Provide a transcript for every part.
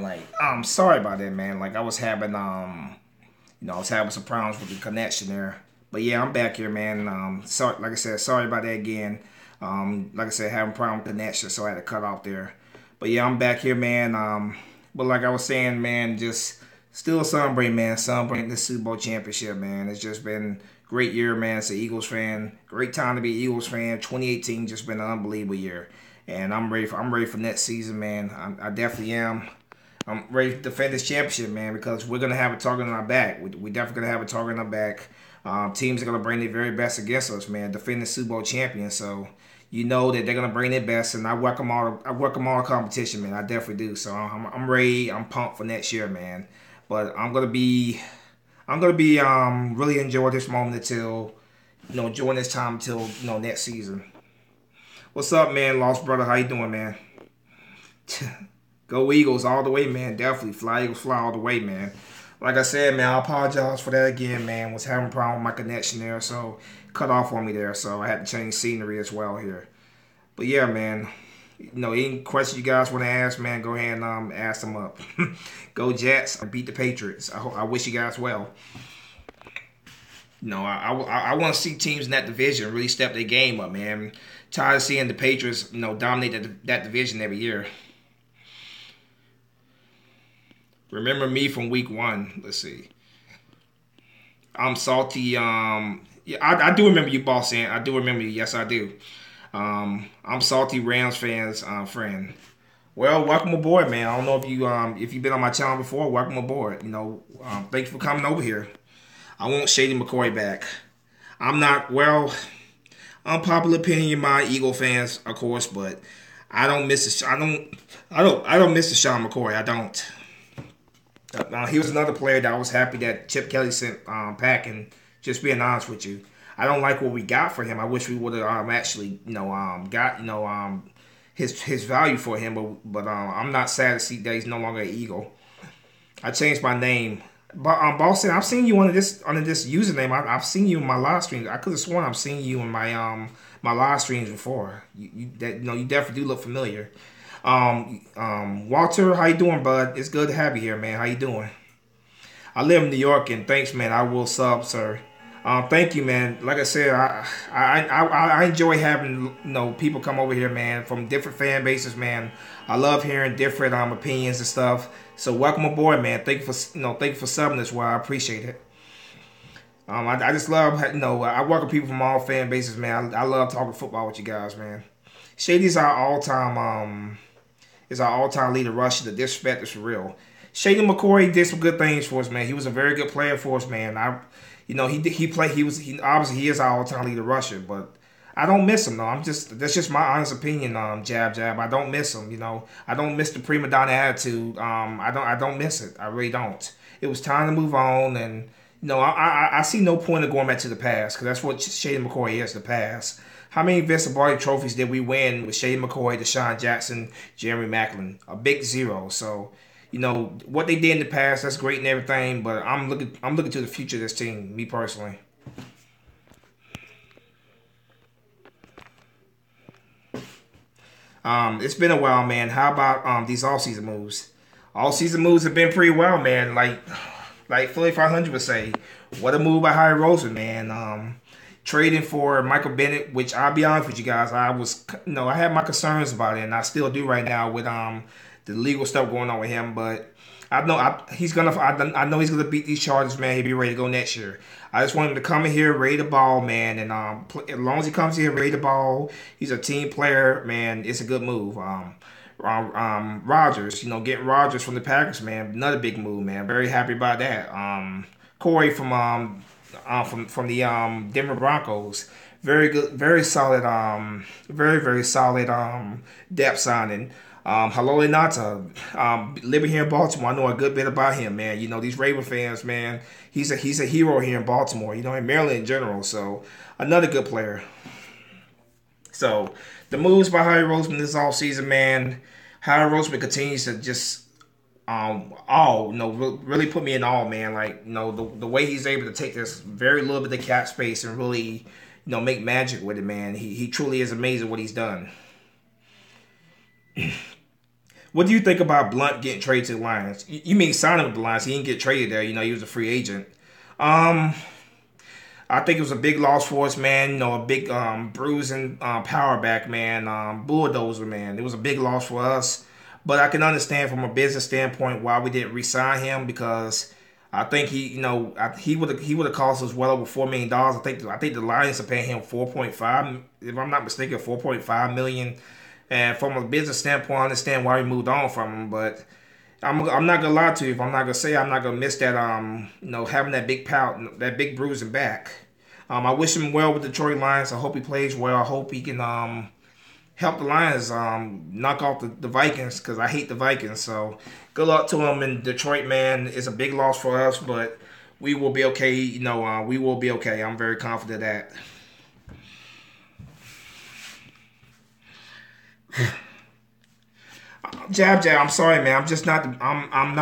man. Like, sorry about that, man. Like, I was having, I was having some problems with the connection there. But yeah, I'm back here, man. Sorry, like I said, sorry about that again. Like I said, having problem with connection, so I had to cut off there. But yeah, I'm back here, man. But like I was saying, man, just still celebrating, man. Celebrating the Super Bowl championship, man. It's just been a great year, man. As an Eagles fan, great time to be an Eagles fan. 2018 just been an unbelievable year, and I'm ready for next season, man. I definitely am. I'm ready to defend this championship, man, because we're gonna have a target on our back. We definitely gonna have a target on our back. Teams are gonna bring their very best against us, man. Defending Super Bowl champion, so you know that they're gonna bring their best, and I welcome all competition, man. I definitely do. So I'm ready. I'm pumped for next year, man. But I'm gonna be really enjoy this moment until enjoying this time until next season. What's up, man? Lost brother, how you doing, man? Go Eagles all the way, man. Definitely fly Eagles, fly all the way, man. Like I said, man, I apologize for that again, man. Was having a problem with my connection there, so cut off on me there, so I had to change scenery as well here. But yeah, man, any questions you guys want to ask, man, go ahead and ask them up. Go Jets, beat the Patriots. I wish you guys well. I want to see teams in that division really step their game up, man. Tired of seeing the Patriots, dominate that division every year. Remember me from week 1. Let's see. I'm salty. Yeah, I do remember you, boss. I do remember you. Yes, I do. I'm salty Rams fans friend. Well, welcome aboard, man. I don't know if you've been on my channel before. Welcome aboard. Thanks for coming over here. I want Shady McCoy back. I'm not unpopular opinion, my Eagle fans, of course, but I don't miss the Sean McCoy. I don't. He was another player that I was happy that Chip Kelly sent packing. Just being honest with you, I don't like what we got for him. I wish we would have actually got his value for him. But I'm not sad to see that he's no longer an Eagle. I changed my name. But Boston, I've seen you under this username. I've seen you in my live streams. I could have sworn I've seen you in my my live streams before. You definitely do look familiar. Walter, how you doing, bud? It's good to have you here, man. How you doing? I live in New York, and thanks, man. I will sub, sir. Thank you, man. Like I said, I enjoy having people come over here, man, from different fan bases, man. I love hearing different opinions and stuff. So welcome aboard, man. Thank you for subbing as well. I appreciate it. I just love I welcome people from all fan bases, man. I love talking football with you guys, man. Shady's our all-time leader rusher. The disrespect is for real. Shady McCoy did some good things for us, man. He was a very good player for us, man. Obviously he is our all-time leader rusher, but I don't miss him though. That's just my honest opinion. Jab. I don't miss him. I don't miss the prima donna attitude. I don't miss it. I really don't. It was time to move on, and I see no point of going back to the past, because that's what Shady McCoy is, the past. How many Vince Lombardi trophies did we win with Shady McCoy, Deshaun Jackson, Jeremy Maclin? A big zero. So, what they did in the past, that's great and everything, but I'm looking to the future of this team, me personally. It's been a while, man. How about these all-season moves? All-season moves have been pretty well, man. Like Philly 500 would say, what a move by Harry Roseman, man. Trading for Michael Bennett, which I'll be honest with you guys, I had my concerns about it, and I still do right now with the legal stuff going on with him. But I know he's gonna beat these Chargers, man. He'll be ready to go next year. I just want him to come in here, ready to ball, man, and as long as he comes here ready to ball, he's a team player, man. It's a good move. Rodgers, getting Rodgers from the Packers, man, another big move, man. Very happy about that. Corey from the Denver Broncos, very good, very solid, very solid depth signing. Haloli Nata, living here in Baltimore, I know a good bit about him, man. These Raven fans, man, he's a hero here in Baltimore, in Maryland in general. So another good player. So the moves by Harry Roseman this offseason, man. Harry Roseman continues to just really put me in awe, man. Like, the way he's able to take this very little bit of cap space and really, make magic with it, man. He truly is amazing what he's done. What do you think about Blunt getting traded to the Lions? You mean signing with the Lions? He didn't get traded there. You know, he was a free agent. Um, I think it was a big loss for us, man. You know, a big bruising power back, man. Bulldozer, man. It was a big loss for us. But I can understand from a business standpoint why we didn't re-sign him because I think he would have cost us well over $4 million. I think the Lions are paying him 4.5, if I'm not mistaken, 4.5 million. And from a business standpoint, I understand why we moved on from him. But I'm not gonna lie to you. If I'm not gonna say I'm not gonna miss that having that big pout, that big bruising back. I wish him well with the Detroit Lions. I hope he plays well. I hope he can help the Lions knock off the Vikings because I hate the Vikings. So good luck to him in Detroit, man. It's a big loss for us, but we will be okay. We will be okay. I'm very confident of that. Jab. I'm sorry, man. I'm just not. I'm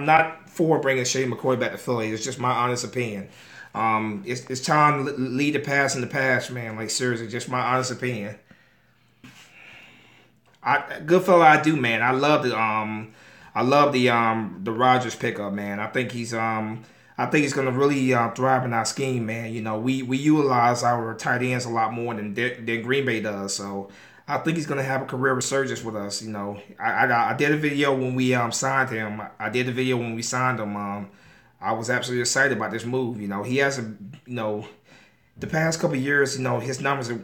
not for bringing Shane McCoy back to Philly. It's just my honest opinion. It's time to lead the past in the past, man. Like seriously, just my honest opinion. Good fella, I do, man. I love the Rodgers pickup, man. I think he's gonna really thrive in our scheme, man. You know, we utilize our tight ends a lot more than Green Bay does, so I think he's gonna have a career resurgence with us. You know, I did a video when we signed him. I did a video when we signed him. I was absolutely excited about this move. You know, he has the past couple of years, his numbers are,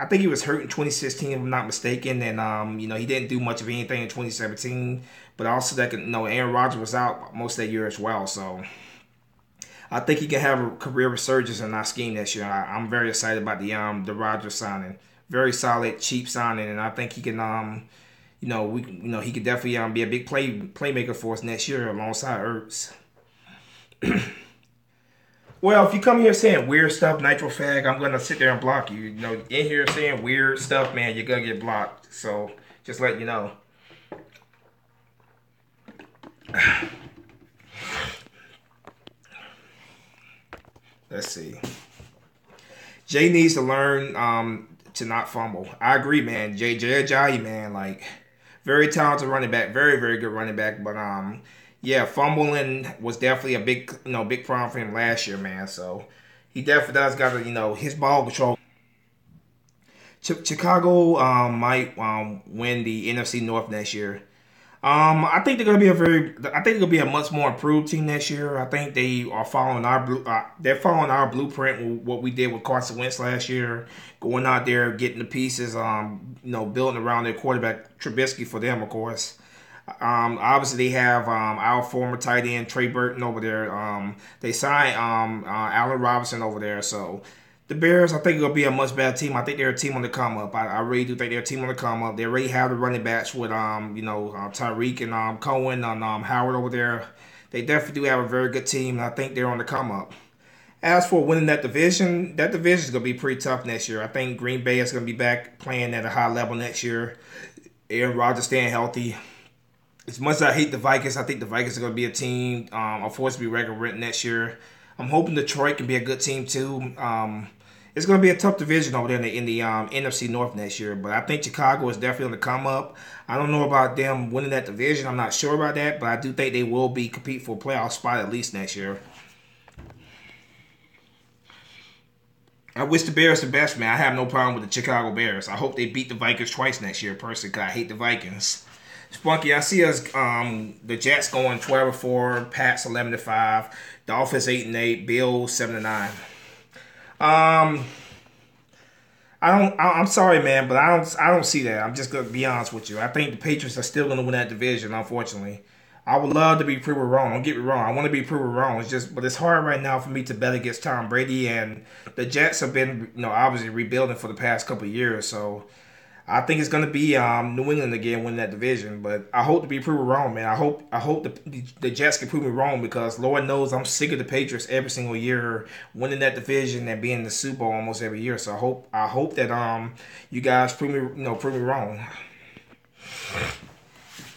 I think he was hurt in 2016, if I'm not mistaken, and he didn't do much of anything in 2017. But also that Aaron Rodgers was out most of that year as well, so I think he can have a career resurgence in our scheme this year. I'm very excited about the Rodgers signing. Very solid, cheap signing, and I think he can he could definitely be a big playmaker for us next year alongside Ertz. Well, if you come here saying weird stuff, Nitro Fag, I'm gonna sit there and block you. You know, in here saying weird stuff, man, you're gonna get blocked. So just let you know. Let's see. Jay needs to learn to not fumble. I agree, man. Jay Ajayi, man, like very talented running back, very very good running back, but yeah, fumbling was definitely a big problem for him last year, man. So he definitely does got to, his ball control. Chicago might win the NFC North next year. I think they're gonna be I think they're gonna be a much more improved team next year. I think they are following they're following our blueprint, what we did with Carson Wentz last year, going out there getting the pieces, building around their quarterback Trubisky for them, of course. Obviously, they have our former tight end Trey Burton over there. They signed Allen Robinson over there. So the Bears, I think it'll be a much better team. I think they're a team on the come up. I really do think they're a team on the come up. They already have the running backs with Tyreek and Cohen and Howard over there. They definitely do have a very good team, and I think they're on the come up. As for winning that division is going to be pretty tough next year. I think Green Bay is going to be back playing at a high level next year. Aaron Rodgers staying healthy. As much as I hate the Vikings, I think the Vikings are going to be a team, unfortunately, record next year. I'm hoping Detroit can be a good team, too. It's going to be a tough division over there in the NFC North next year, but I think Chicago is definitely on the come up. I don't know about them winning that division. I'm not sure about that, but I do think they will be compete for a playoff spot at least next year. I wish the Bears the best, man. I have no problem with the Chicago Bears. I hope they beat the Vikings twice next year, personally, because I hate the Vikings. Spunky, I see us the Jets going 12-4, Pats 11-5, Dolphins 8-8, Bills 7-9. I'm sorry, man, but I don't see that. I'm just gonna be honest with you. I think the Patriots are still gonna win that division, unfortunately. I would love to be proven wrong. Don't get me wrong. I want to be proven wrong. But it's hard right now for me to bet against Tom Brady, and the Jets have been, obviously rebuilding for the past couple of years. So I think it's going to be New England again winning that division. But I hope to be proven wrong, man. I hope the Jets can prove me wrong because Lord knows I'm sick of the Patriots every single year winning that division and being in the Super Bowl almost every year. So I hope that you guys prove me wrong.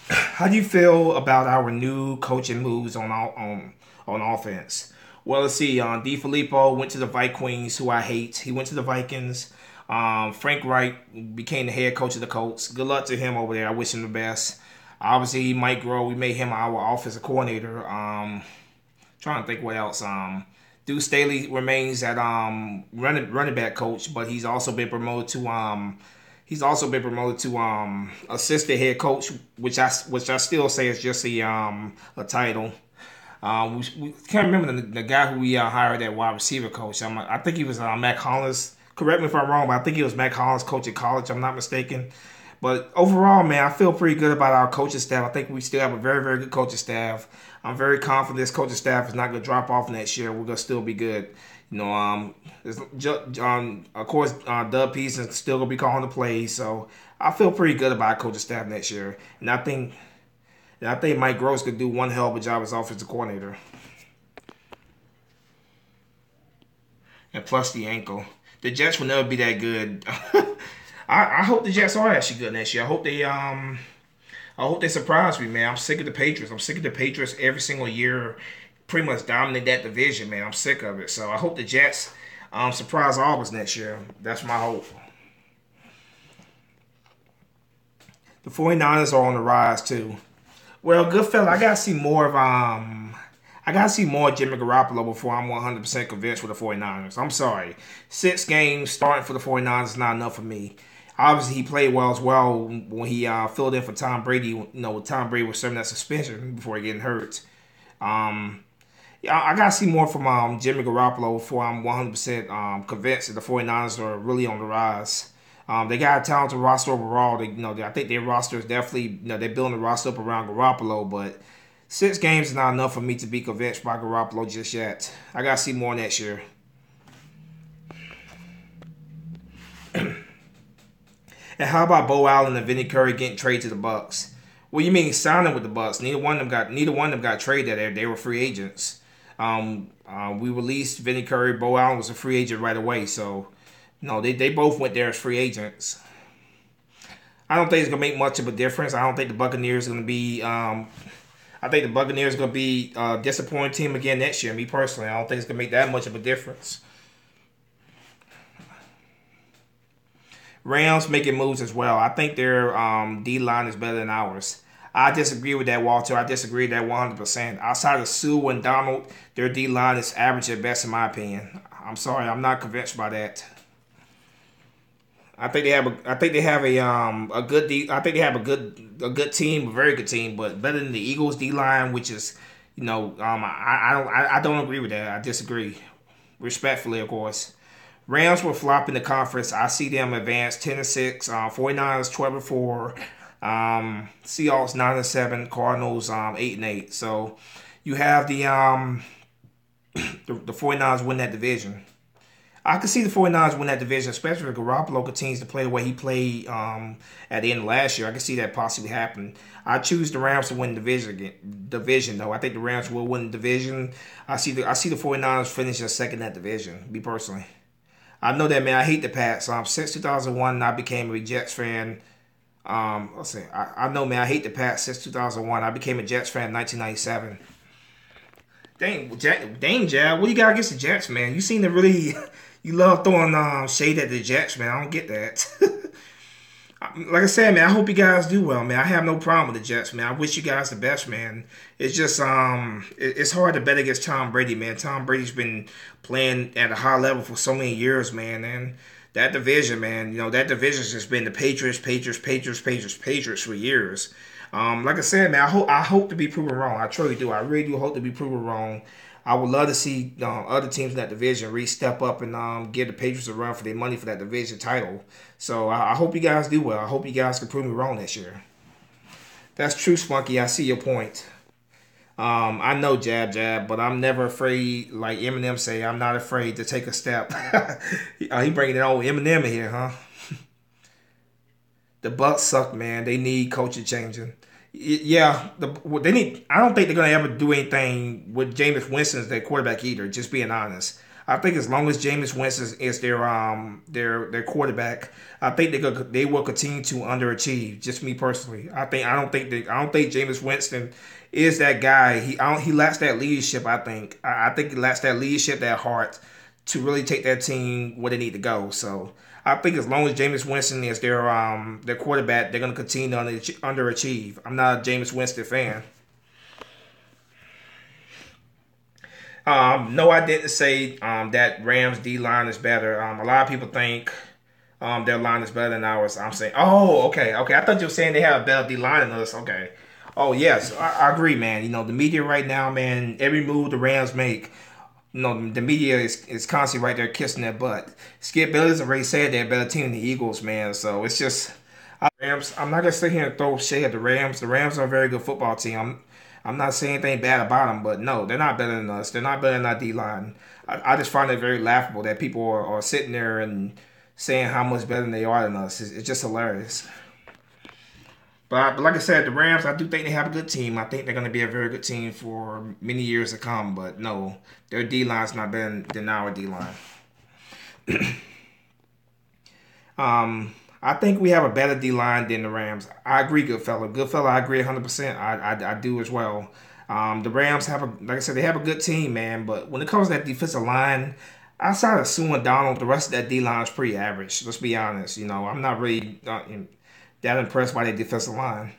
How do you feel about our new coaching moves on offense? Well, let's see. DeFilippo went to the Vikings, who I hate. He went to the Vikings. Frank Wright became the head coach of the Colts. Good luck to him over there. I wish him the best. Obviously, he might grow. We made him our offensive coordinator. Trying to think what else. Deuce Staley remains at running back coach, but he's also been promoted to assistant head coach, which I still say is just a title. We can't remember the guy who we hired at wide receiver coach. I think he was Mac Hollins. Correct me if I'm wrong, but I think he was Mac Hollins' coach at college. I'm not mistaken. But overall, man, I feel pretty good about our coaching staff. I think we still have a very, very good coaching staff. I'm very confident this coaching staff is not going to drop off next year. We're going to still be good. You know, of course, Doug Pearson's still going to be calling the plays. So I feel pretty good about our coaching staff next year. And I think Mike Gross could do one hell of a job as offensive coordinator. And plus the ankle. The Jets will never be that good. I hope the Jets are actually good next year. I hope they surprise me, man. I'm sick of the Patriots. I'm sick of the Patriots every single year, pretty much dominate that division, man. I'm sick of it. So I hope the Jets surprise all of us next year. That's my hope. The 49ers are on the rise too. Well, good fella, I gotta see more of Jimmy Garoppolo before I'm 100% convinced with the 49ers. I'm sorry. 6 games starting for the 49ers is not enough for me. Obviously, he played well as well when he filled in for Tom Brady. You know, Tom Brady was serving that suspension before getting hurt. I got to see more from Jimmy Garoppolo before I'm 100% convinced that the 49ers are really on the rise. They got a talented roster overall. I think their roster is definitely, they're building the roster up around Garoppolo, but 6 games is not enough for me to be convinced by Garoppolo just yet. I got to see more next year. And how about Bo Allen and Vinny Curry getting traded to the Bucks? Well, you mean signing with the Bucks? Neither one of them got traded there. They were free agents. We released Vinny Curry. Bo Allen was a free agent right away. So, they both went there as free agents. I don't think it's gonna make much of a difference. I don't think the Buccaneers are gonna be. I think the Buccaneers are gonna be a disappointing team again next year. Me personally, I don't think it's gonna make that much of a difference. Rams making moves as well. I think their D-line is better than ours. I disagree with that, Walter. I disagree with that 100%. Outside of Sue and Donald, their D-line is average at best in my opinion. I'm sorry, I'm not convinced by that. I think they have a good team, a very good team, but better than the Eagles D-line, which is, I don't agree with that. I disagree, respectfully, of course. Rams will flop in the conference. I see them advance 10-6. 49ers 12-4. Seahawks 9-7. Cardinals 8-8. So you have the 49ers win that division. I can see the 49ers win that division, especially if Garoppolo continues to play the way he played at the end of last year. I can see that possibly happen. I choose the Rams to win the division, though. I think the Rams will win the division. I see the 49ers finishing second in that division, me personally. I know that, man. I hate the Pats. Since 2001, I became a Jets fan. I know, man. I hate the Pats since 2001. I became a Jets fan in 1997. Dang, Jab. What do you got against the Jets, man? You seem to really, you love throwing shade at the Jets, man. I don't get that. Like I said, man, I hope you guys do well, man. I have no problem with the Jets, man. I wish you guys the best, man. It's just, it's hard to bet against Tom Brady, man. Tom Brady's been playing at a high level for so many years, man. And that division, man, that division's just been the Patriots for years. Like I said, man, I hope to be proven wrong. I truly do. I really do hope to be proven wrong. I would love to see other teams in that division really step up and give the Patriots a run for their money for that division title. So I hope you guys do well. I hope you guys can prove me wrong this year. That's true, Spunky. I see your point. I know jab, but I'm never afraid. Like Eminem say, I'm not afraid to take a step. He bringing it on Eminem in here, huh? The Bucks suck, man. They need coaching changing. Yeah, they need. I don't think they're gonna ever do anything with Jameis Winston as their quarterback either. Just being honest, I think as long as Jameis Winston is their quarterback, I think they will continue to underachieve. Just me personally, I don't think Jameis Winston is that guy. He lacks that leadership. I think he lacks that leadership, that heart to really take that team where they need to go. So I think as long as Jameis Winston is their quarterback, they're gonna continue to underachieve. I'm not a Jameis Winston fan. No, I didn't say that Rams D line is better. A lot of people think their line is better than ours. I'm saying, oh, okay, okay. I thought you were saying they have a better D line than us. Okay. Oh yes, I agree, man. You know the media right now, man. Every move the Rams make, you know the media is constantly right there kissing their butt. Skip Bayless already said they're a better team than the Eagles, man. So it's just Rams. I'm not gonna sit here and throw shade at the Rams. The Rams are a very good football team. I'm not saying anything bad about them, but no, they're not better than us. They're not better than our D line. I just find it very laughable that people are sitting there and saying how much better they are than us. It's just hilarious. But like I said, the Rams, I do think they have a good team. I think they're going to be a very good team for many years to come. But no, their D line's not better than our D line. I think we have a better D line than the Rams. I agree, Goodfella. Goodfella, I agree 100%. I do as well. The Rams have like I said, they have a good team, man. But when it comes to that defensive line, outside of Sue and Donald, the rest of that D line is pretty average. Let's be honest. You know, I'm not really that impressed by their defensive line.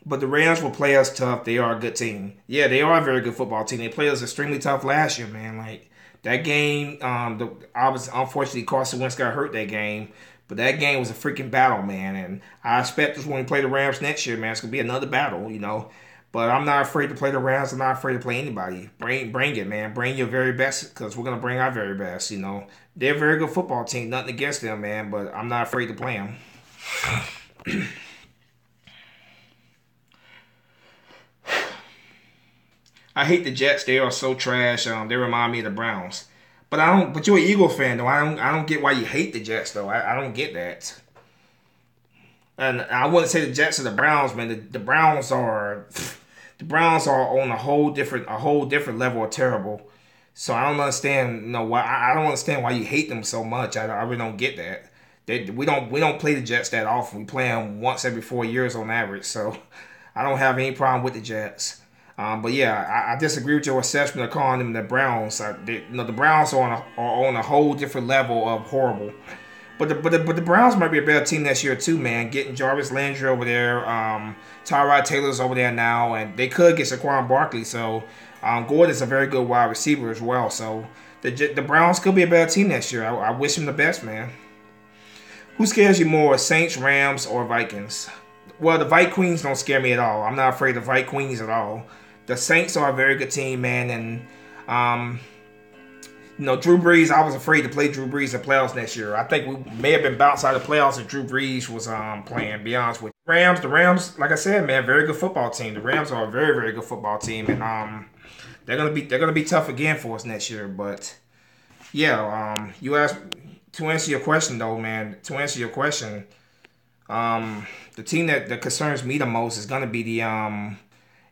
But the Rams will play us tough. They are a good team. Yeah, they are a very good football team. They played us extremely tough last year, man. Like that game, unfortunately Carson Wentz got hurt that game. But that game was a freaking battle, man. And I expect us when we play the Rams next year, man, it's gonna be another battle, you know. But I'm not afraid to play the Rams. I'm not afraid to play anybody. Bring it, man. Bring your very best, because we're gonna bring our very best. You know, they're a very good football team. Nothing against them, man. But I'm not afraid to play them. I hate the Jets. They are so trash. They remind me of the Browns. But I don't. But you're an Eagles fan, though. I don't get why you hate the Jets, though. I don't get that. And I wouldn't say the Jets or the Browns, man. The Browns are. The Browns are on a whole different level of terrible. So I don't understand, you know, why I don't understand why you hate them so much. I really don't get that. We don't play the Jets that often. We play them once every 4 years on average. So I don't have any problem with the Jets. But yeah, I disagree with your assessment of calling them the Browns. The Browns are on a whole different level of horrible. But the Browns might be a better team this year too, man. Getting Jarvis Landry over there, Tyrod Taylor's over there now, and they could get Saquon Barkley. So Gordon's a very good wide receiver as well. So the Browns could be a better team next year. I wish them the best, man. Who scares you more, Saints, Rams, or Vikings? Well, the Vikings don't scare me at all. I'm not afraid of the Vikings at all. The Saints are a very good team, man, and you know, Drew Brees, I was afraid to play Drew Brees in the playoffs next year. I think we may have been bounced out of the playoffs if Drew Brees was playing, to be honest with you. The Rams, like I said, man, very good football team. The Rams are a very, very good football team, and they're gonna be tough again for us next year. But yeah, you asked to answer your question though, man. To answer your question, the team that concerns me the most is gonna be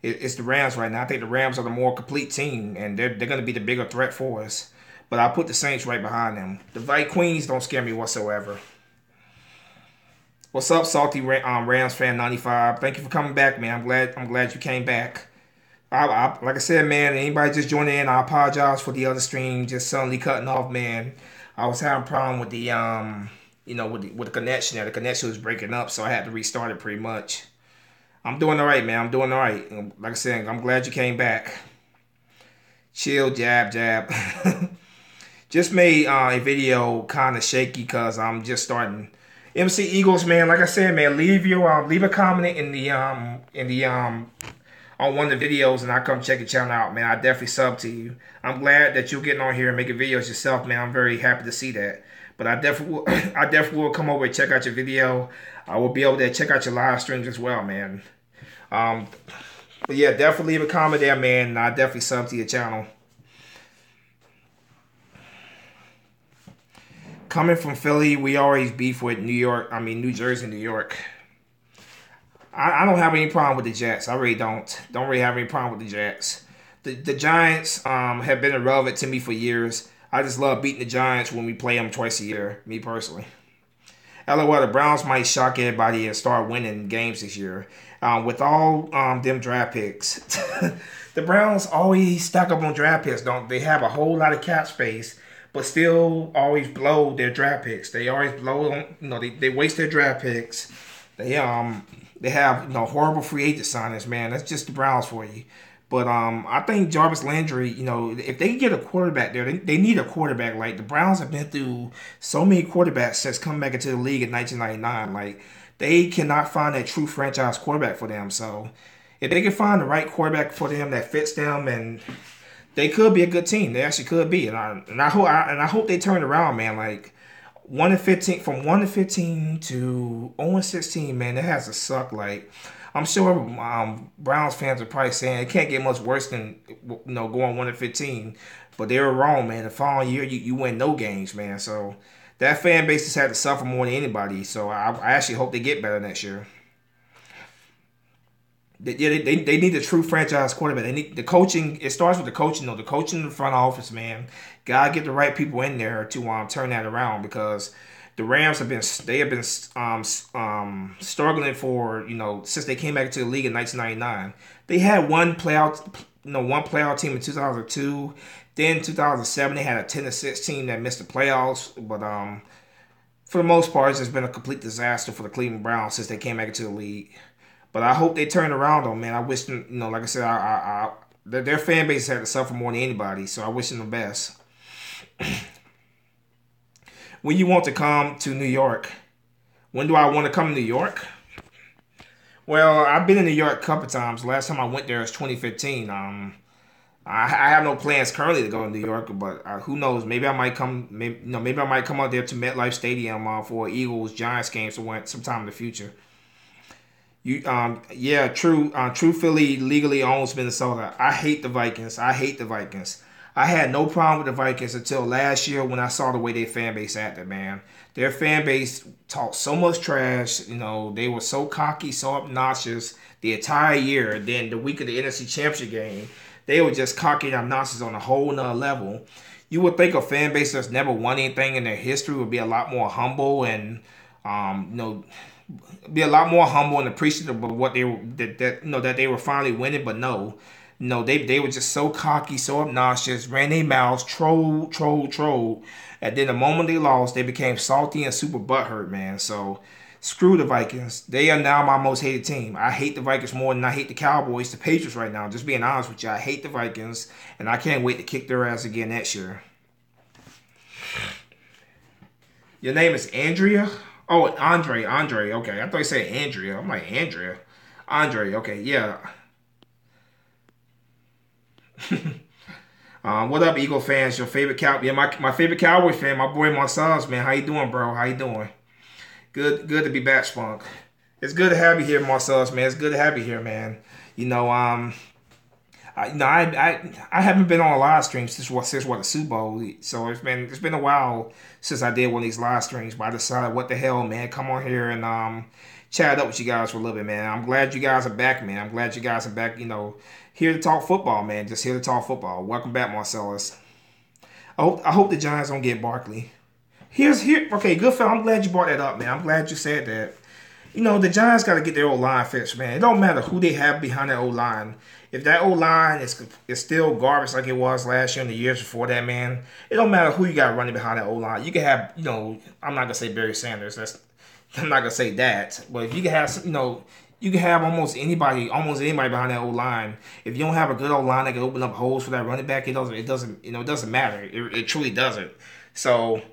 it's the Rams right now. I think the Rams are the more complete team, and they're gonna be the bigger threat for us. But I put the Saints right behind them. The Vikings don't scare me whatsoever. What's up, Salty Rams fan 95? Thank you for coming back, man. I'm glad you came back. Like I said, man, anybody just joining in, I apologize for the other stream just suddenly cutting off, man. I was having a problem with the with the connection there. The connection was breaking up, so I had to restart it pretty much. I'm doing all right, man. I'm doing all right. Like I said, I'm glad you came back. Chill, jab. Just made a video kind of shaky because I'm just starting. MC Eagles, man. Like I said, man, leave a comment in the on one of the videos, and I come check your channel out, man. I definitely sub to you. I'm glad that you're getting on here and making videos yourself, man. I'm very happy to see that. But I definitely will come over and check out your video. I will be able to check out your live streams as well, man. But yeah, definitely leave a comment there, man. And I definitely sub to your channel. Coming from Philly, we always beef with New Jersey, New York. I don't have any problem with the Jets. I really don't. Don't really have any problem with the Jets. The Giants have been irrelevant to me for years. I just love beating the Giants when we play them twice a year, me personally. LOL, the Browns might shock everybody and start winning games this year. With all them draft picks. The Browns always stack up on draft picks, don't they? Have a whole lot of cap space. but still always blow their draft picks. They always blow, they waste their draft picks. They have horrible free agent signings, man. That's just the Browns for you. But I think Jarvis Landry, if they can get a quarterback there, they need a quarterback. Like, the Browns have been through so many quarterbacks since coming back into the league in 1999. Like, they cannot find a true franchise quarterback for them. So if they can find the right quarterback for them that fits them, and they could be a good team. They actually could be, and I hope they turn around, man. Like, 1-15 from 1-15 to 0-16, man. That has to suck. Like, I'm sure Browns fans are probably saying it can't get much worse than going 1-15, but they were wrong, man. The following year, you win no games, man. So that fan base has had to suffer more than anybody. So I actually hope they get better next year. They need a true franchise quarterback. They need the coaching. It starts with the coaching, though. The coaching in the front office, man. Gotta get the right people in there to turn that around, because the Rams have been struggling for since they came back to the league in 1999. They had one playoff team in 2002. Then 2007 they had a 10-6 team that missed the playoffs. But for the most part, it's just been a complete disaster for the Cleveland Browns since they came back into the league. But I hope they turn around, though, man. I wish them, like I said, their fan base had to suffer more than anybody, so I wish them the best. When you want to come to New York? When do I want to come to New York? Well, I've been in New York a couple times. Last time I went there was 2015. I have no plans currently to go to New York, but who knows? Maybe I might come. Maybe I might come out there to MetLife Stadium for Eagles Giants game sometime in the future. True Philly legally owns Minnesota. I hate the Vikings. I had no problem with the Vikings until last year when I saw the way their fan base acted, man. Their fan base talked so much trash. They were so cocky, so obnoxious the entire year. And then the week of the NFC Championship game, they were just cocky and obnoxious on a whole nother level. You would think a fan base that's never won anything in their history would be a lot more humble and, be a lot more humble and appreciative of what they were that they were finally winning. But no, they were just so cocky, so obnoxious, ran their mouths, troll, and then the moment they lost, they became salty and super butthurt, man. So screw the Vikings. They are now my most hated team. I hate the Vikings more than I hate the Cowboys, the Patriots right now. Just being honest with you, I hate the Vikings, and I can't wait to kick their ass again next year. Your name is Andrea? Oh, Andre. Okay, I thought you said Andrea. I'm like, Andrea. Andre. Okay, yeah. What up, Eagle fans? Your favorite Cowboy? Yeah, my favorite Cowboy fan, my boy Marcellus, man. How you doing, bro? How you doing? Good to be back, Spunk. It's good to have you here, Marcellus, man. It's good to have you here, man. I haven't been on a live stream since the Super Bowl, so it's been a while since I did one of these live streams. But I decided, what the hell, man, come on here and chat up with you guys for a little bit, man. I'm glad you guys are back, man. I'm glad you guys are back. Here to talk football, man. Just here to talk football. Welcome back, Marcellus. I hope the Giants don't get Barkley. Okay, good fella. I'm glad you brought that up, man. I'm glad you said that. The Giants got to get their O-line fixed, man. It don't matter who they have behind that O-line. If that O-line is still garbage like it was last year and the years before that, man, it don't matter who you got running behind that O-line. You can have, I'm not going to say Barry Sanders. I'm not going to say that. But if you can have, you can have almost anybody behind that O-line. If you don't have a good O-line that can open up holes for that running back, it doesn't matter. It truly doesn't. So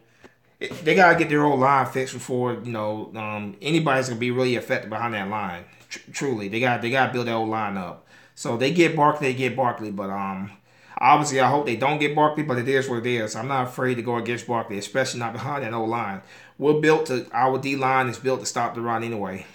they gotta get their O-line fixed before anybody's gonna be really effective behind that line. Truly, they gotta build that O-line up. So they get Barkley, but obviously I hope they don't get Barkley. But it is what it is. I'm not afraid to go against Barkley, especially not behind that O-line. Our D-line is built to stop the run anyway.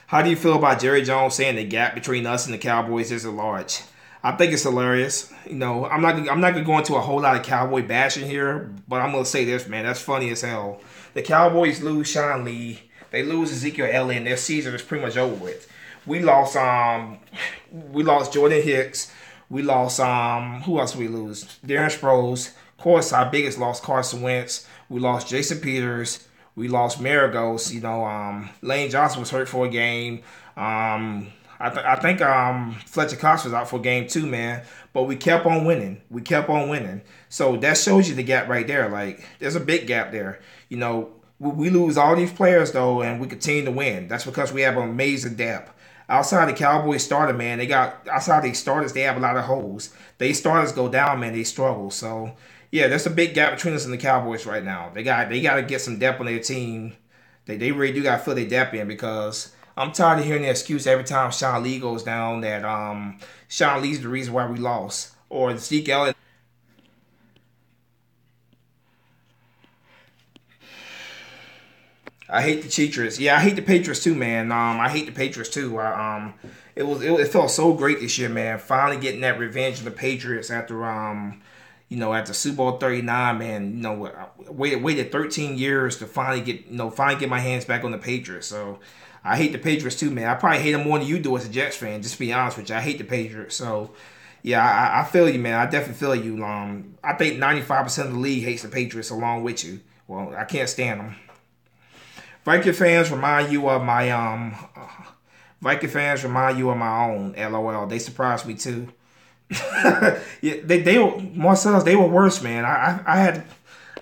How do you feel about Jerry Jones saying the gap between us and the Cowboys is large? I think it's hilarious. I'm not gonna go into a whole lot of Cowboy bashing here, but I'm gonna say this, man. That's funny as hell. The Cowboys lose Sean Lee. They lose Ezekiel Elliott, and their season is pretty much over with. We lost Jordan Hicks. We lost who else did we lose? Darren Sproles. Of course, our biggest loss, Carson Wentz. We lost Jason Peters. We lost Maragos. Lane Johnson was hurt for a game. I think Fletcher Cox was out for game 2, man. But we kept on winning. We kept on winning. So that shows you the gap right there. Like, there's a big gap there. You know, we lose all these players though, and we continue to win. That's because we have amazing depth. Outside the Cowboys starter, man, they got outside the starters, they have a lot of holes. They starters go down, man, they struggle. So yeah, there's a big gap between us and the Cowboys right now. They got to get some depth on their team. They really do got to fill their depth in because I'm tired of hearing the excuse every time Sean Lee goes down that Sean Lee's the reason why we lost or Zeke Elliott. I hate the Patriots. Yeah, I hate the Patriots too, man. I hate the Patriots too. It felt so great this year, man. Finally getting that revenge of the Patriots after after Super Bowl 39, man. Waited 13 years to finally get my hands back on the Patriots. So I hate the Patriots too, man. I probably hate them more than you do as a Jets fan. Just to be honest with you, I hate the Patriots. So yeah, I feel you, man. I definitely feel you. I think 95% of the league hates the Patriots along with you. Well, I can't stand them. Viking fans remind you of my Viking fans remind you of my own. LOL. They surprised me too. Yeah, they were Marcellus. They were worse, man.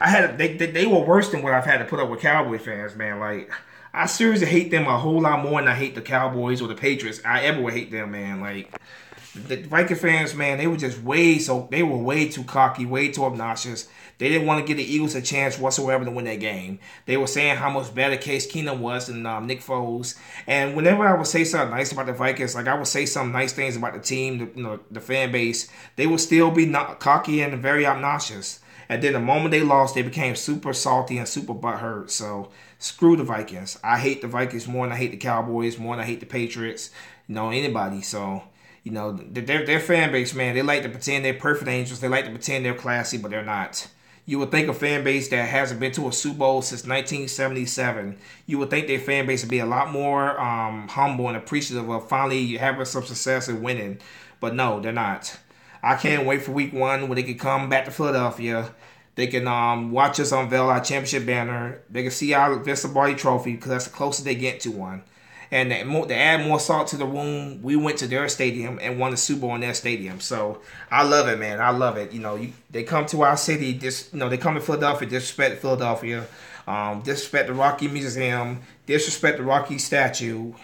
They were worse than what I've had to put up with Cowboy fans, man. Like I seriously hate them a whole lot more than I hate the Cowboys or the Patriots. I ever would hate them, man. Like the Viking fans, man, they were way too cocky, way too obnoxious. They didn't want to give the Eagles a chance whatsoever to win that game. They were saying how much better Case Keenum was than Nick Foles. And whenever I would say something nice about the Vikings, like I would say some nice things about the team, the fan base, they would still be not cocky and very obnoxious. And then the moment they lost, they became super salty and super butthurt. So screw the Vikings. I hate the Vikings more than I hate the Cowboys, more than I hate the Patriots, anybody. So their fan base, man, they like to pretend they're perfect angels. They like to pretend they're classy, but they're not. You would think a fan base that hasn't been to a Super Bowl since 1977, you would think their fan base would be a lot more humble and appreciative of finally having some success and winning. But no, they're not. I can't wait for week 1 when they can come back to Philadelphia. They can watch us unveil our championship banner. They can see our Vince Lombardi trophy because that's the closest they get to one. And to add more salt to the wound, we went to their stadium and won the Super Bowl in their stadium. So I love it, man. I love it. They come to our city. They come to Philadelphia, disrespect Philadelphia, disrespect the Rocky Museum, disrespect the Rocky statue,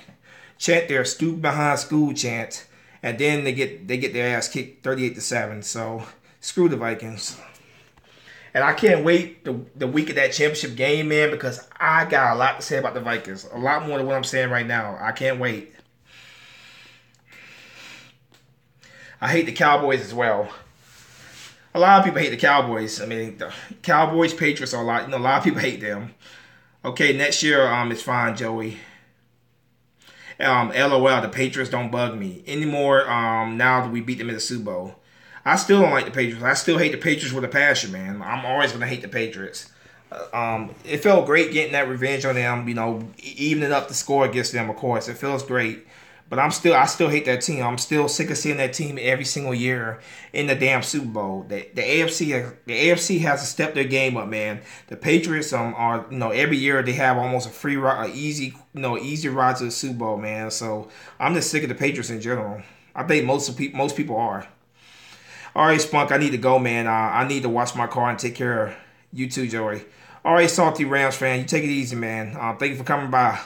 chant their "stoop behind school" chant, and then they get their ass kicked 38-7. So screw the Vikings. And I can't wait the week of that championship game, man, because I got a lot to say about the Vikings. A lot more than what I'm saying right now. I can't wait. I hate the Cowboys as well. A lot of people hate the Cowboys. I mean, the Cowboys, Patriots are a lot of people hate them. Okay, next year it's fine, Joey. LOL, the Patriots don't bug me anymore. Now that we beat them in the Super Bowl. I still don't like the Patriots. I still hate the Patriots with a passion, man. I'm always going to hate the Patriots. It felt great getting that revenge on them, evening up the score against them, of course. It feels great. But I still hate that team. I'm still sick of seeing that team every single year in the damn Super Bowl. The AFC has to step their game up, man. The Patriots are every year they have almost a free ride, easy ride to the Super Bowl, man. So I'm just sick of the Patriots in general. I think most people are. All right, Spunk, I need to go, man. I need to wash my car and take care of you too, Joey. All right, Salty Rams fan, you take it easy, man. Thank you for coming by.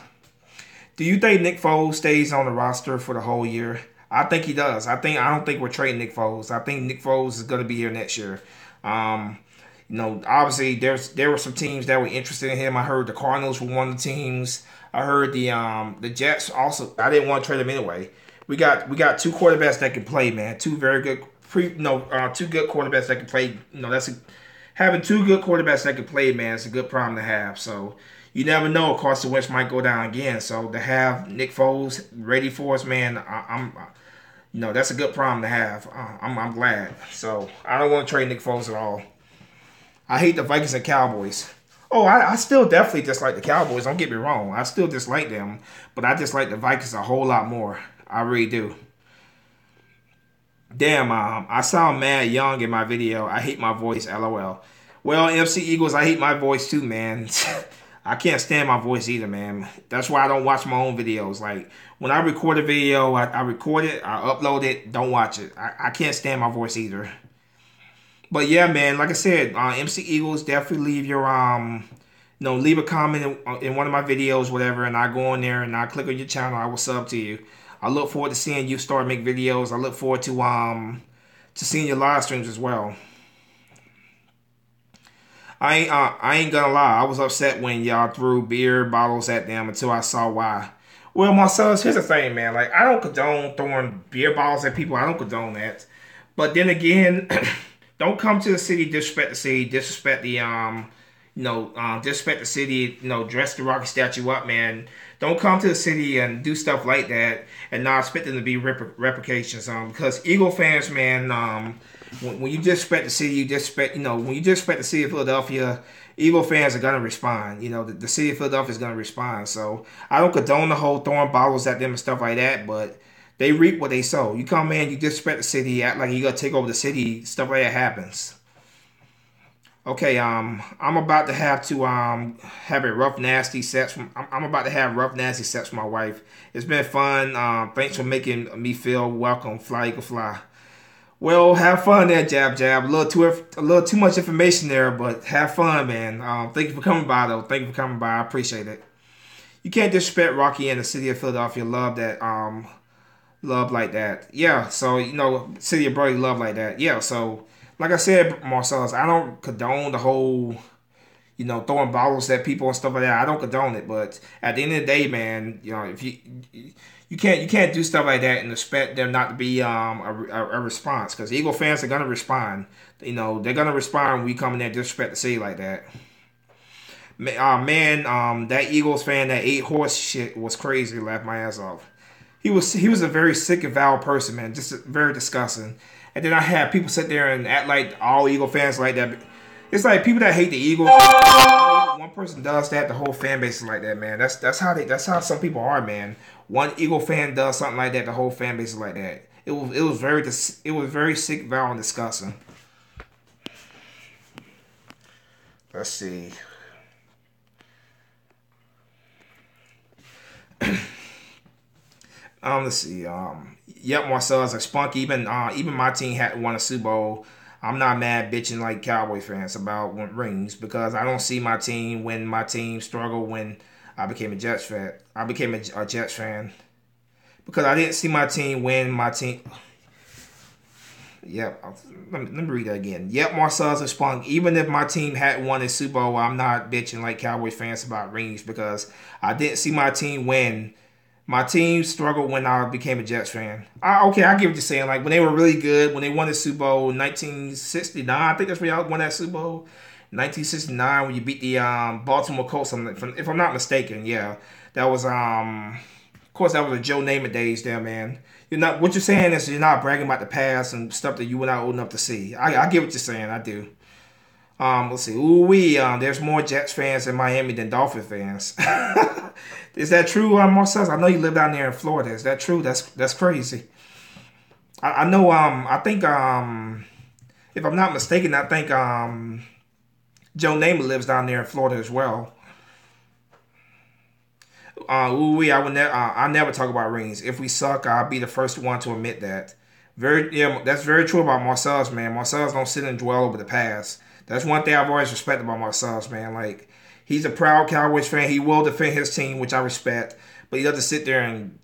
Do you think Nick Foles stays on the roster for the whole year? I think he does. I don't think we're trading Nick Foles. I think Nick Foles is going to be here next year. Obviously there were some teams that were interested in him. I heard the Cardinals were one of the teams. I heard the Jets also. I didn't want to trade him anyway. We got 2 quarterbacks that can play, man. 2 very good 2 good quarterbacks that can play. Having 2 good quarterbacks that can play, man, it's a good problem to have. So you never know. Carson Wentz might go down again. So to have Nick Foles ready for us, man, that's a good problem to have. I'm glad. So I don't want to trade Nick Foles at all. I hate the Vikings and Cowboys. Oh, I still definitely dislike the Cowboys. Don't get me wrong. I still dislike them, but I dislike the Vikings a whole lot more. I really do. Damn, I sound mad young in my video. I hate my voice, LOL. Well, MC Eagles, I hate my voice too, man. I can't stand my voice either, man. That's why I don't watch my own videos. Like, when I record a video, I record it, I upload it, don't watch it. I can't stand my voice either. But yeah, man, like I said, MC Eagles, definitely leave your leave a comment in one of my videos, whatever, and I go on there and I click on your channel. I will sub to you. I look forward to seeing you start making videos. I look forward to seeing your live streams as well. I ain't gonna lie. I was upset when y'all threw beer bottles at them until I saw why. Well, my sons, here's the thing, man. Like, I don't condone throwing beer bottles at people. I don't condone that. But then again, don't come to the city, disrespect the city, disrespect the disrespect the city, dress the Rocky statue up, man. Don't come to the city and do stuff like that and not expect them to be replications. Because Eagle fans, man, when you disrespect the city, when you disrespect the city of Philadelphia, Eagle fans are gonna respond. The city of Philadelphia is gonna respond. So I don't condone the whole throwing bottles at them and stuff like that, but they reap what they sow. You come in, you disrespect the city, act like you gotta take over the city, stuff like that happens. Okay, I'm about to have have a rough nasty sex. I'm about to have rough nasty sex with my wife. It's been fun. Thanks for making me feel welcome. Fly, you can fly. Well, have fun there, Jab Jab. A little too much information there, but have fun, man. Thank you for coming by, though. Thank you for coming by. I appreciate it. You can't disrespect Rocky and the city of Philadelphia. Love that. Love like that. Yeah. So city of Brody, love like that. Yeah. So like I said, Marcellus, I don't condone the whole, throwing bottles at people and stuff like that. I don't condone it, but at the end of the day, man, if you can't do stuff like that and expect there not to be a response, because Eagle fans are gonna respond. They're gonna respond when we come in there and disrespect the city like that. Man, that Eagles fan that ate horse shit was crazy. Laughed my ass off. He was a very sick and foul person, man. Just very disgusting. And then I had people sit there and act like all Eagle fans like that. It's like people that hate the Eagles. One person does that, the whole fan base is like that, man. That's how some people are, man. One Eagle fan does something like that, the whole fan base is like that. It was very sick, foul, and disgusting. Let's see. Let's see. Yep, Marcellus, like Spunk. Even my team had won a Super Bowl. I'm not mad bitching like Cowboy fans about rings, because I don't see my team when my team struggled when I became a Jets fan. I became a Jets fan because I didn't see my team win. My team. Yep. Let me read that again. Yep, Marcellus and Spunk. Even if my team had won a Super Bowl, I'm not bitching like Cowboy fans about rings, because I didn't see my team win. My team struggled when I became a Jets fan. Okay, I get what you're saying. Like, when they were really good, when they won the Super Bowl in 1969, I think that's when y'all won that Super Bowl. 1969, when you beat the Baltimore Colts, if I'm not mistaken. Yeah, that was of course, that was the Joe Namath days there, man. What you're saying is you're not bragging about the past and stuff that you were not old enough to see. I get what you're saying. I do. Let's see. There's more Jets fans in Miami than Dolphin fans. Is that true, Marcellus? I know you live down there in Florida. Is that true? That's crazy. I know. I think. If I'm not mistaken, I think Joe Namath lives down there in Florida as well. I never talk about rings. If we suck, I'll be the first one to admit that. That's very true about Marcellus, man. Marcellus don't sit and dwell over the past. That's one thing I've always respected about Marcellus, man. Like, he's a proud Cowboys fan. He will defend his team, which I respect. But he doesn't sit there and...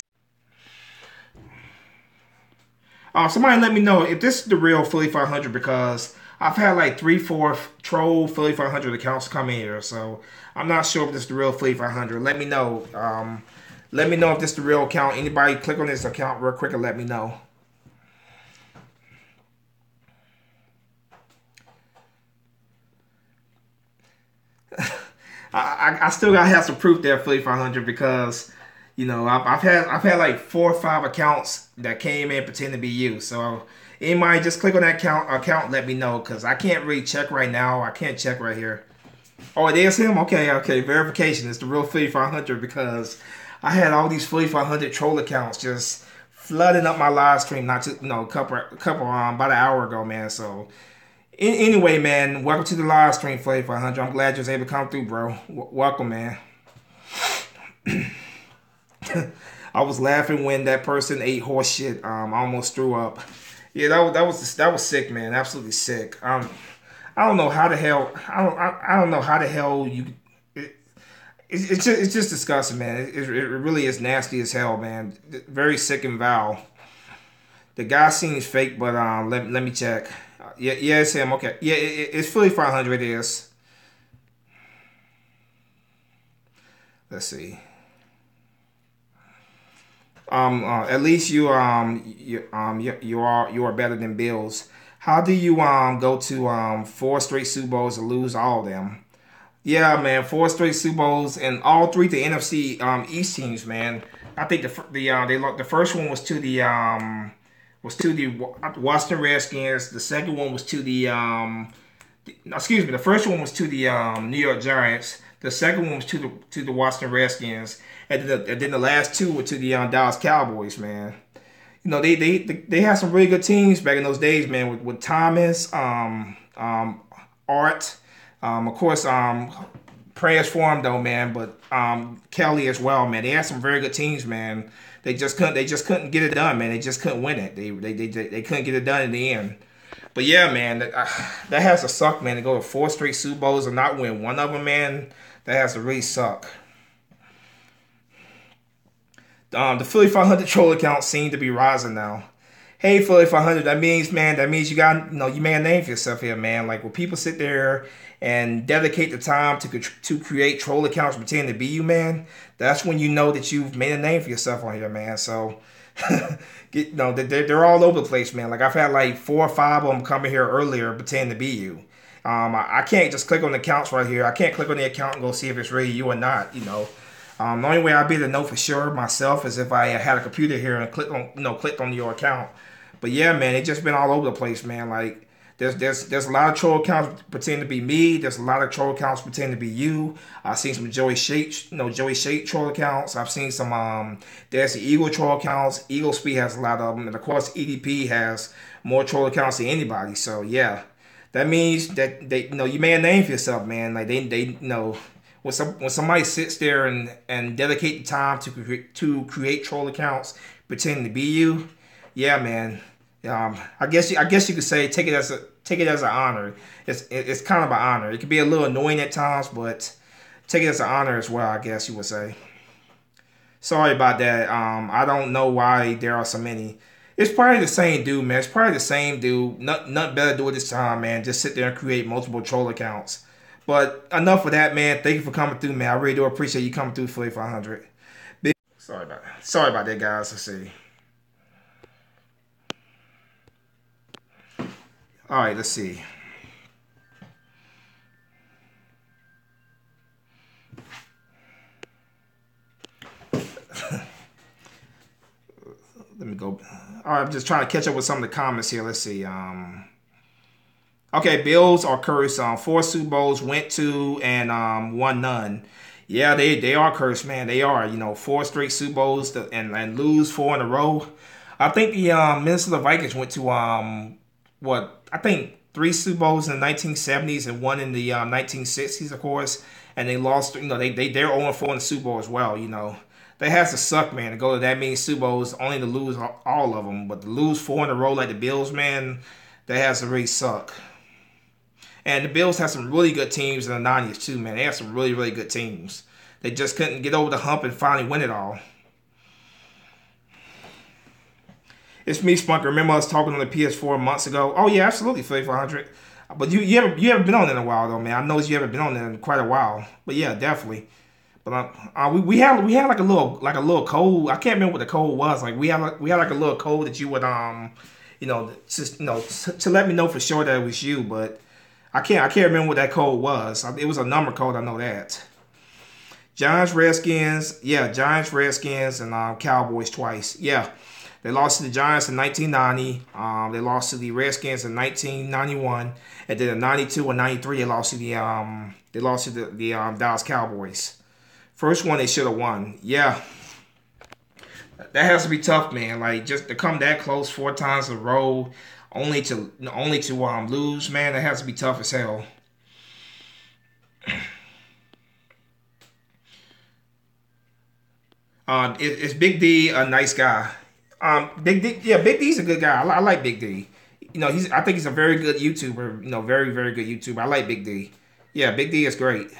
somebody let me know if this is the real Philly 500, because I've had like 3-4 troll Philly 500 accounts come in here. So I'm not sure if this is the real Philly 500. Let me know. Let me know if this is the real account. Anybody click on this account real quick and let me know. I still gotta have some proof there, Philly 500, because I've had like 4 or 5 accounts that came in pretending to be you. So anybody just click on that account, let me know, because I can't really check right now. I can't check right here. Oh, it is him. Okay. Verification. It's the real Philly 500, because I had all these Philly 500 troll accounts just flooding up my live stream. Not too, a couple about an hour ago, man. So Anyway, man, welcome to the live stream, Flavor 500. I'm glad you was able to come through, bro. Welcome, man. I was laughing when that person ate horse shit. I almost threw up. Yeah, that was sick, man. Absolutely sick. I don't know how the hell. I don't know how the hell you. It's just disgusting, man. It really is nasty as hell, man. Very sick and foul. The guy seems fake, but let me check. Yeah, it's him. Okay, yeah, it's Philly 500. It is. Let's see. At least you are better than Bills. How do you go to four straight Super Bowls and lose all of them? Yeah, man, four straight Super Bowls and all three to NFC East teams, man. I think the first one was to the Washington Redskins. The second one was to excuse me. The first one was to the New York Giants. The second one was to the Washington Redskins, and then the last two were to the Dallas Cowboys, man. You know they had some really good teams back in those days, man. With Thomas, Art, of course, prayers for him though, man. But Kelly as well, man. They had some very good teams, man. They just couldn't get it done, man. They just couldn't win it. They couldn't get it done in the end. But yeah, man, that has to suck, man. To go to four straight Super Bowls and not win one of them, man. That has to really suck. The Philly 500 troll account seem to be rising now. Hey, Philly 500, that means you got, you made a name for yourself here, man. Like when people sit there and dedicate the time to create troll accounts pretending to be you, man, that's when you know that you've made a name for yourself on here, man. So, they're all over the place, man. Like I've had like 4 or 5 of them coming here earlier pretending to be you. I can't just click on the accounts right here. I can't click on the account and go see if it's really you or not, The only way I'd be able to know for sure myself is if I had a computer here and clicked on your account. But yeah, man, it's just been all over the place, man. Like there's a lot of troll accounts pretending to be me. There's a lot of troll accounts pretending to be you. I've seen some Joey Shake troll accounts. I've seen some there's the Eagle troll accounts. Eagle Speed has a lot of them, and of course EDP has more troll accounts than anybody. So yeah, that means that you made a name for yourself, man. Like they when somebody sits there and dedicate the time to create troll accounts pretending to be you, yeah, man. I guess you could say take it as an honor. It's kind of an honor. It can be a little annoying at times, but take it as an honor as well. I guess you would say. Sorry about that. I don't know why there are so many. It's probably the same dude, man. It's probably the same dude. Nothing better to do at this time, man. Just sit there and create multiple troll accounts. But enough of that, man. Thank you for coming through, man. I really do appreciate you coming through for 500. Sorry about that, guys. Let's see. All right, let's see. Let me go. All right, I'm just trying to catch up with some of the comments here. Let's see. Okay, Bills are cursed. 4 Super Bowls went to and 1 none. Yeah, they are cursed, man. They are. 4 straight Super Bowls and lose 4 in a row. I think the Minnesota Vikings went to I think 3 Super Bowls in the 1970s and 1 in the 1960s, of course. And they lost. They're 0-4 in the Super Bowl as well. That has to suck, man, to go to that many Super Bowls only to lose all of them. But to lose 4 in a row like the Bills, man, that has to really suck. And the Bills have some really good teams in the 90s too, man. They have some really, really good teams. They just couldn't get over the hump and finally win it all. It's me, Spunker. Remember us talking on the PS4 months ago? Oh yeah, absolutely, Philly 500. But you haven't been on it in a while though, man. I know you haven't been on it in quite a while. But yeah, definitely. But we had like a little code. I can't remember what the code was. Like we had like a little code that you would to let me know for sure that it was you. But I can't remember what that code was. It was a number code. I know that. Giants, Redskins, and Cowboys twice. Yeah, they lost to the Giants in 1990. They lost to the Redskins in 1991, and then in 92 and 93 they lost to the Dallas Cowboys. First one they should have won. Yeah. That has to be tough, man. Like, just to come that close 4 times in a row. only to lose, man. That has to be tough as hell. Is Big D a nice guy? Big D, yeah, Big D's a good guy. I like Big D. I think he's a very good YouTuber. Very, very good YouTuber. I like Big D. Yeah, Big D is great.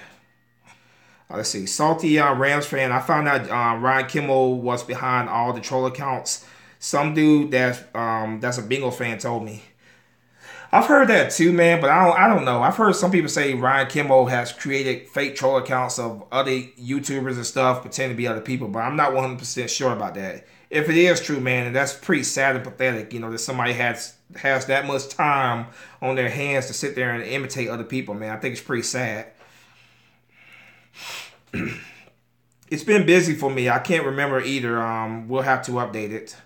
Let's see. Salty Rams fan. I found out Ryan Kimmel was behind all the troll accounts. Some dude that's a Bengal fan told me. I've heard that too, man, but I don't know. I've heard some people say Ryan Kimmel has created fake troll accounts of other YouTubers and stuff, pretending to be other people, but I'm not 100% sure about that. If it is true, man, that's pretty sad and pathetic, that somebody has that much time on their hands to sit there and imitate other people, man. I think it's pretty sad. It's been busy for me. I can't remember either. We'll have to update it.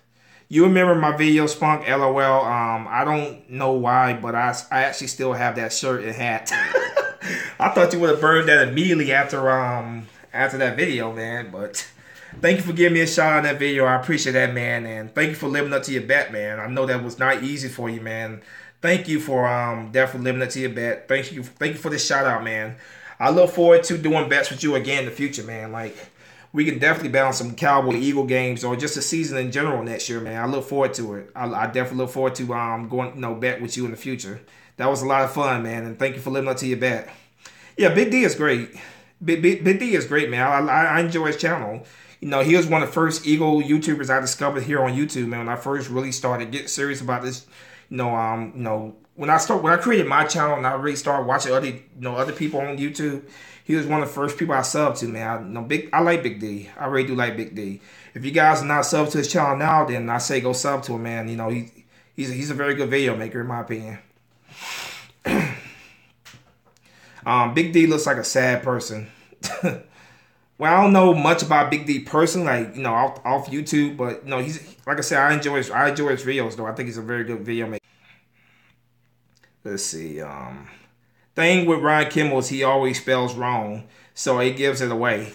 You remember my video, Spunk? LOL. I don't know why, but I actually still have that shirt and hat. I thought you would have burned that immediately after that video, man. But thank you for giving me a shout out on that video. I appreciate that, man. And thank you for living up to your bet, man. I know that was not easy for you, man. Thank you for definitely living up to your bet. Thank you for the shout out, man. I look forward to doing bets with you again in the future, man. Like, we can definitely balance some Cowboy Eagle games or just a season in general next year, man. I look forward to it. I definitely look forward to going bet with you in the future. That was a lot of fun, man, and thank you for living up to your bet. Yeah, Big D is great. Big D is great, man. I enjoy his channel. He was one of the first Eagle YouTubers I discovered here on YouTube, man. When I first really started getting serious about this, when I created my channel and I really started watching other people on YouTube. He was one of the first people I subbed to, man. I like Big D. I really do like Big D. If you guys are not subbed to his channel now, then I say go sub to him, man. He's a very good video maker, in my opinion. Big D looks like a sad person. Well, I don't know much about Big D personally, off YouTube, but he's, like I said, I enjoy his videos though. I think he's a very good video maker. Let's see. Thing with Ryan Kimmel is he always spells wrong, so he gives it away.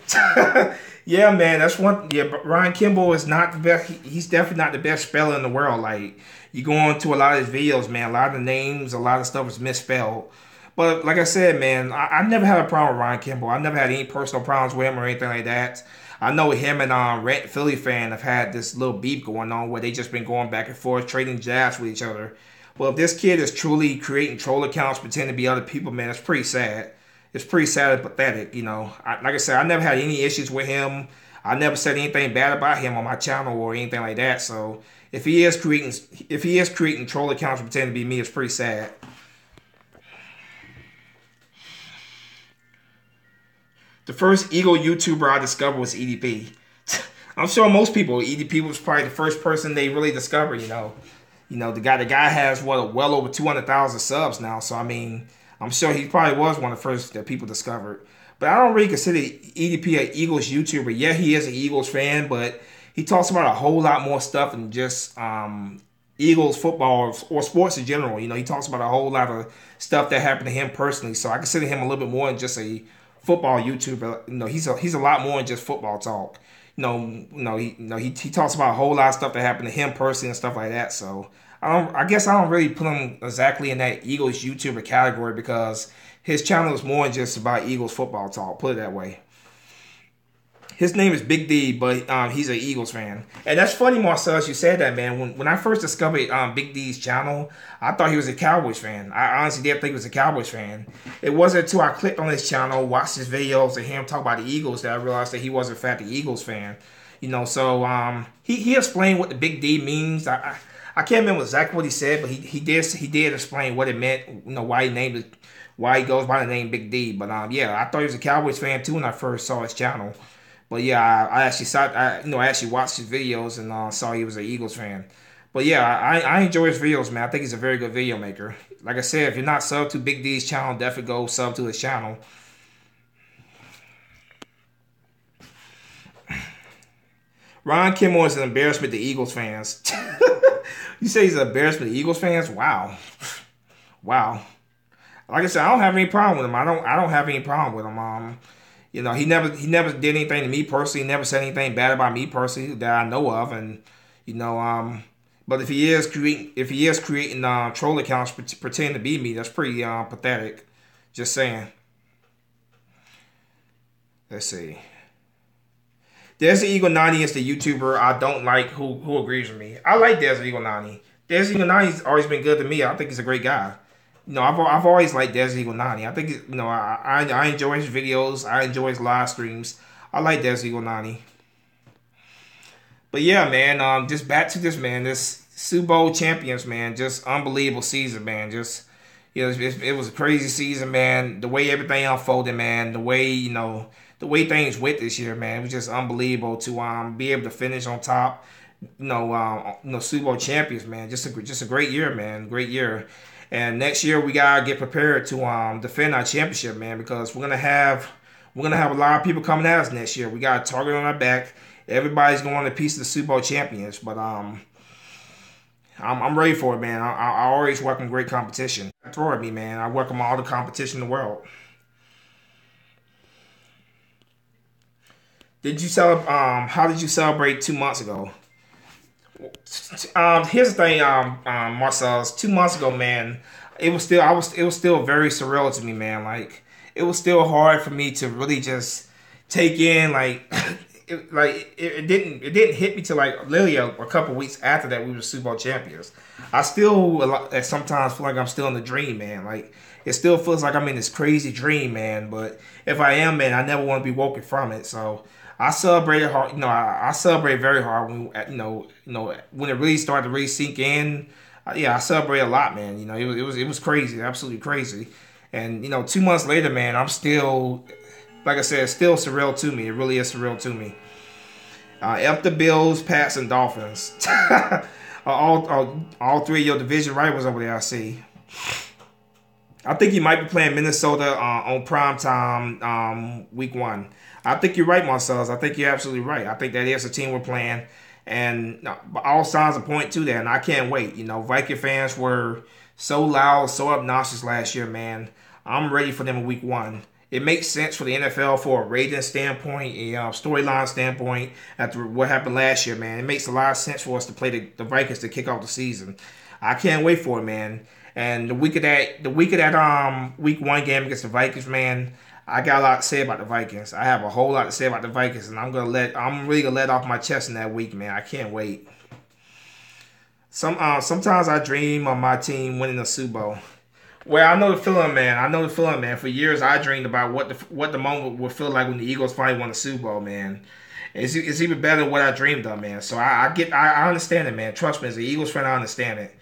Yeah, man, that's one. Yeah, but Ryan Kimmel is not the best. He's definitely not the best speller in the world. Like, you go into a lot of his videos, man, a lot of the names, a lot of stuff is misspelled. But like I said, man, I never had a problem with Ryan Kimmel. I never had any personal problems with him or anything like that. I know him and Rant Philly fan have had this little beef going on where they just been going back and forth, trading jabs with each other. Well, if this kid is truly creating troll accounts, pretending to be other people, man, it's pretty sad. It's pretty sad and pathetic, like I said, I never had any issues with him. I never said anything bad about him on my channel or anything like that. So if he is creating troll accounts pretending to be me, it's pretty sad. The first Eagle YouTuber I discovered was EDP. I'm sure most people, EDP was probably the first person they really discovered, the guy has well over 200,000 subs now. So I mean, I'm sure he probably was one of the first that people discovered. But I don't really consider EDP an Eagles YouTuber. Yeah, he is an Eagles fan, but he talks about a whole lot more stuff than just Eagles football or sports in general. He talks about a whole lot of stuff that happened to him personally. So I consider him a little bit more than just a football YouTuber. He's a lot more than just football talk. He talks about a whole lot of stuff that happened to him personally and stuff like that. So I guess I don't really put him exactly in that Eagles YouTuber category because his channel is more than just about Eagles football talk. Put it that way. His name is Big D, but he's an Eagles fan. And that's funny, Marcellus, you said that, man. When I first discovered Big D's channel, I thought he was a Cowboys fan. I honestly didn't think he was a Cowboys fan. It wasn't until I clicked on his channel, watched his videos, and hear him talk about the Eagles that I realized that he was, in fact, the Eagles fan. So he explained what the Big D means. I can't remember exactly what he said, but he did explain what it meant, why he goes by the name Big D. But yeah, I thought he was a Cowboys fan too when I first saw his channel. But yeah, I actually watched his videos and saw he was an Eagles fan. But yeah, I enjoy his videos, man. I think he's a very good video maker. Like I said, if you're not subbed to Big D's channel, definitely go sub to his channel. Ron Kimmel is an embarrassment to Eagles fans. You say he's an embarrassment to Eagles fans? Wow. Wow. Like I said, I don't have any problem with him. I don't have any problem with him. He never did anything to me personally. He never said anything bad about me personally that I know of. And But if he is creating troll accounts pretending to be me, that's pretty pathetic. Just saying. Let's see. Desert Eagle 90 is the YouTuber I don't like who agrees with me. I like Desert Eagle 90. Desert Eagle 90's always been good to me. I think he's a great guy. I've always liked Desert Eagle 90. I think I enjoy his videos. I enjoy his live streams. I like Desert Eagle 90. But yeah, man, just back to this, man. This Super Bowl champions, man. Just unbelievable season, man. Just it was a crazy season, man. The way everything unfolded, man. The way things went this year, man. It was just unbelievable to be able to finish on top. Super Bowl champions, man. Just a great year, man. Great year. And next year we gotta get prepared to defend our championship, man, because we're gonna have a lot of people coming at us next year. We got a target on our back. Everybody's going to piece of the Super Bowl champions, but I'm ready for it, man. I always welcome great competition. Throw at me, man. I welcome all the competition in the world. How did you celebrate 2 months ago? Here's the thing, Marcel. 2 months ago, man, it was still very surreal to me, man. Like, it was still hard for me to really just take in, like, it didn't hit me till like literally a couple weeks after that we were Super Bowl champions. I still sometimes feel like I'm still in the dream, man. Like, it still feels like I'm in this crazy dream, man. But if I am, man, I never want to be woken from it. So I celebrated hard. I celebrated very hard when when it really started to really sink in. I celebrated a lot, man. It was crazy, absolutely crazy. And 2 months later, man, I'm still, like I said, it's still surreal to me. It really is surreal to me. F the Bills, Pats, and Dolphins. all three of your division rivals over there, I see. I think you might be playing Minnesota on primetime week 1. I think you're right, Marcellus. I think you're absolutely right. I think that is the team we're playing. And all signs are pointing to that, and I can't wait. Viking fans were so loud, so obnoxious last year, man. I'm ready for them in week 1. It makes sense for the NFL for a rating standpoint, a storyline standpoint, after what happened last year, man. It makes a lot of sense for us to play the Vikings to kick off the season. I can't wait for it, man. And the week of that week 1 game against the Vikings, man, I got a lot to say about the Vikings. I have a whole lot to say about the Vikings, and I'm really gonna let off my chest in that week, man. I can't wait. Sometimes I dream of my team winning the Super Bowl. Well, I know the feeling, man. For years, I dreamed about what the moment would feel like when the Eagles finally won the Super Bowl, man. It's even better than what I dreamed of, man. So I understand it, man. Trust me, as an Eagles fan, I understand it.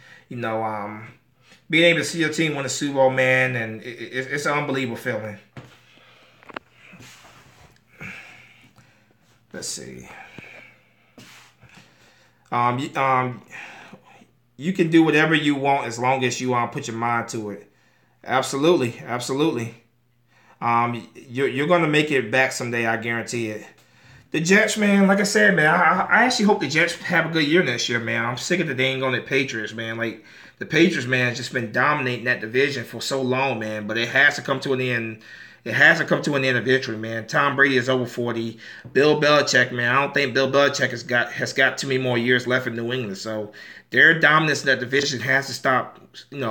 Being able to see your team win the Super Bowl, man, and it's an unbelievable feeling. Let's see. You can do whatever you want as long as you put your mind to it. Absolutely. You're gonna make it back someday. I guarantee it. The Jets, man. Like I said, man, I actually hope the Jets have a good year next year, man. I'm sick of the dang on the Patriots, man. Like, the Patriots, man, has just been dominating that division for so long, man. But it has to come to an end. It has to come to an end eventually, man. Tom Brady is over 40. Bill Belichick, man, I don't think Bill Belichick has got too many more years left in New England. So their dominance in that division has to stop.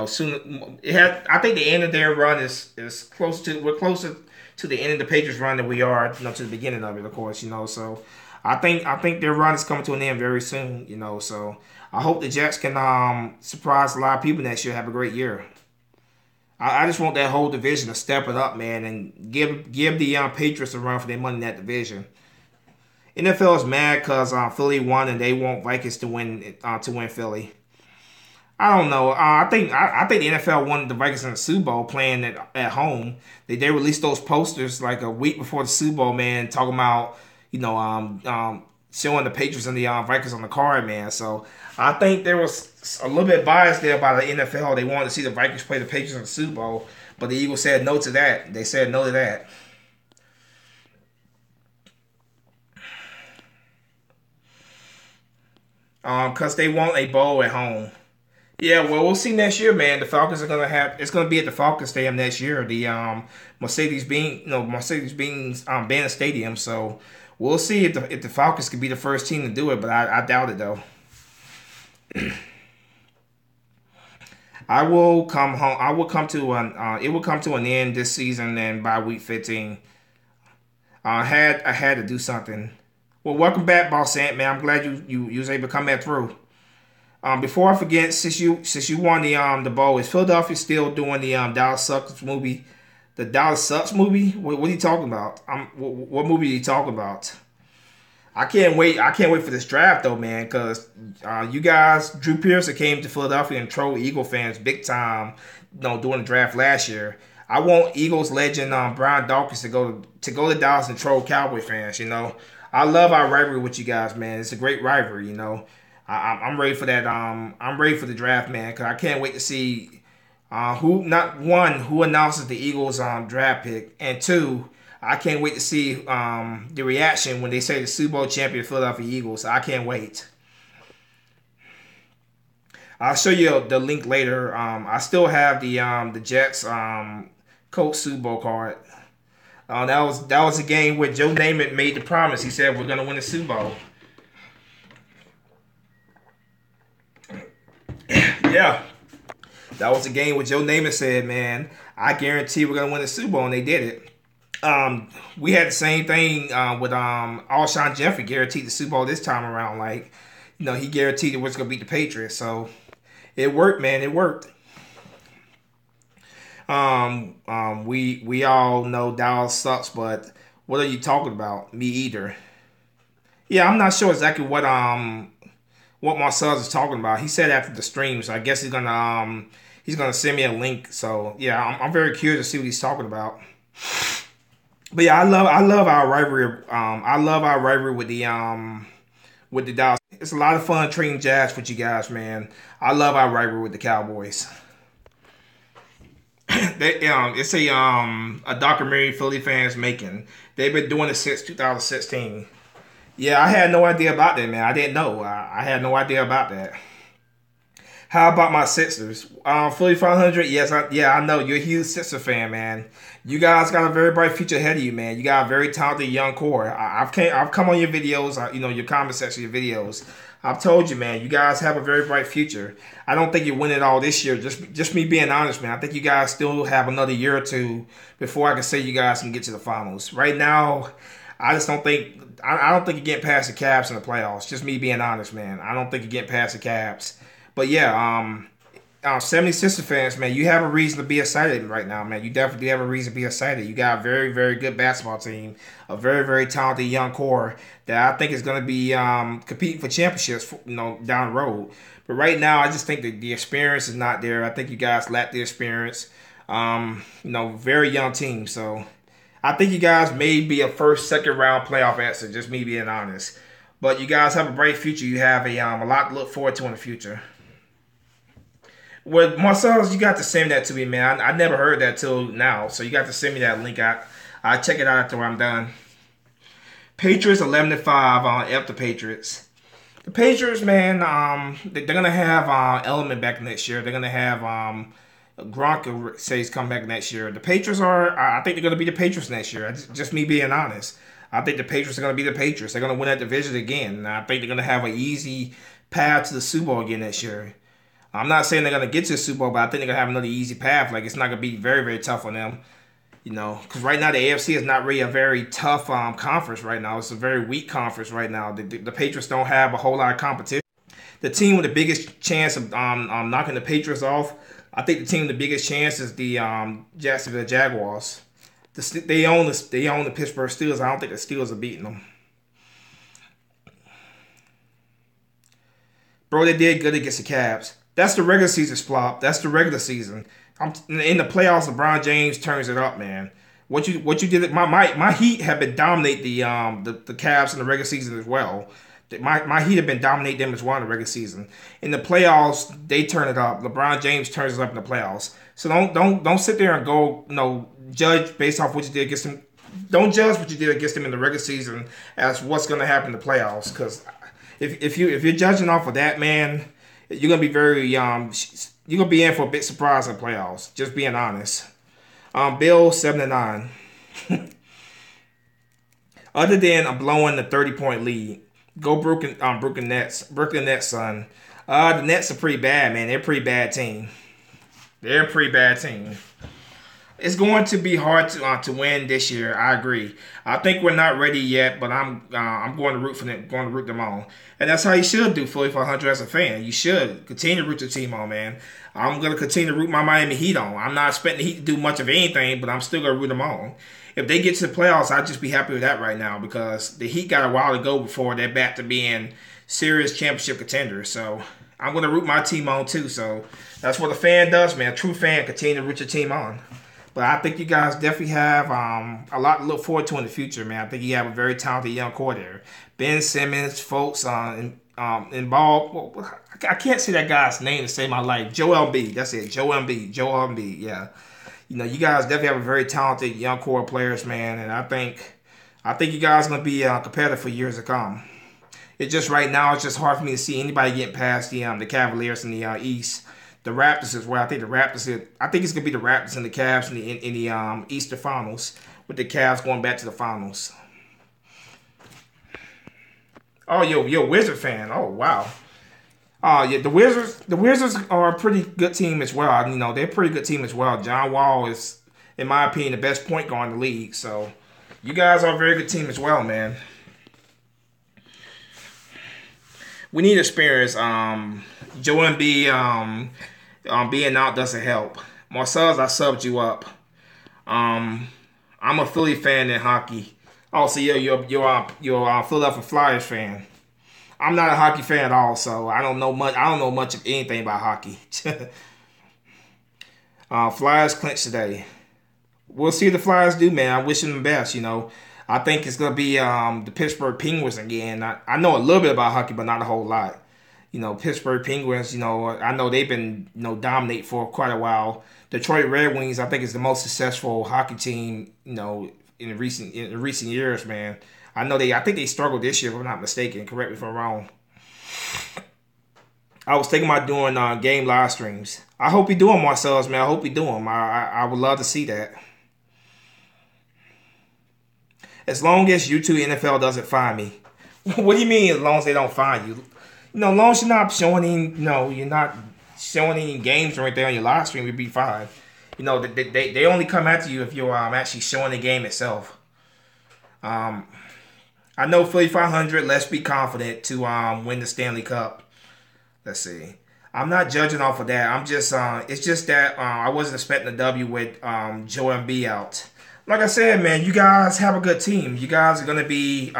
Soon. I think the end of their run is close to. We're closer to the end of the Patriots run than we are, to the beginning of it, of course. So I think their run is coming to an end very soon. So I hope the Jets can surprise a lot of people next year. Have a great year. I just want that whole division to step it up, man, and give the Patriots a run for their money in that division. NFL is mad because Philly won and they want Vikings to win Philly. I don't know. I think the NFL wanted the Vikings in the Super Bowl playing at home. They released those posters like a week before the Super Bowl, man, talking about showing the Patriots and the Vikings on the card, man. So I think there was a little bit bias there by the NFL. They wanted to see the Vikings play the Patriots in the Super Bowl, but the Eagles said no to that. They said no to that. Because they want a bowl at home. Yeah, well, we'll see next year, man. The Falcons are it's gonna be at the Falcons Stadium next year. The Mercedes-Benz Benz Stadium. So we'll see if the Falcons could be the first team to do it, but I doubt it though. I will come home. I will come to an. It will come to an end this season, and by week 15, I had to do something. Well, welcome back, Boss Ant, man. I'm glad you was able to come back through. Before I forget, since you won the bowl, is Philadelphia still doing the Dallas Sucks movie? The Dallas Sucks movie? What are you talking about? What movie are you talking about? I can't wait. I can't wait for this draft though, man. Because you guys, Drew Pearson came to Philadelphia and trolled Eagle fans big time. You know, during the draft last year. I want Eagles legend Brian Dawkins to go to Dallas and troll Cowboy fans. You know, I love our rivalry with you guys, man. It's a great rivalry. You know, I'm ready for that. I'm ready for the draft, man. Because I can't wait to see who announces the Eagles draft pick, and two. I can't wait to see the reaction when they say the Super Bowl champion Philadelphia Eagles. I can't wait. I'll show you the link later. I still have the Jets Colts Super Bowl card. That was a game where Joe Namath made the promise. He said we're gonna win the Super Bowl. Yeah, that was a game where Joe Namath said, "Man, I guarantee we're gonna win the Super Bowl," and they did it. We had the same thing with Alshon Jeffrey guaranteed the Super Bowl this time around. Like, you know, he guaranteed it was gonna beat the Patriots. So it worked, man. It worked. We all know Dallas sucks, but what are you talking about? Me either. Yeah, I'm not sure exactly what Marcellus is talking about. He said after the stream, so I guess he's gonna send me a link. So yeah, I'm very curious to see what he's talking about. But yeah, I love our rivalry. I love our rivalry with the Dallas. It's a lot of fun trading jabs with you guys, man. I love our rivalry with the Cowboys. It's a documentary Philly fans making. They've been doing it since 2016. Yeah, I had no idea about that, man. I didn't know. I had no idea about that. How about my Sixers? Philly 500. Yes, I know you're a huge Sixer fan, man. You guys got a very bright future ahead of you, man. You got a very talented young core. I've come on your videos, your comment section, your videos. I've told you, man. You guys have a very bright future. I don't think you win it all this year. Just me being honest, man. I think you guys still have another year or two before I can say you guys can get to the finals. Right now, I just don't think. I don't think you're getting past the Cavs in the playoffs. Just me being honest, man. I don't think you're getting past the Cavs. But yeah, 76er fans, man, you have a reason to be excited right now, man. You definitely have a reason to be excited. You got a very, very good basketball team, a very, very talented young core that I think is going to be competing for championships, down the road. But right now, I just think that the experience is not there. I think you guys lack the experience. Very young team, so I think you guys may be a first, second round playoff exit. Just me being honest. But you guys have a bright future. You have a lot to look forward to in the future. Well, Marcellus, you got to send that to me, man. I never heard that till now, so you got to send me that link. I check it out after I'm done. Patriots 11-5 on F the Patriots. The Patriots, man, they're gonna have Element back next year. They're gonna have Gronk says come back next year. The Patriots I think they're gonna be the Patriots next year. Just me being honest. I think the Patriots are gonna be the Patriots. They're gonna win that division again. And I think they're gonna have an easy path to the Super Bowl again next year. I'm not saying they're going to get to the Super Bowl, but I think they're going to have another easy path. Like, it's not going to be very, very tough on them, because right now the AFC is not really a very tough conference right now. It's a very weak conference right now. The Patriots don't have a whole lot of competition. The team with the biggest chance of knocking the Patriots off, I think the team with the biggest chance is the Jacksonville Jaguars. They own the Pittsburgh Steelers. I don't think the Steelers are beating them. Bro, they did good against the Cavs. That's the regular season flop. That's the regular season. In the playoffs, LeBron James turns it up, man. What you did? My Heat have been dominate the Cavs in the regular season as well. My Heat have been dominating them as well in the regular season. In the playoffs, they turn it up. LeBron James turns it up in the playoffs. So don't sit there and go judge based off what you did against them. Don't judge what you did against them in the regular season as what's going to happen in the playoffs. Because if you're judging off of that, man, you're gonna be you're gonna be in for a big surprise in the playoffs. Just being honest. Bill 7-9. Other than blowing the 30-point lead, go Brooklyn Nets, son. The Nets are pretty bad, man. They're a pretty bad team. They're a pretty bad team. It's going to be hard to win this year. I agree. I think we're not ready yet, but I'm going to root for them, going to root them on, and that's how you should do. Philly 500 as a fan, you should continue to root your team on, man. I'm going to continue to root my Miami Heat on. I'm not expecting the Heat to do much of anything, but I'm still going to root them on. If they get to the playoffs, I'd just be happy with that right now because the Heat got a while to go before they're back to being serious championship contenders. So I'm going to root my team on too. So that's what a fan does, man. A true fan continue to root your team on. But I think you guys definitely have a lot to look forward to in the future, man. I think you have a very talented young core there. Ben Simmons, folks, involved. Well, I can't say that guy's name to save my life. Joel Embiid. That's it. Joel Embiid. Yeah. You know, you guys definitely have a very talented young core of players, man. And I think you guys are going to be competitive for years to come. It's just right now, it's just hard for me to see anybody getting past the Cavaliers in the East. The Raptors is where I think I think it's gonna be the Raptors and the Cavs in the Eastern Finals, with the Cavs going back to the finals. Oh, you're a Wizard fan. Oh, wow. Yeah, the Wizards are a pretty good team as well. You know, they're a pretty good team as well. John Wall is, in my opinion, the best point guard in the league. So you guys are a very good team as well, man. We need experience. Joe Embiid being out doesn't help. Marcellus, I subbed you up. I'm a Philly fan in hockey. Oh, so you're a Philadelphia Flyers fan. I'm not a hockey fan at all, so I don't know much of anything about hockey. Flyers clinched today. We'll see what the Flyers do, man. I wish them the best. You know, I think it's gonna be the Pittsburgh Penguins again. I know a little bit about hockey, but not a whole lot. You know, Pittsburgh Penguins, you know, I know they've been, you know, dominate for quite a while. Detroit Red Wings, I think, is the most successful hockey team, you know, in recent years, man. I think they struggled this year, if I'm not mistaken. Correct me if I'm wrong. I was thinking about doing game live streams. I hope you do them, Marcellus, man. I hope you do them. I would love to see that. As long as YouTube NFL doesn't find me. What do you mean, as long as they don't find you? You know, as long as you're not showing any, you know, you're not showing any games or anything on your live stream, you'll be fine. You know, they only come after you if you're actually showing the game itself. I know Philly 500. Let's be confident to win the Stanley Cup. Let's see. I'm not judging off of that. I'm just it's just that I wasn't expecting a W with Joe Embiid out. Like I said, man, you guys have a good team. You guys are gonna be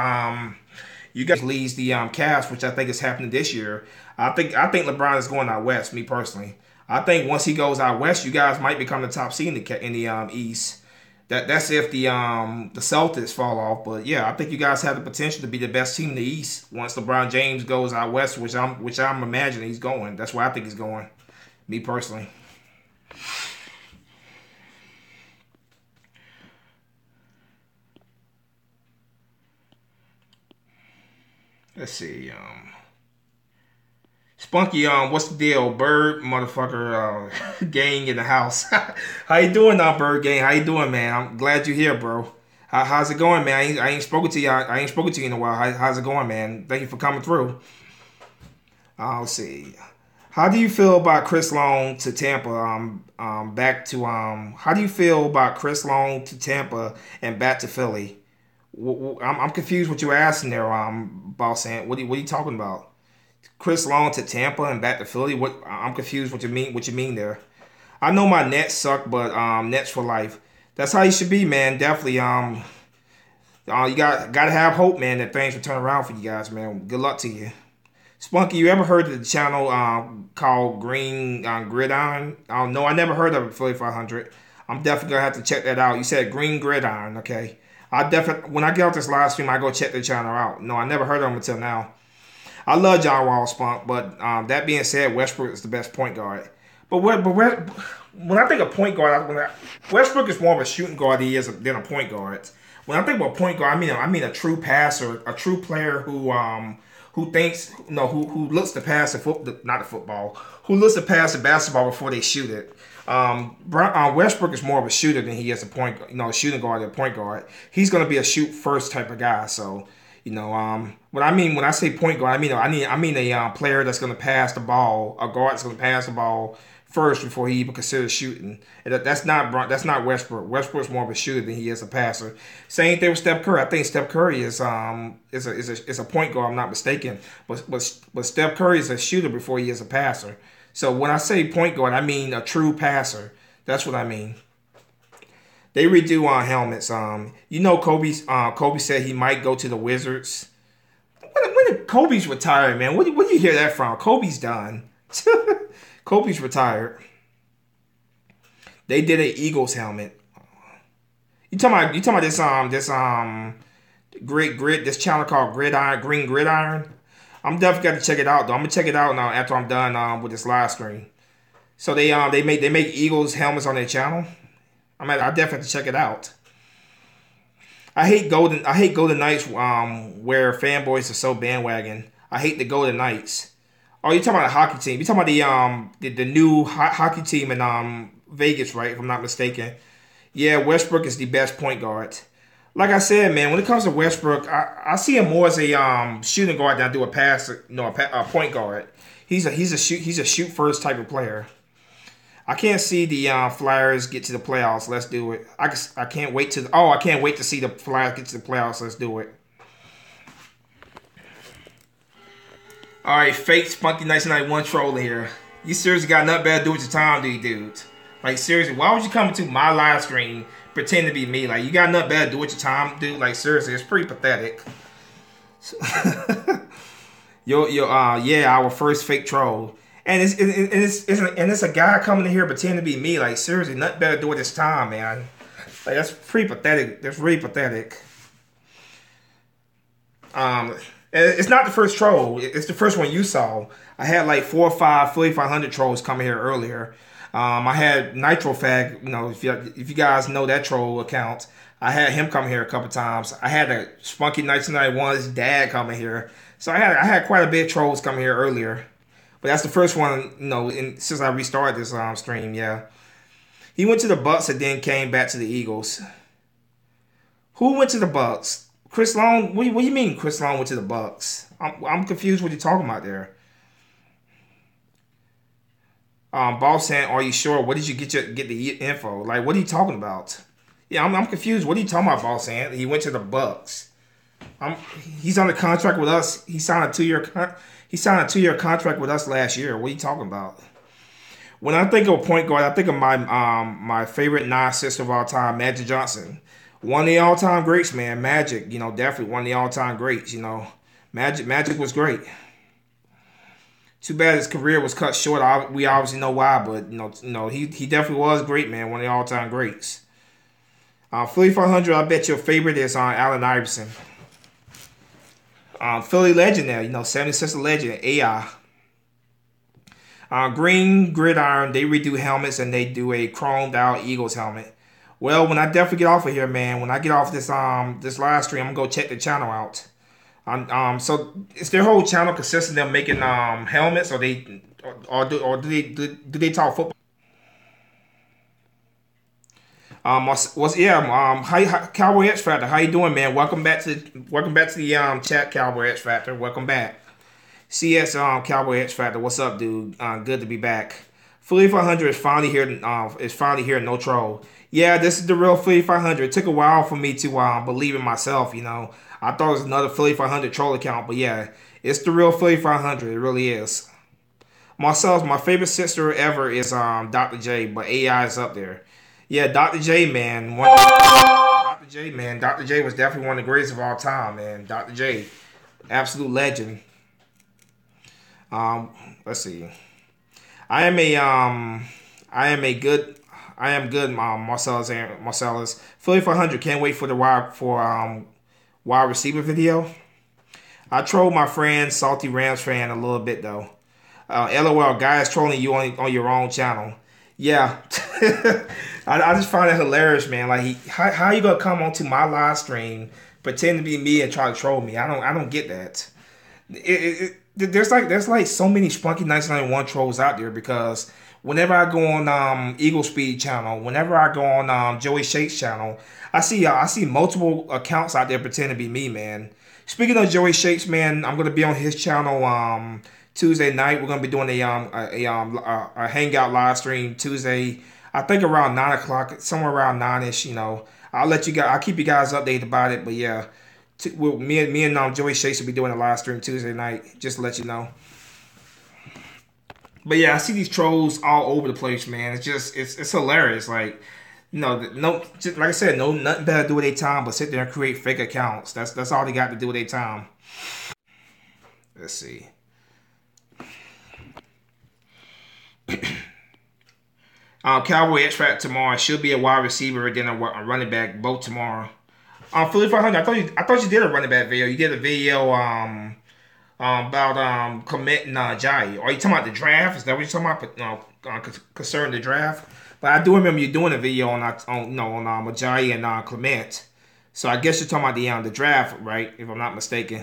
you guys leads the Cavs, which I think is happening this year. I think LeBron is going out west. Me personally, I think once he goes out west, you guys might become the top seed in the East. That's if the Celtics fall off. But yeah, I think you guys have the potential to be the best team in the East once LeBron James goes out west, which I'm imagining he's going. That's where I think he's going. Me personally. Let's see. Spunky, what's the deal? Bird, motherfucker, gang in the house. How you doing now, Bird gang? How you doing, man? I'm glad you're here, bro. How's it going, man? I ain't spoken to you. I ain't spoken to you in a while. How's it going, man? Thank you for coming through. Let's see. How do you feel about Chris Long to Tampa? Back to How do you feel about Chris Long to Tampa and back to Philly? I'm confused what you're asking there, Boss Ant. What are you talking about? Chris Long to Tampa and back to Philly? I'm confused what you mean there. I know my Nets suck, but Nets for life. That's how you should be, man. Definitely. You gotta have hope, man, that things will turn around for you guys, man. Good luck to you. Spunky, you ever heard of the channel called Green Gridiron? No, I never heard of it, Philly 500. I'm definitely gonna have to check that out. You said Green Gridiron, okay? When I get out this live stream, I go check the channel out. No, I never heard of him until now. I love John Wall, Spunk, but that being said, Westbrook is the best point guard. But when I think of point guard, Westbrook is more of a shooting guard than a point guard. When I think about point guard, I mean a true passer, a true player who thinks, who looks to pass who looks to pass the basketball before they shoot it. Westbrook is more of a shooter than he is a shooting guard than a point guard. He's going to be a shoot first type of guy. So, What I mean when I say point guard, I mean a player that's going to pass the ball, a guard that's going to pass the ball first before he even considers shooting. And that's not Westbrook. Westbrook's more of a shooter than he is a passer. Same thing with Steph Curry. I think Steph Curry is a point guard. I'm not mistaken, but Steph Curry is a shooter before he is a passer. So when I say point guard, I mean a true passer. That's what I mean. They redo on helmets. Kobe said he might go to the Wizards. When did Kobe's retired, man? Where do you hear that from? Kobe's done. Kobe's retired. They did an Eagles helmet. You talking about this this channel called Green Gridiron? I'm definitely got to check it out though. I'm gonna check it out now after I'm done with this live stream. So they make Eagles helmets on their channel. I definitely have to check it out. I hate Golden Knights where fanboys are so bandwagon. I hate the Golden Knights. Oh, you're talking about a hockey team. You're talking about the new hockey team in Vegas, right? If I'm not mistaken. Yeah, Westbrook is the best point guard. Like I said, man, when it comes to Westbrook, I see him more as a shooting guard than I do a point guard. He's a shoot first type of player. I can't see the Flyers get to the playoffs. Let's do it. I can't wait to see the Flyers get to the playoffs. Let's do it. All right, fake Spunky 1991 troll here. You seriously got nothing better to do with your time, do you, dude? Like, seriously, why would you come into my live stream pretend to be me? Like, you got nothing better to do with your time, dude? Like, seriously, it's pretty pathetic. Our first fake troll. And it's a guy coming in here pretending to be me. Like, seriously, nothing better to do with his time, man. Like, that's pretty pathetic. That's really pathetic. It's not the first troll. It's the first one you saw. I had like 4 or 5 Philly 500 trolls coming here earlier. I had Nitrofag. If you guys know that troll account, I had him come here a couple times. I had a Spunky 1991's dad coming here. So I had quite a bit of trolls coming here earlier. But that's the first one, since I restarted this stream, yeah. He went to the Bucks and then came back to the Eagles. Who went to the Bucks? Chris Long? What do you mean Chris Long went to the Bucks? I'm confused what you're talking about there. Boss saying, are you sure? What did you get the info? Like, what are you talking about? Yeah, I'm confused. What are you talking about, Boss saying? He went to the Bucks. He's on a contract with us. He signed a 2-year contract with us last year. What are you talking about? When I think of a point guard, I think of my favorite non-sister of all time, Magic Johnson. One of the all-time greats, man. Magic, definitely one of the all-time greats, Magic was great. Too bad his career was cut short. We obviously know why, but, he definitely was great, man. One of the all-time greats. Philly 500, I bet your favorite is Allen Iverson. Philly legend there, 76er legend, AI. Green Gridiron, they redo helmets and they do a chromed out Eagles helmet. Well, when I definitely get off of here, man, when I get off this live stream, I'm gonna go check the channel out. So is their whole channel consistent of making helmets, or do they talk football? Hi, Cowboy X Factor. How you doing, man? Welcome back to the chat, Cowboy X Factor. Welcome back. CS Cowboy X Factor. What's up, dude? Good to be back. Philly 500 is finally here. No troll. Yeah, this is the real Philly 500. It took a while for me to believe in myself. I thought it was another Philly 500 troll account, but yeah, it's the real Philly 500. It really is. Myself, my favorite sister ever is Dr. J, but AI is up there. Yeah, Dr. J, man. Dr. J was definitely one of the greatest of all time, man. Dr. J, absolute legend. Let's see. I am good, Marcellus. Philly 400. Can't wait for the wide receiver video. I trolled my friend, Salty Rams fan, a little bit though. LOL, guys trolling you on your own channel. Yeah, I just find it hilarious, man. Like, how you gonna come onto my live stream, pretend to be me, and try to troll me? I don't get that. There's like so many Spunky 1991 trolls out there, because whenever I go on Eagle Speed channel, whenever I go on Joey Shake's channel, I see multiple accounts out there pretending to be me, man. Speaking of Joey Shakes, man, I'm gonna be on his channel Tuesday night. We're gonna be doing a hangout live stream Tuesday. I think around 9 o'clock, somewhere around 9ish. You know, I'll let you guys. I'll keep you guys updated about it. But yeah, me and Joey Shakes will be doing a live stream Tuesday night. Just to let you know. But yeah, I see these trolls all over the place, man. It's hilarious. Like, no, just, like I said, no, nothing better to do with their time but sit there and create fake accounts. That's all they got to do with their time. Let's see. Cowboy X Factor tomorrow should be a wide receiver and then a running back both tomorrow. Philly 500. I thought you did a running back video. You did a video about committing Jai. Are you talking about the draft? Is that what you're talking about? Concerning the draft. But I do remember you doing a video on Ajayi and Clement. So I guess you're talking about the draft, right? If I'm not mistaken.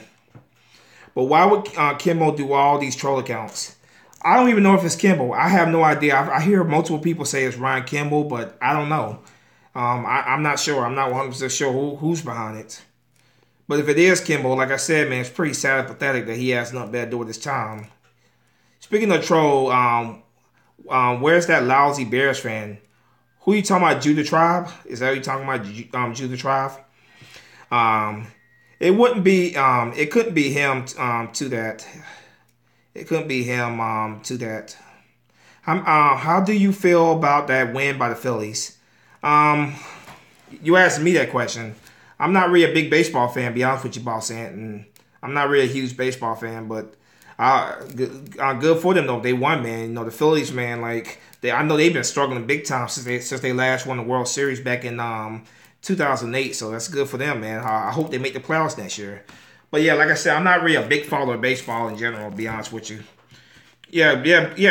But why would Kimbo do all these troll accounts? I don't even know if it's Kimball. I have no idea. I hear multiple people say it's Ryan Kimball, but I don't know. I'm not sure. I'm not 100% sure who's behind it. But if it is Kimball, like I said, man, it's pretty sad and pathetic that he has nothing better to do with his time. Speaking of troll, where's that lousy Bears fan? Who you talking about, Judah Tribe? Is that what you talking about, Judah Tribe? It wouldn't be, it couldn't be him to that. It couldn't be him to that. How do you feel about that win by the Phillies? You asked me that question. I'm not really a big baseball fan, to be honest with you, Boss Ant, and I'm not really a huge baseball fan, but good for them though. They won, man. You know, the Phillies, man. Like I know they've been struggling big time since they last won the World Series back in 2008. So that's good for them, man. I hope they make the playoffs next year. But yeah, like I said, I'm not really a big follower of baseball in general, to be honest with you. Yeah.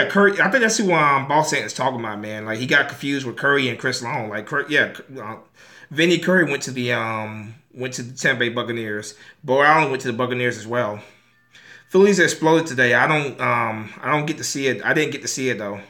Curry. I think that's who Boss Ant is talking about, man. Like he got confused with Curry and Chris Long. Like Vinny Curry went to the Tampa Bay Buccaneers. Bo Allen went to the Buccaneers as well. Phillies exploded today. I don't get to see it. I didn't get to see it though.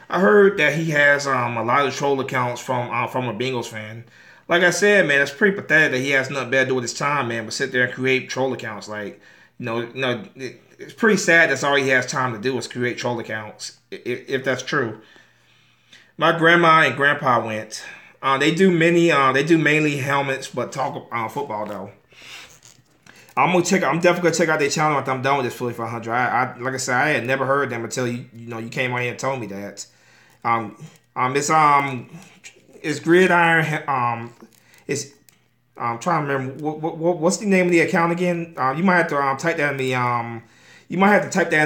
I heard that he has a lot of troll accounts from a Bengals fan. Like I said, man, it's pretty pathetic that he has nothing better to do with his time, man, but sit there and create troll accounts. Like, it's pretty sad that's all he has time to do is create troll accounts, if that's true. My grandma and grandpa went. They do mainly helmets, but talk football though. I'm definitely gonna check out their channel after I'm done with this Philly 500. Like I said, I had never heard them until you came on here and told me that. It's Gridiron. It's I'm trying to remember what's the name of the account again. You might have to type that in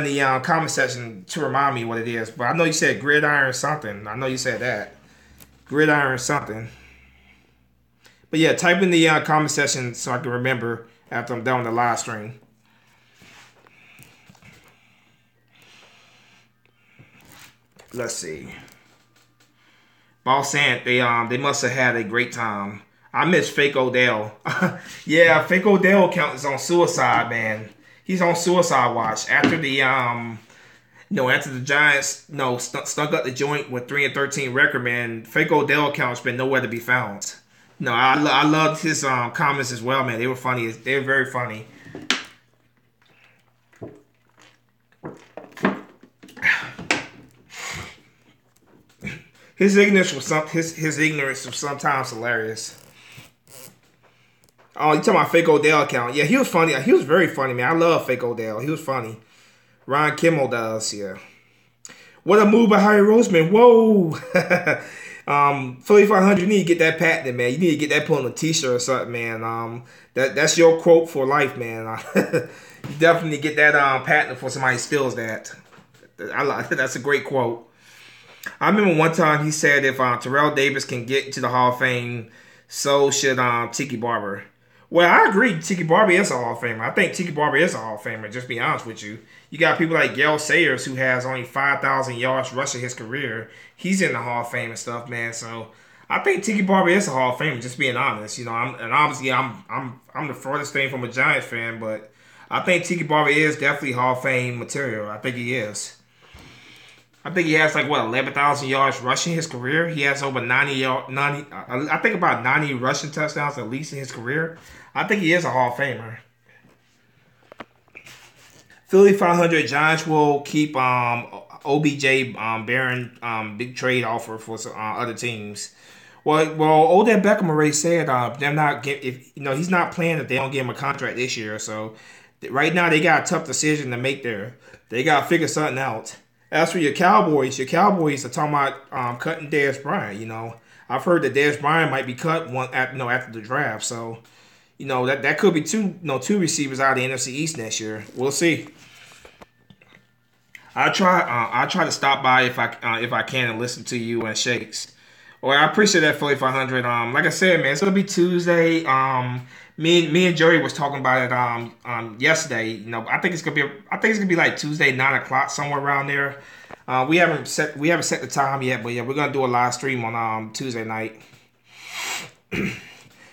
the comment section to remind me what it is. But I know you said Gridiron something. I know you said that. Gridiron something. But yeah, type in the comment section so I can remember after I'm done with the live stream. Let's see. Boss Ant, they must have had a great time. I miss Fake Odell. Yeah, Fake Odell account is on suicide, man. He's on suicide watch after the after the Giants stunk up the joint with 3-13 record, man. Fake Odell account's been nowhere to be found. No, I loved his comments as well, man. They were funny. They were very funny. His ignorance was sometimes hilarious. Oh, you talking about Fake Odell account? Yeah, he was funny. He was very funny, man. I love Fake Odell. He was funny. Ryan Kimmel does, yeah. What a move by Harry Roseman. Whoa. Philly 500, you need to get that patented, man. You need to get that put on a t-shirt or something, man. That's your quote for life, man. You definitely get that patented before somebody steals that. That's a great quote. I remember one time he said if Terrell Davis can get into the Hall of Fame, so should Tiki Barber. Well, I agree. Tiki Barber is a Hall of Famer. I think Tiki Barber is a Hall of Famer, just to be honest with you. You got people like Gale Sayers, who has only 5,000 yards rushing his career. He's in the Hall of Fame and stuff, man. So I think Tiki Barber is a Hall of Famer, just being honest. Obviously I'm the furthest thing from a Giants fan, but I think Tiki Barber is definitely Hall of Fame material. I think he is. I think he has 11,000 yards rushing his career. He has over 90. I think about 90 rushing touchdowns at least in his career. I think he is a Hall of Famer. Philly 500 Giants will keep OBJ bearing big trade offer for some, other teams. Well, Odell Beckham already said they're not get if he's not playing if they don't give him a contract this year. So right now they got a tough decision to make there. They got to figure something out. As for your Cowboys are talking about cutting Dez Bryant. I've heard that Dez Bryant might be cut after the draft. So that could be two receivers out of the NFC East next year. We'll see. I'll try to stop by if I can and listen to you and Shakes. Well, I appreciate that Philly 500. Like I said, man, it's gonna be Tuesday. Me and Joey was talking about it yesterday. I think it's gonna be like Tuesday 9 o'clock somewhere around there. We haven't set the time yet, but yeah, we're gonna do a live stream on Tuesday night.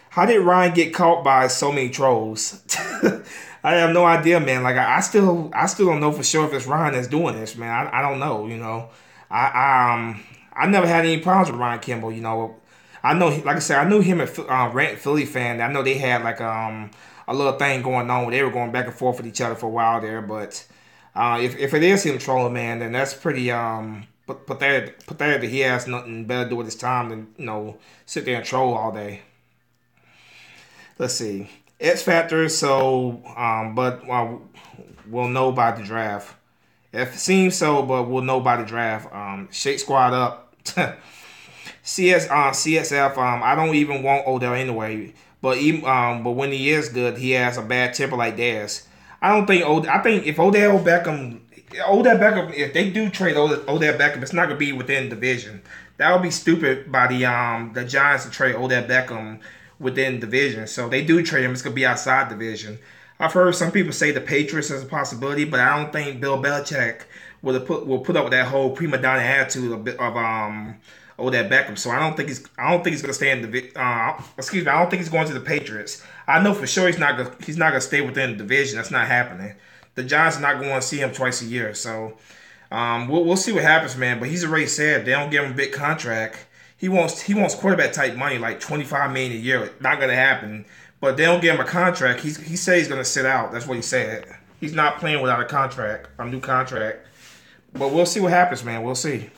How did Ryan get caught by so many trolls? I have no idea, man. Like I still don't know for sure if it's Ryan that's doing this, man. I don't know. I never had any problems with Ryan Kimball. I know, like I said, I knew him at Rant Philly fan. I know they had like a little thing going on where they were going back and forth with each other for a while there. But if it is him trolling, man, then that's pretty pathetic that he has nothing better to do with his time than sit there and troll all day. Let's see. X Factor, but we'll know by the draft. It seems so, but we'll know by the draft. Shake Squad up. CSF. I don't even want Odell anyway. But when he is good, he has a bad temper like Dez. I think if Odell Beckham, if they do trade Odell Beckham, it's not gonna be within division. That would be stupid by the Giants to trade Odell Beckham within division. So they do trade him, it's gonna be outside division. I've heard some people say the Patriots is a possibility, but I don't think Bill Belichick will put up with that whole prima donna attitude of Odell Beckham. So I don't think he's gonna stay in the I don't think he's going to the Patriots. I know for sure he's not gonna stay within the division. That's not happening. The Giants are not going to see him twice a year. So we'll see what happens, man. But he's already said they don't give him a big contract. He wants quarterback type money, like $25 million a year. Not gonna happen. But they don't give him a contract. He said he's gonna sit out. That's what he said. He's not playing without a new contract. But we'll see what happens, man. We'll see.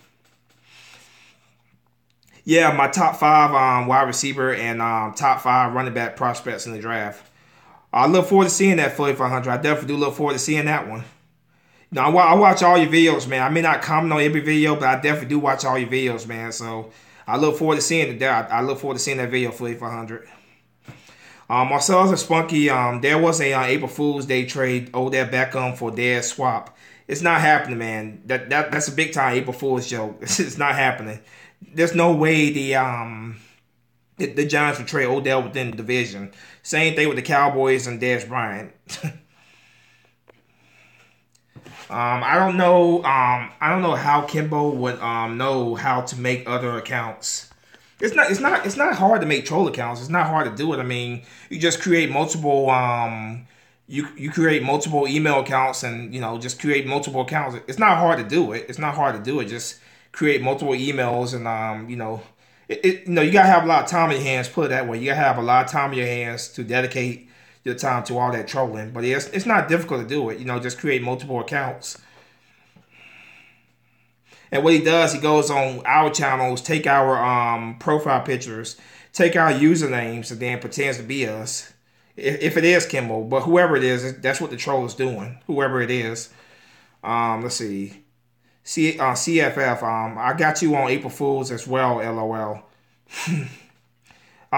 Yeah, my top 5 wide receiver and top 5 running back prospects in the draft. I look forward to seeing that Philly 500. I definitely do look forward to seeing that one. I watch all your videos, man. I may not comment on every video, but I definitely do watch all your videos, man. So I look forward to seeing it. I look forward to seeing that video, Philly 500. Marcellus and Spunky, there was a April Fool's Day trade, Odell Beckham for Dez swap. It's not happening, man. That's a big time April Fool's joke. It's not happening. There's no way the Giants would trade Odell within the division. Same thing with the Cowboys and Dez Bryant. I don't know how Kimbo would know how to make other accounts. It's not hard to make troll accounts. It's not hard to do it. I mean, you just create multiple you create multiple email accounts and just create multiple accounts. It's not hard to do it. Just create multiple emails and you gotta have a lot of time in your hands. Put it that way. You gotta have a lot of time in your hands to dedicate your time to all that trolling. But it's not difficult to do it. Just create multiple accounts. And what he does, he goes on our channels, take our profile pictures, take our usernames, and then pretends to be us. If it is Kimball, but whoever it is, that's what the troll is doing. Whoever it is. Let's see. CFF, I got you on April Fools as well, LOL.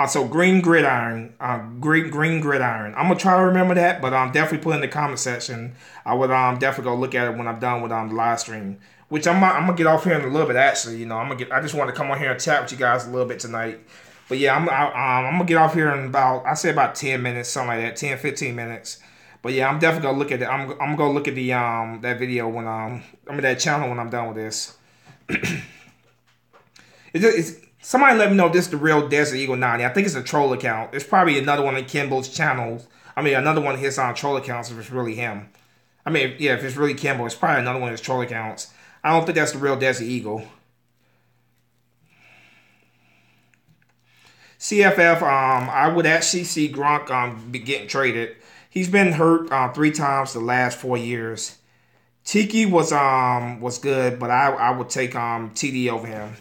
So Green Gridiron, Green Gridiron. I'm gonna try to remember that, but definitely put in the comment section. I would definitely go look at it when I'm done with the live stream. Which I'm gonna get off here in a little bit. Actually, I just want to come on here and chat with you guys a little bit tonight. But yeah, I'm gonna get off here in about 10 minutes, something like that, 10, 15 minutes. But yeah, I'm definitely gonna look at it. I'm gonna go look at the that video when that channel when I'm done with this. Somebody let me know if this is the real Desert Eagle 90. I think it's a troll account. It's probably another one of Kimball's channels. Another one of his troll accounts if it's really him. If it's really Kimball, it's probably another one of his troll accounts. I don't think that's the real Desert Eagle. CFF, I would actually see Gronk be getting traded. He's been hurt 3 times the last 4 years. Tiki was good, but I would take TD over him.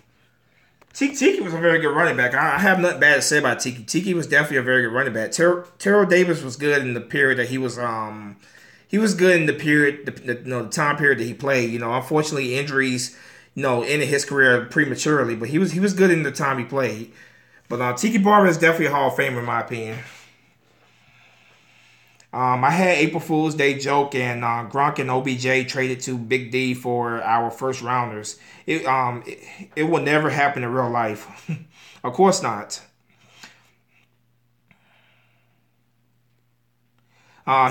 Tiki was a very good running back. I have nothing bad to say about Tiki. Tiki was definitely a very good running back. Terrell Davis was good in the period that he was good in the period the time period that he played. Unfortunately injuries ended his career prematurely, but he was good in the time he played. But Tiki Barber is definitely a Hall of Famer in my opinion. I had April Fool's Day joke, and Gronk and OBJ traded to Big D for our first rounders. It will never happen in real life. Of course not.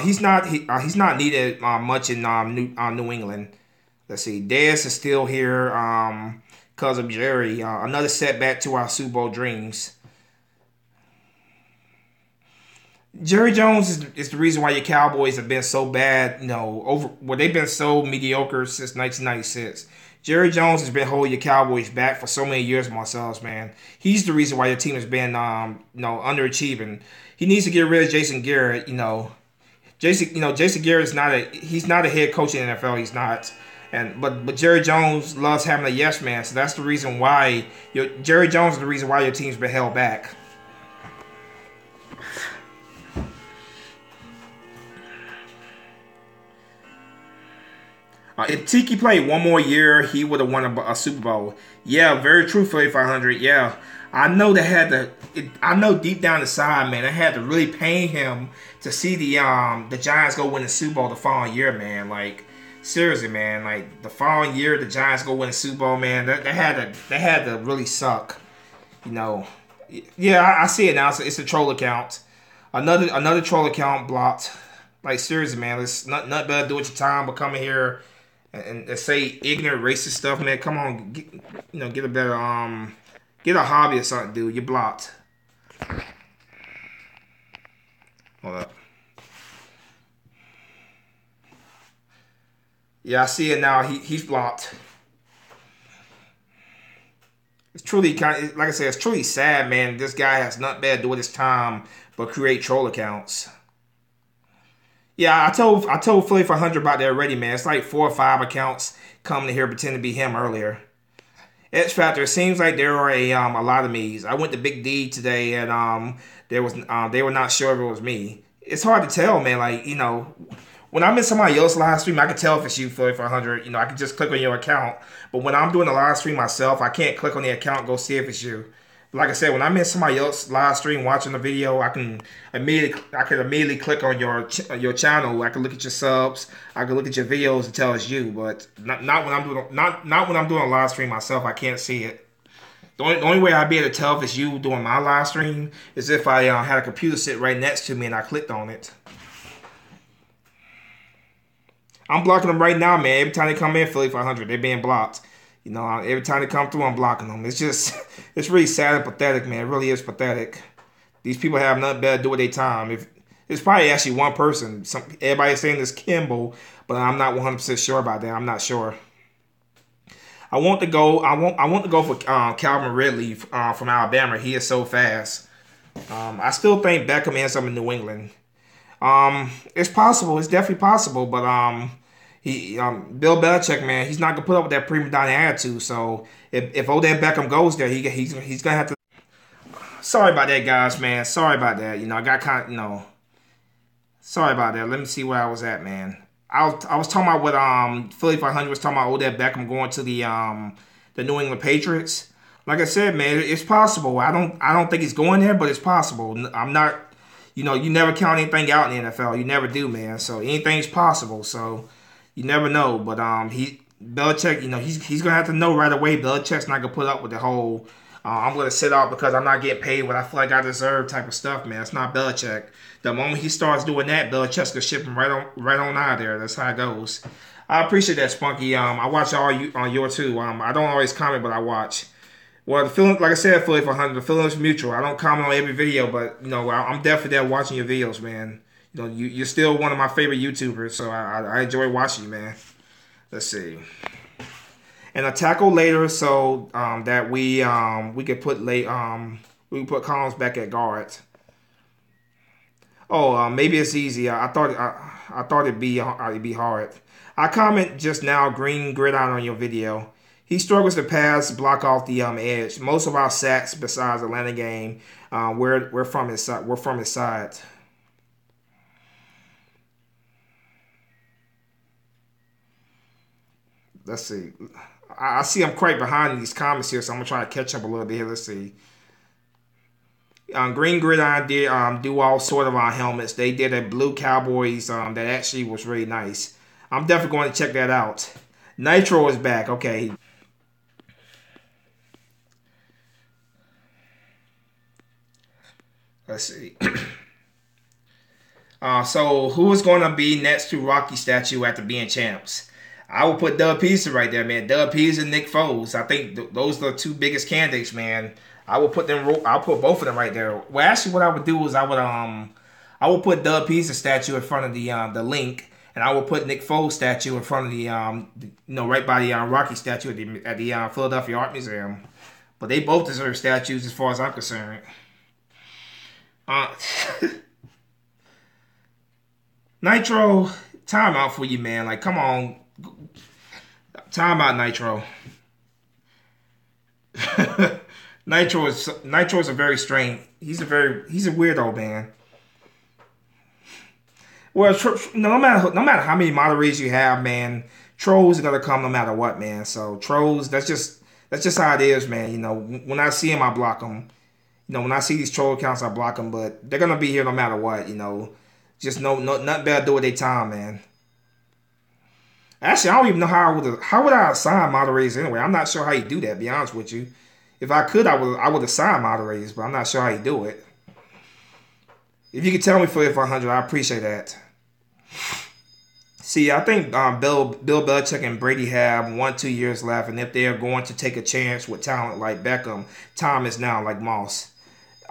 He's not needed much in New England. Let's see. Dez is still here because of Jerry. Another setback to our Super Bowl dreams. Jerry Jones is the reason why your Cowboys have been so bad, they've been so mediocre since 1996. Jerry Jones has been holding your Cowboys back for so many years, Marcellus, man. He's the reason why your team has been, underachieving. He needs to get rid of Jason Garrett, Jason Garrett he's not a head coach in the NFL, he's not. But Jerry Jones loves having a yes man, so that's the reason why Jerry Jones is the reason why your team's been held back. If Tiki played one more year, he would have won a Super Bowl. Yeah, very true, Philly 500. Yeah, I know I know deep down inside, man, it had to really pain him to see the Giants go win the Super Bowl the following year, man. Like seriously, man. Like the following year, the Giants go win the Super Bowl, man. That had to really suck. Yeah, I see it now. It's a troll account. Another troll account blocked. Like seriously, man. It's nothing better to do with your time but coming here and say ignorant racist stuff, man. Come on, get a better get a hobby or something, dude. You're blocked. Hold up. Yeah, I see it now. He's blocked. It's truly like I said, it's truly sad, man. This guy has nothing bad to do with his time but create troll accounts. Yeah, I told Philly 500 about that already, man. It's like 4 or 5 accounts coming in here pretending to be him earlier. X Factor. It seems like there are a lot of me's. I went to Big D today, and they were not sure if it was me. It's hard to tell, man. Like when I'm in somebody else's live stream, I can tell if it's you, Philly 500. I can just click on your account. But when I'm doing a live stream myself, I can't click on the account and go see if it's you. Like I said, when I'm in somebody else's live stream watching the video, I can immediately click on your channel. I can look at your subs. I can look at your videos and tell it's you. But not when I'm doing a live stream myself. I can't see it. The only way I'd be able to tell if it's you doing my live stream is if I had a computer sit right next to me and I clicked on it. I'm blocking them right now, man. Every time they come in, Philly 500, they're being blocked. Every time they come through, I'm blocking them. It's it's really sad and pathetic, man. It really is pathetic. These people have nothing better to do with their time. If it's probably actually one person. Everybody's saying it's Kimball, but I'm not 100% sure about that. I'm not sure. I want to go for Calvin Ridley from Alabama. He is so fast. I still think Beckham ends up in New England. It's possible. It's definitely possible, but Bill Belichick, man, he's not gonna put up with that prima donna attitude. So if Odell Beckham goes there, he's gonna have to. Sorry about that, guys, man. Sorry about that. I got Sorry about that. Let me see where I was at, man. I was talking about what Philly 500 was talking about Odell Beckham going to the New England Patriots. Like I said, man, it's possible. I don't think he's going there, but it's possible. I'm not. You never count anything out in the NFL. You never do, man. So anything's possible. So. You never know, but Belichick, he's gonna have to know right away. Belichick's not gonna put up with the whole I'm gonna sit out because I'm not getting paid what I feel like I deserve type of stuff, man. It's not Belichick. The moment he starts doing that, Belichick's gonna ship him right on out of there. That's how it goes. I appreciate that, Spunky. I watch all you on your too. I don't always comment, but I watch. Well, the feeling, like I said, Philly 400, the feeling is mutual. I don't comment on every video, but I'm definitely there watching your videos, man. You're still one of my favorite YouTubers, so I enjoy watching you, man. Let's see. And a tackle later, so that we could put Collins back at guard. Oh, maybe it's easy. I thought it'd be hard. I comment just now, green gridiron on your video. He struggles to pass, block off the edge. Most of our sacks, besides the Atlanta game, we're from his side. We're from his side. Let's see. I see I'm quite behind these comments here, so I'm gonna try to catch up a little bit here. Let's see. Green Gridiron did do all sort of our helmets. They did a blue Cowboys that actually was really nice. I'm definitely going to check that out. Nitro is back. Okay. Let's see. So who is going to be next to Rocky statue after being champs? I will put Doug Peterson right there, man. Doug Peterson and Nick Foles. I think those are the two biggest candidates, man. I will put them. I'll put both of them right there. Well, actually, what I would do is I would put Doug Peterson statue in front of the link, and I will put Nick Foles statue in front of right by the Rocky statue at the Philadelphia Art Museum. But they both deserve statues as far as I'm concerned. Uh, Nitro, time out for you, man. Like, come on. Time out, Nitro. Nitro is a very strange. He's a weirdo, man. Well, no matter how many moderators you have, man, trolls are gonna come no matter what, man. So trolls, that's just how it is, man. You know, when I see them, I block them. You know, when I see these troll accounts, I block them. But they're gonna be here no matter what. You know, just nothing better to do with their time, man. Actually, I don't even know how would I assign moderators anyway. I'm not sure how you do that. To be honest with you, if I could, I would assign moderators, but I'm not sure how you do it. If you could tell me for if 100, I appreciate that. See, I think Bill Belichick and Brady have 1-2 years left, and if they are going to take a chance with talent like Beckham, time is now like Moss.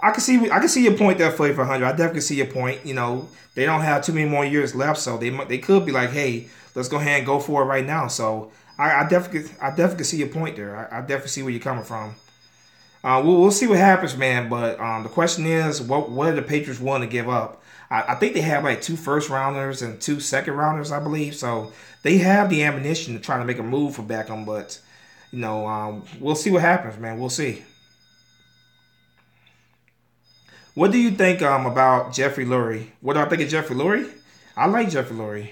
I can see your point there for 100. I definitely see your point. You know, they don't have too many more years left, so they could be like, hey, let's go ahead and go for it right now. So I definitely see your point there. I definitely see where you're coming from. We'll see what happens, man. But the question is, what are the Patriots willing to give up? I think they have like 2 first-rounders and 2 second-rounders, I believe. So they have the ammunition to try to make a move for Beckham. But, you know, we'll see what happens, man. We'll see. What do you think about Jeffrey Lurie? What do I think of Jeffrey Lurie? I like Jeffrey Lurie.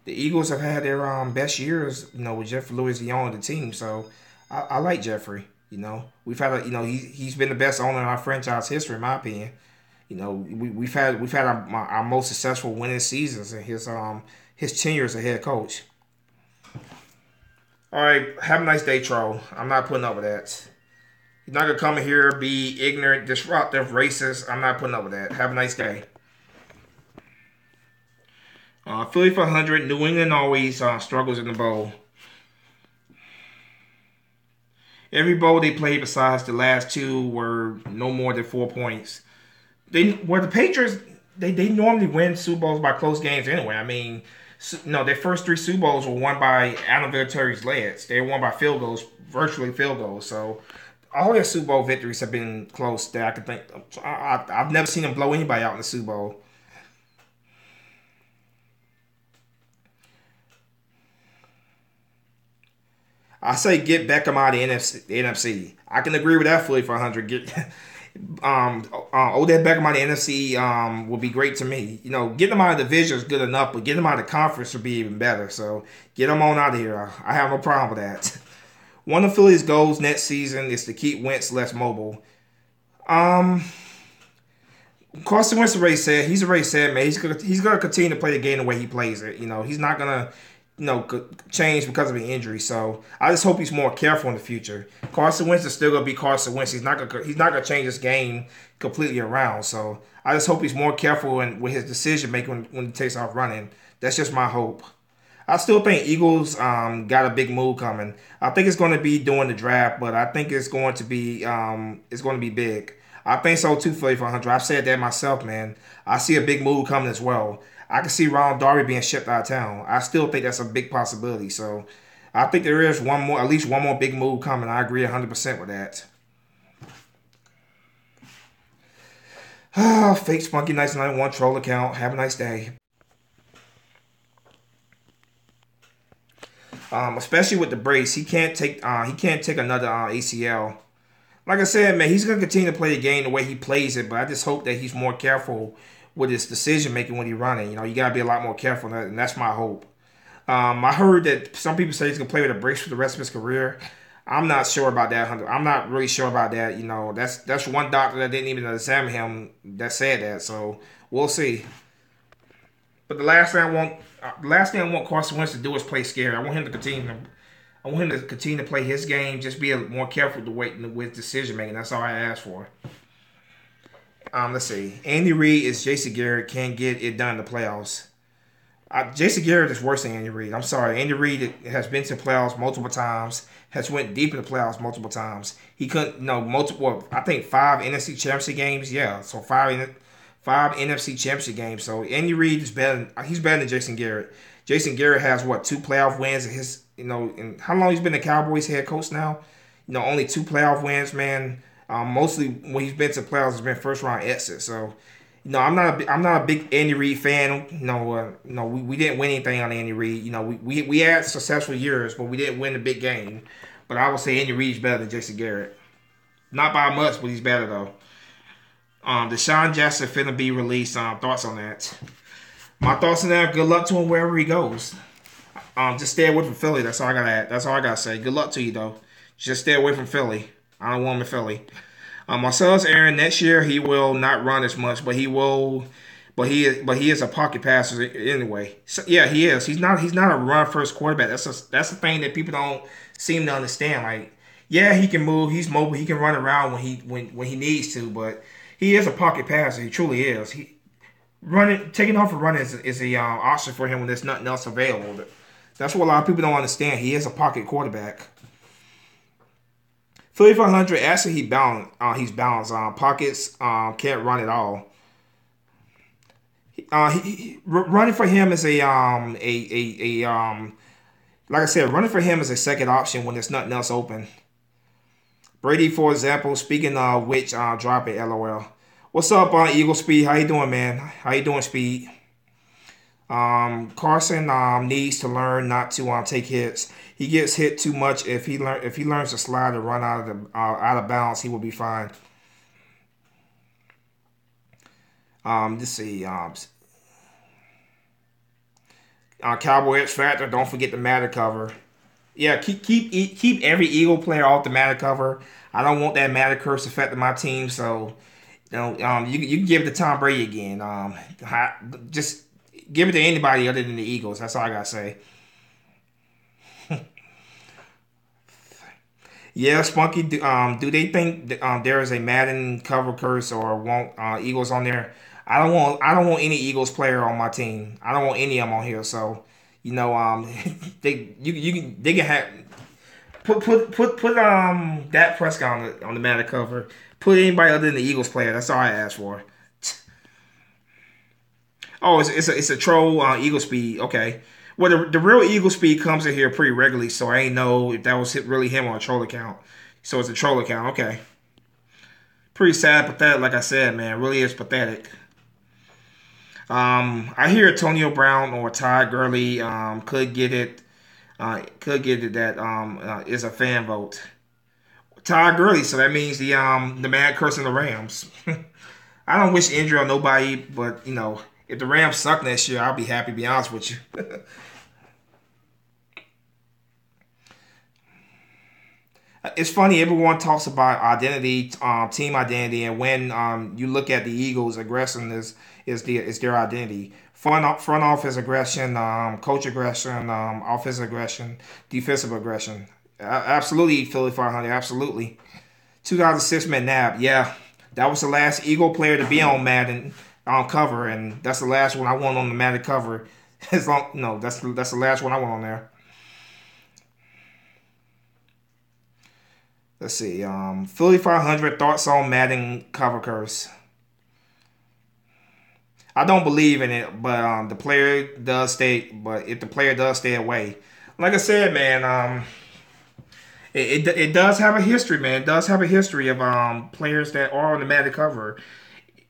The Eagles have had their best years, you know, with Jeffrey Lurie as the owner of the team. So I like Jeffrey. You know, we've had he's been the best owner in our franchise history, in my opinion. You know, we've had our most successful winning seasons in his tenure as a head coach. All right, have a nice day, troll. I'm not putting up with that. You're not gonna come in here, be ignorant, disruptive, racist. I'm not putting up with that. Have a nice day. Philly for 100. New England always struggles in the bowl. Every bowl they played besides the last 2 were no more than 4 points. The Patriots, they normally win Super Bowls by close games anyway. I mean, no, their first 3 Super Bowls were won by Adam Vinatieri's legs. They were won by field goals, virtually field goals. So all their Super Bowl victories have been close. That I can think. I've never seen them blow anybody out in the Super Bowl. I say get Beckham out of the NFC. I can agree with that fully for 100. Get Odell Beckham out of the NFC would be great to me. You know, getting him out of the division is good enough, but getting him out of the conference would be even better. So get him on out of here. I have no problem with that. One of Philly's goals next season is to keep Wentz less mobile. Carson Wentz already said man he's gonna continue to play the game the way he plays it. You know, he's not gonna change because of an injury. So I just hope he's more careful in the future. Carson Wentz is still gonna be Carson Wentz. He's not gonna change his game completely around. So I just hope he's more careful with his decision making when he takes off running. That's just my hope. I still think Eagles got a big move coming. I think it's going to be during the draft, but I think it's going to be big. I think so too, Philly 400. I've said that myself, man. I see a big move coming as well. I can see Ron Darby being shipped out of town. I still think that's a big possibility. So I think there is at least one more big move coming. I agree 100% with that. Fake Spunky Nice 91 troll account. Have a nice day. Especially with the brace, he can't take another ACL. Like I said, man, he's gonna continue to play the game the way he plays it, but I just hope that he's more careful with his decision making when he's running. You know, you gotta be a lot more careful, and that's my hope. I heard that some people say he's gonna play with a brace for the rest of his career. I'm not sure about that, Hunter. I'm not really sure about that. You know, that's one doctor that didn't even examine him that said that. So we'll see. But the last thing I want Carson Wentz to do is play scared. I want him to continue to play his game. Just be more careful with decision making. That's all I ask for. Let's see. Andy Reid is Jason Garrett. Can't get it done in the playoffs. Jason Garrett is worse than Andy Reid. I'm sorry. Andy Reid has been to the playoffs multiple times. Has went deep in the playoffs multiple times. He couldn't. No, multiple. I think 5 NFC Championship games. Yeah, so five NFC Championship games. So Andy Reid is better. He's better than Jason Garrett. Jason Garrett has what, 2 playoff wins in his. You know, and how long he's been the Cowboys head coach now? You know, only 2 playoff wins, man. Mostly when he's been to playoffs, has been first round exit. So, you know, I'm not a big Andy Reid fan. No, we didn't win anything on Andy Reid. You know, we had successful years, but we didn't win the big game. But I would say Andy Reid's better than Jason Garrett. Not by much, but he's better though. Deshaun Jackson finna be released. Thoughts on that? My thoughts on that. Good luck to him wherever he goes. Just stay away from Philly. That's all I gotta say. Good luck to you though. Just stay away from Philly. I don't want him in Philly. My son's Aaron. Next year he will not run as much, but he will. But he is a pocket passer anyway. So, yeah, he is. He's not a run first quarterback. That's the thing that people don't seem to understand. Like, yeah, he can move. He's mobile. He can run around when he needs to. But he is a pocket passer. He truly is. Taking off and running is a option for him when there's nothing else available. That's what a lot of people don't understand. He is a pocket quarterback. Philly 500, actually he's balanced. Pockets can't run at all. Running for him is like I said, running for him is a second option when there's nothing else open. Brady, for example, speaking of which, drop it, LOL. What's up, Eagle Speed? How you doing, man? How you doing, Speed? Carson needs to learn not to take hits. He gets hit too much. If he learns to slide and run out of bounds, he will be fine. Let's see. Cowboy X Factor. Don't forget the Matter cover. Yeah, keep every Eagle player off the Matter cover. I don't want that Matter curse affecting my team. So, you can give it to Tom Brady again. Just give it to anybody other than the Eagles. That's all I gotta say. Yeah, Spunky. Do they think there is a Madden cover curse or want Eagles on there? I don't want any Eagles player on my team. I don't want any of them on here. So, they can have put Dak Prescott on the Madden cover. Put anybody other than the Eagles player. That's all I ask for. Oh, it's a troll Eagle Speed. Okay. Well, the real Eagle Speed comes in here pretty regularly, so I ain't know if that was really him on a troll account. So it's a troll account. Okay. Pretty sad, pathetic. Like I said, man, it really is pathetic. I hear Antonio Brown or Todd Gurley could get it. That is a fan vote. Todd Gurley, so that means the man cursing the Rams. I don't wish injury on nobody, but if the Rams suck next year, I'll be happy. To be honest with you. It's funny. Everyone talks about identity, team identity, and when you look at the Eagles, aggression is their identity. Front office aggression, coach aggression, offensive aggression, defensive aggression. Absolutely, Philly 500. Absolutely. 2006 McNabb. Yeah, that was the last Eagle player to be on Madden cover, and that's the last one I want on the Madden cover. That's the last one I want on there. Let's see. Philly 500 thoughts on Madden cover curse. I don't believe in it, but if the player does stay away, like I said, man, it does have a history, man. It does have a history of players that are on the Madden cover.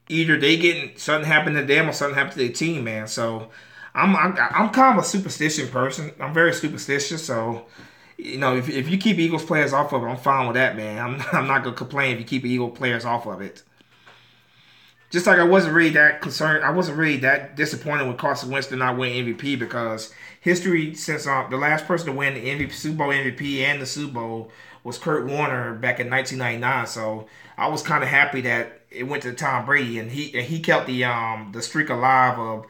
either they getting something happened to them or something happened to their team, man. So I'm kind of a superstitious person. I'm very superstitious. So if you keep Eagles players off of it, I'm fine with that, man. I'm not gonna complain if you keep Eagles players off of it. Just like I wasn't really that concerned, I wasn't really that disappointed when Carson Wentz did not win MVP because history since the last person to win the MVP, Super Bowl MVP and the Super Bowl was Kurt Warner back in 1999. So I was kind of happy that it went to Tom Brady and he kept the streak alive of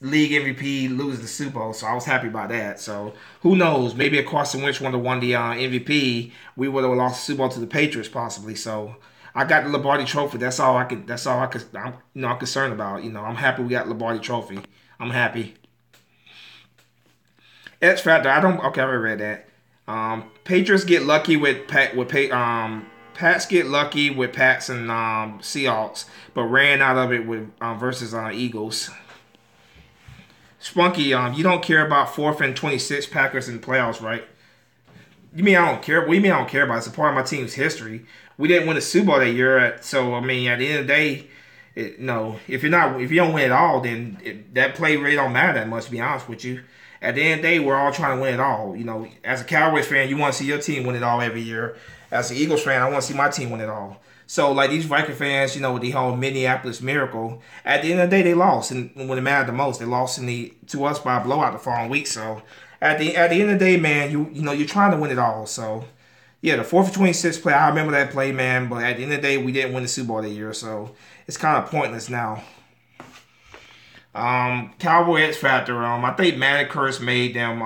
league MVP losing the Super Bowl. So I was happy about that. So who knows? Maybe if Carson Wentz would have won the MVP, we would have lost the Super Bowl to the Patriots possibly. So I got the Lombardi Trophy. That's all I could. I'm concerned about. I'm happy we got Lombardi Trophy. I'm happy. X Factor. I don't. Okay, I already read that. Patriots get lucky with Pats get lucky with Pats and Seahawks, but ran out of it with versus Eagles. Spunky. You don't care about 4th and 26 Packers in the playoffs, right? You mean I don't care? What do you mean I don't care about it? It's a part of my team's history. We didn't win the Super Bowl that year, so I mean, at the end of the day, if you don't win it all, then that play really don't matter that much. To be honest with you, at the end of the day, we're all trying to win it all. As a Cowboys fan, you want to see your team win it all every year. As an Eagles fan, I want to see my team win it all. So, like these Viking fans, with the whole Minneapolis Miracle, at the end of the day, they lost, and when it mattered the most, they lost to us by a blowout the following week. So, at the end of the day, man, you're trying to win it all. So, yeah, the 4th and 26 play, I remember that play, man. But at the end of the day, we didn't win the Super Bowl that year, so it's kind of pointless now. Cowboy X Factor. I think Manic Curse made them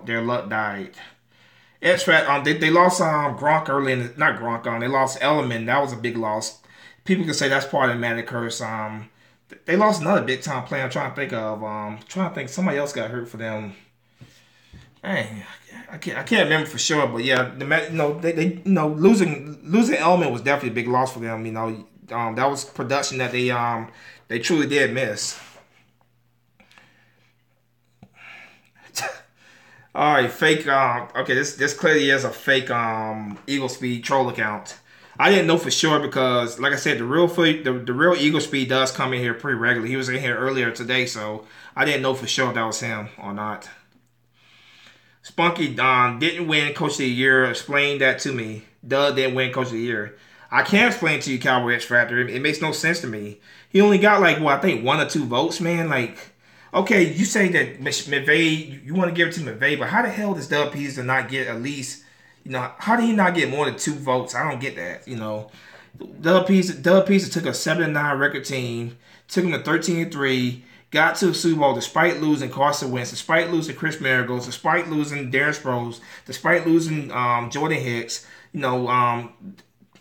their luck died. X Factor. They lost Gronk early in not Gronk. They lost Element. That was a big loss. People can say that's part of Manic Curse. They lost another big time player. I'm trying to think of. Somebody else got hurt for them. Dang, I can't remember for sure, but yeah, they losing Element was definitely a big loss for them. That was production that they truly did miss. All right, fake. Okay, this clearly is a fake Eagle Speed troll account. I didn't know for sure because, like I said, the real Eagle Speed does come in here pretty regularly. He was in here earlier today, so I didn't know for sure if that was him or not. Spunky didn't win Coach of the Year. Explain that to me. Doug didn't win Coach of the Year. I can't explain to you, Cowboy X Factor. It makes no sense to me. He only got I think 1 or 2 votes, man. Okay, you say that McVay, you want to give it to McVay, but how the hell does Doug Peterson not get at least, how did he not get more than 2 votes? I don't get that. Doug Peterson took a 7-9 record team, took him to 13-3. Got to the Super Bowl despite losing Carson Wentz, despite losing Chris Marigold, despite losing Darren Sproles, despite losing Jordan Hicks. The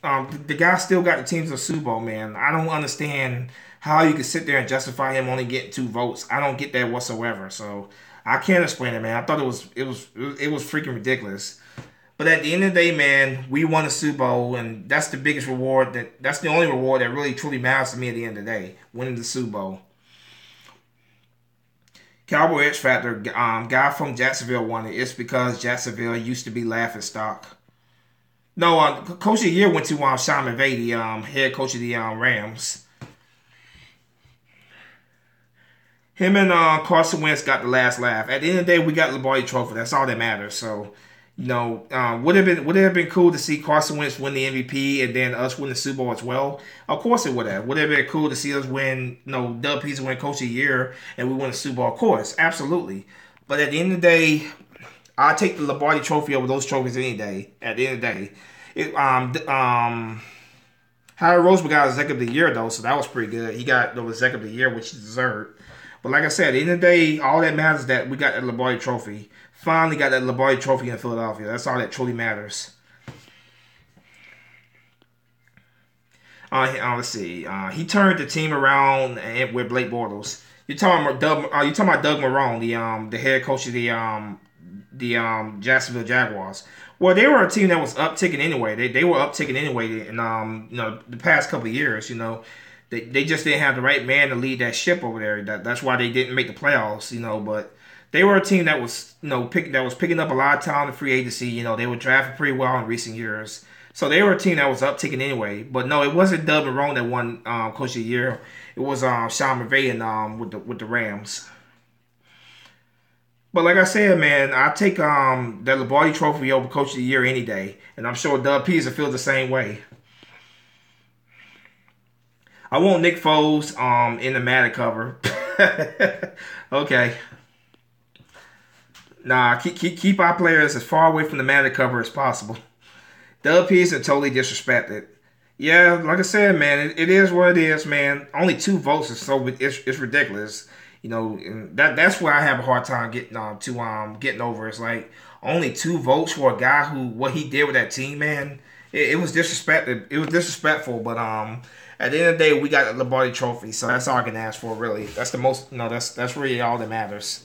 guy still got the team to the Super Bowl, man. I don't understand how you can sit there and justify him only getting 2 votes. I don't get that whatsoever. So I can't explain it, man. I thought it was freaking ridiculous. But at the end of the day, man, we won the Super Bowl, and that's the biggest reward. That's the only reward that really truly matters to me at the end of the day, winning the Super Bowl. Cowboy X Factor, guy from Jacksonville won it. It's because Jacksonville used to be laughing stock. No, Coach of the Year went to Sean McVay, the head coach of the Rams. Him and Carson Wentz got the last laugh. At the end of the day, we got the Lombardi Trophy. That's all that matters. So, would it have been cool to see Carson Wentz win the MVP and then us win the Super Bowl as well? Of course it would have. Would it have been cool to see us win, Doug Peterson win Coach of the Year and we win the Super Bowl? Of course, absolutely. But at the end of the day, I take the Lombardi Trophy over those trophies any day. At the end of the day, Howard Roseman got Executive of the Year though, so that was pretty good. He got the Executive of the Year, which he deserved. But like I said, at the end of the day, all that matters is that we got that Lombardi Trophy. Finally got that Lombardi Trophy in Philadelphia. That's all that truly matters. Let's see. He turned the team around with Blake Bortles. You're talking about Doug Marrone, the head coach of the Jacksonville Jaguars. Well, they were a team that was upticking anyway. They were upticking anyway in the past couple of years. They just didn't have the right man to lead that ship over there. That's why they didn't make the playoffs. But they were a team that was picking up a lot of talent in free agency. They were drafted pretty well in recent years. So they were a team that was upticking anyway. But no, it wasn't Doug Marrone that won Coach of the Year. It was Sean McVay and with the Rams. But like I said, man, I take that Lombardi Trophy over Coach of the Year any day, and I'm sure Doug Peterson feels the same way. I want Nick Foles in the Madden cover. Okay. Nah, keep our players as far away from the Madden cover as possible. Doug Peterson totally disrespected. Yeah, like I said, man, it is what it is, man. Only 2 votes is it's ridiculous. You know, and that's where I have a hard time getting getting over. It's like only 2 votes for a guy who what he did with that team, man. It was disrespectful. It was disrespectful, but at the end of the day, we got the Lombardi Trophy, so that's all I can ask for. Really, that's the most. No, that's really all that matters.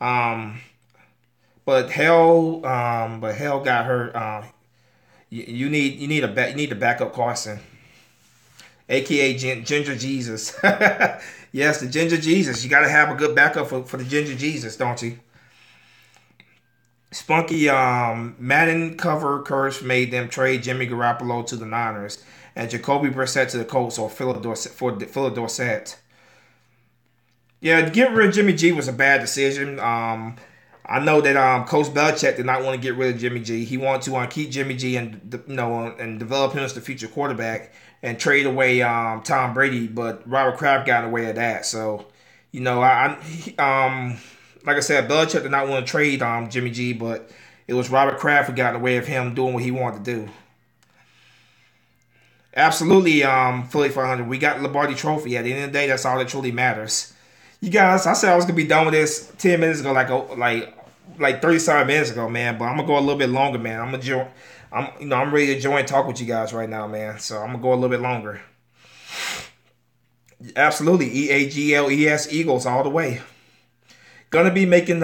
But hell got hurt. You need to back up Carson, aka Ginger Jesus. Yes, the Ginger Jesus. You got to have a good backup for the Ginger Jesus, don't you? Spunky Madden cover curse made them trade Jimmy Garoppolo to the Niners and Jacoby Brissett to the Colts or Philip Dorsett. Yeah, getting rid of Jimmy G was a bad decision. I know that Coach Belichick did not want to get rid of Jimmy G. He wanted to keep Jimmy G and develop him as the future quarterback and trade away Tom Brady. But Robert Kraft got in the way of that. So, like I said, Belichick did not want to trade Jimmy G, but it was Robert Kraft who got in the way of him doing what he wanted to do. Absolutely, Philly 500. We got the Lombardi Trophy. At the end of the day, that's all that truly matters. You guys, I said I was gonna be done with this 10 minutes ago, like 37 minutes ago, man. But I'm gonna go a little bit longer, man. I'm ready to join and talk with you guys right now, man. So I'm gonna go a little bit longer. Absolutely, EAGLES Eagles all the way. Gonna be making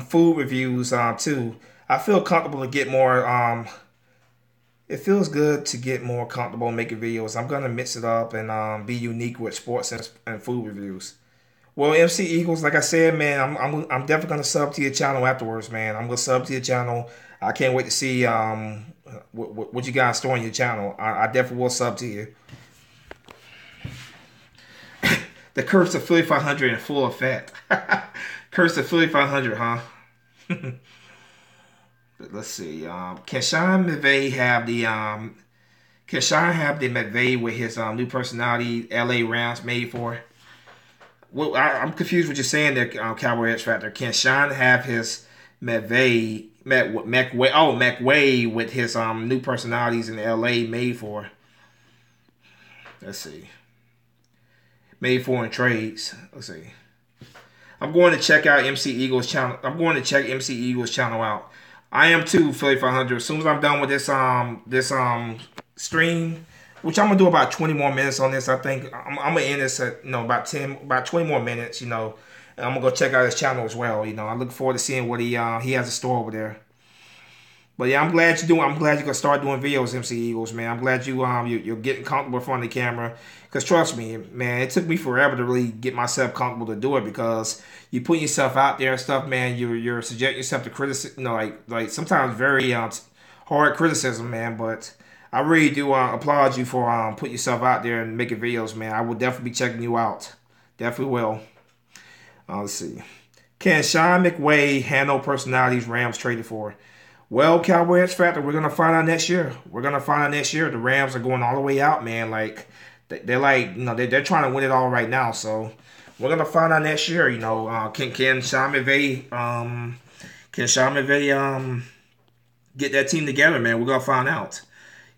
food reviews too. I feel comfortable to get more. It feels good to get more comfortable making videos. I'm gonna mix it up and be unique with sports and food reviews. Well, MC Eagles, like I said, man, I'm definitely gonna sub to your channel afterwards, man. I'm gonna sub to your channel. I can't wait to see what you guys store on your channel. I definitely will sub to you. The curse of Philly 500 in full effect. Curse of Philly 500, huh? Let's see. Can Sean McVay have the McVay with his new personality LA Rams made for? Well, I'm confused what you're saying there, Cowboy X Factor. Can Sean have his McVay with his new personalities in LA made for? Let's see. Made for in trades. Let's see. I'm going to check out MC Eagles channel. I'm going to check MC Eagles channel out. I am too, Philly 500. As soon as I'm done with this stream, which I'm gonna do about 20 more minutes on this. I think I'm gonna end this at about 20 more minutes. And I'm gonna go check out his channel as well. I look forward to seeing what he has in store over there. But yeah, I'm glad you're gonna start doing videos, MC Eagles, man. I'm glad you're getting comfortable in front of the camera. Cause trust me, man, it took me forever to really get myself comfortable to do it because you put yourself out there and stuff, man. You're subjecting yourself to criticism, like sometimes very hard criticism, man. But I really do applaud you for putting yourself out there and making videos, man. I will definitely be checking you out. Definitely will. Let's see. Can Sean McVay handle personalities Rams traded for? Well, Cowboy X Factor, we're going to find out next year. The Rams are going all the way out, man. Like, they're they're trying to win it all right now. So, we're going to find out next year, can Sean McVay, get that team together, man? We're going to find out.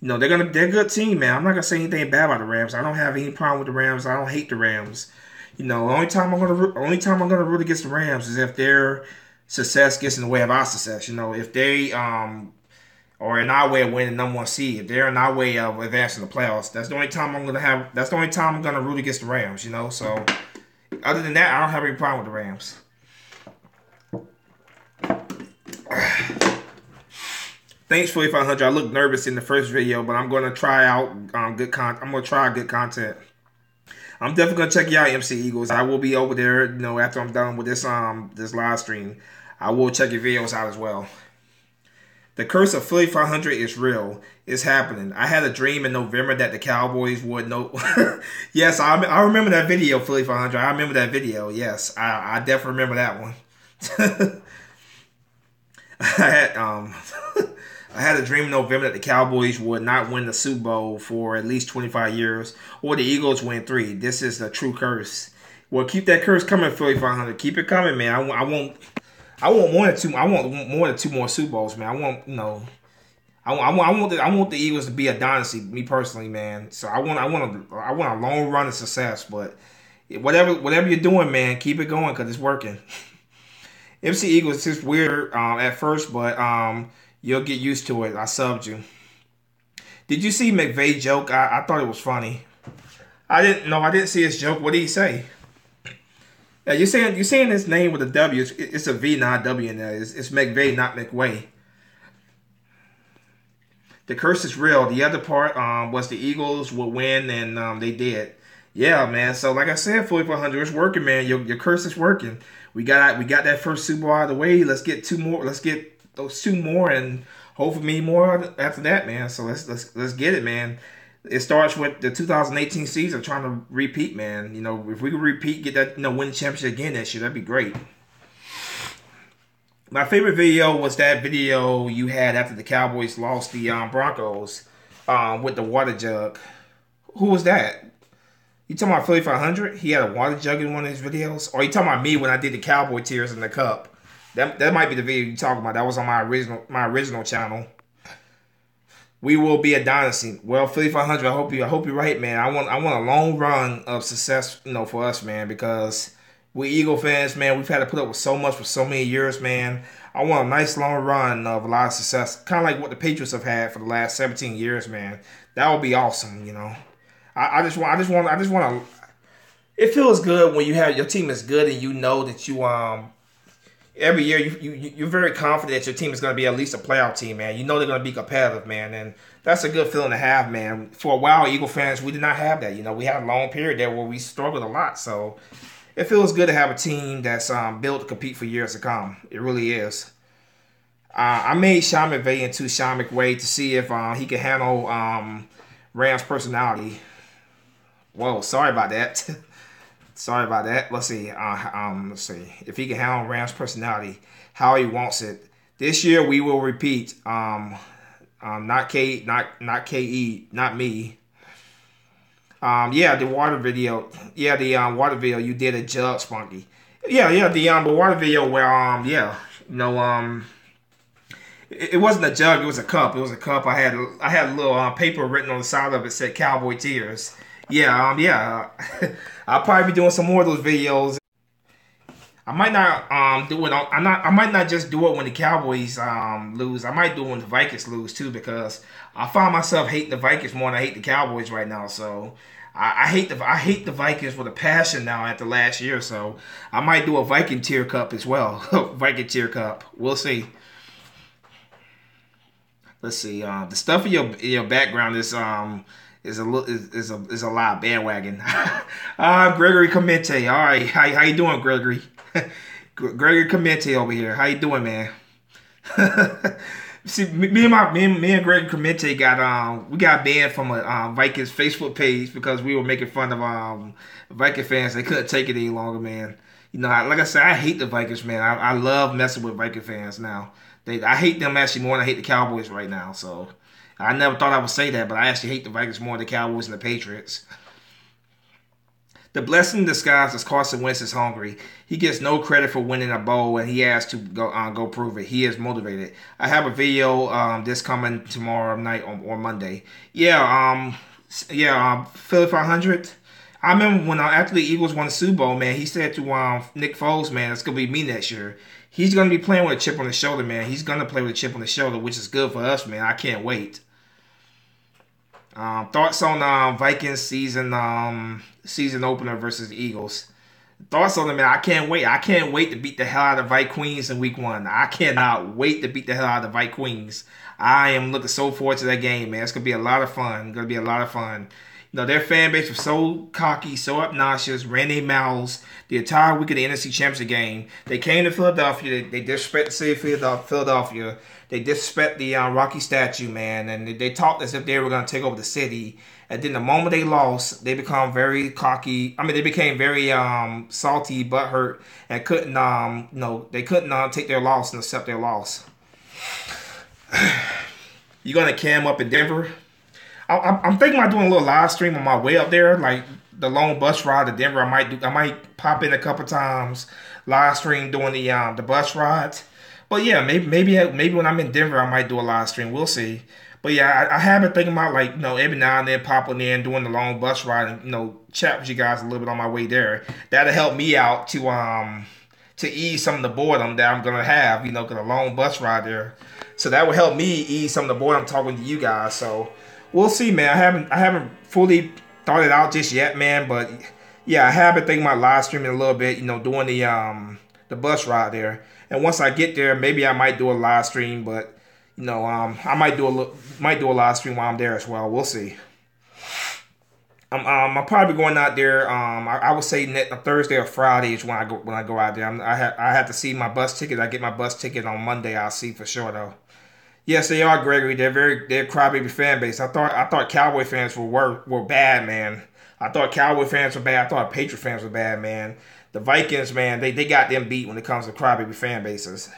They're a good team, man. I'm not going to say anything bad about the Rams. I don't have any problem with the Rams. I don't hate the Rams. The only time I'm going to root against the Rams is if their success gets in the way of our success. If they are in our way of winning number 1 seed, if they're in our way of advancing the playoffs, that's the only time I'm going to root against the Rams. So other than that, I don't have any problem with the Rams. Thanks for 500. I looked nervous in the first video, but I'm going to try out good content. I'm going to try good content. I'm definitely going to check you out, MC Eagles. I will be over there, after I'm done with this live stream. I will check your videos out as well. The curse of Philly 500 is real. It's happening. I had a dream in November that the Cowboys would know. Yes, I remember that video, Philly 500. I remember that video. Yes, I definitely remember that one. I had I had a dream in November that the Cowboys would not win the Super Bowl for at least 25 years, or the Eagles win 3. This is the true curse. Well, keep that curse coming, Philly 500. Keep it coming, man. I want more than two. I want more than 2 more Super Bowls, man. I want, you know, I want the Eagles to be a dynasty. Me personally, man. So I want a long run of success. But whatever you're doing, man, keep it going because it's working. MC Eagles is just weird at first, but you'll get used to it. I subbed you. Did you see McVay joke? I thought it was funny. I didn't see his joke. What did he say? Yeah, you're saying his name with a W. It's a V, not a W in there. It's McVay, not McWay. The curse is real. The other part was the Eagles will win, and they did. Yeah, man. So like I said, 4,400, it's working, man. Your curse is working. We got that first Super Bowl out of the way. Let's get 2 more. Let's get those 2 more, and hopefully more after that, man. So let's get it, man. It starts with the 2018 season, trying to repeat, man. You know, if we can repeat, get that, win the championship again next year, that'd be great. My favorite video was that video you had after the Cowboys lost the Broncos with the water jug. Who was that? You talking about Philly 500? He had a water jug in one of his videos? Or you talking about me when I did the Cowboy tears in the cup? That might be the video you talking about. That was on my original channel. We will be a dynasty. Well, Philly 500, I hope you're right, man. I want a long run of success, for us, man, because we Eagle fans, man, we've had to put up with so much for so many years, man. I want a nice long run of a lot of success, kind of like what the Patriots have had for the last 17 years, man. That would be awesome, I just want to. It feels good when you have your team is good and you know that you every year you're very confident that your team is going to be at least a playoff team, man. You know they're going to be competitive, man, and that's a good feeling to have, man. For a while, Eagle fans, we did not have that. We had a long period there where we struggled a lot, so it feels good to have a team that's built to compete for years to come. It really is. I made Sean McVay into Sean McWay to see if he could handle Rams' personality. Whoa, sorry about that. Sorry about that. Let's see. Let's see if he can handle Rams' personality, how he wants it. This year we will repeat. Not KE, not KE, not me. Yeah, the water video. Yeah, the water video. You did a jug, Spunky. Yeah, the water video where it wasn't a jug. It was a cup. It was a cup. I had a little paper written on the side of it said Cowboy Tears. Yeah. I'll probably be doing some more of those videos. I might not do it. I might not just do it when the Cowboys lose. I might do it when the Vikings lose too, because I find myself hating the Vikings more than I hate the Cowboys right now. So I hate the Vikings with a passion now after last year. So I might do a Viking tear cup as well. Viking tear cup. We'll see. Let's see. The stuff in your background is a lot of bandwagon. Gregory Clemente. All right, how you doing, Gregory? Gregory Clemente over here. How you doing, man? See, me and Gregory Clemente got banned from a Vikings Facebook page because we were making fun of Viking fans. They couldn't take it any longer, man. Like I said, I hate the Vikings, man. I love messing with Viking fans now. I hate them actually more than I hate the Cowboys right now. So I never thought I would say that, but I actually hate the Vikings more than the Cowboys and the Patriots. The blessing in disguise is Carson Wentz is hungry. He gets no credit for winning a bowl, and he has to go prove it. He is motivated. I have a video this coming tomorrow night or Monday. Philly 500. I remember when after the Eagles won the Super Bowl, man, he said to Nick Foles, man, it's gonna be me next year. He's going to be playing with a chip on his shoulder, man. He's going to play with a chip on his shoulder, which is good for us, man. I can't wait. Thoughts on Vikings season opener versus the Eagles. Thoughts on it, man. I can't wait. I can't wait to beat the hell out of the Vikings in week 1. I cannot wait to beat the hell out of the Vikings. I am looking so forward to that game, man. It's going to be a lot of fun. No, their fan base was so cocky, so obnoxious, ran their mouths the entire week of the NFC Championship game. They came to Philadelphia. They disrespect the city of Philadelphia. They disrespect the Rocky statue, man, and they talked as if they were going to take over the city. And then the moment they lost, they become very cocky. I mean, they became very salty, butthurt, and couldn't they couldn't take their loss and accept their loss. You're gonna cam up in Denver. I'm thinking about doing a little live stream on my way up there, like the long bus ride to Denver. I might pop in a couple times, live stream doing the bus rides. But yeah, maybe when I'm in Denver, I might do a live stream. We'll see. But yeah, I have been thinking about, like, every now and then popping in, doing the long bus ride, and chat with you guys a little bit on my way there. That'll help me out to ease some of the boredom that I'm gonna have, because a long bus ride there. So that will help me ease some of the boredom talking to you guys. So we'll see, man. I haven't fully thought it out just yet, man. But yeah, I have been thinking about live streaming a little bit, doing the bus ride there. And once I get there, maybe I might do a live stream, but I might do a live stream while I'm there as well. We'll see. I'm probably going out there. I would say Thursday or Friday is when I go out there. I have to see my bus ticket. I get my bus ticket on Monday. I'll see for sure though. Yes, they are, Gregory. They're crybaby fan base. I thought Cowboy fans were bad, man. I thought Cowboy fans were bad. I thought Patriot fans were bad, man. The Vikings, man, they got them beat when it comes to crybaby fan bases.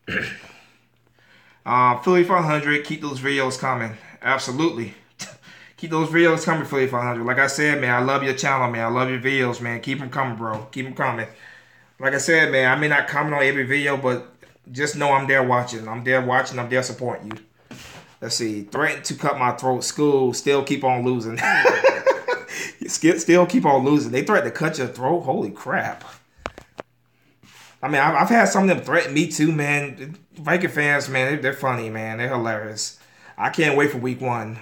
Philly 500, keep those videos coming. Absolutely. Keep those videos coming, Philly 500. Like I said, man, I love your channel, man. I love your videos, man. Keep them coming, bro. Keep them coming. Like I said, man, I may not comment on every video, but just know I'm there watching. I'm there watching. I'm there supporting you. Let's see. Threatened to cut my throat. School. Still keep on losing. Still keep on losing. They threatened to cut your throat? Holy crap. I mean, I've had some of them threaten me too, man. Viking fans, man, they're funny, man. They're hilarious. I can't wait for week 1.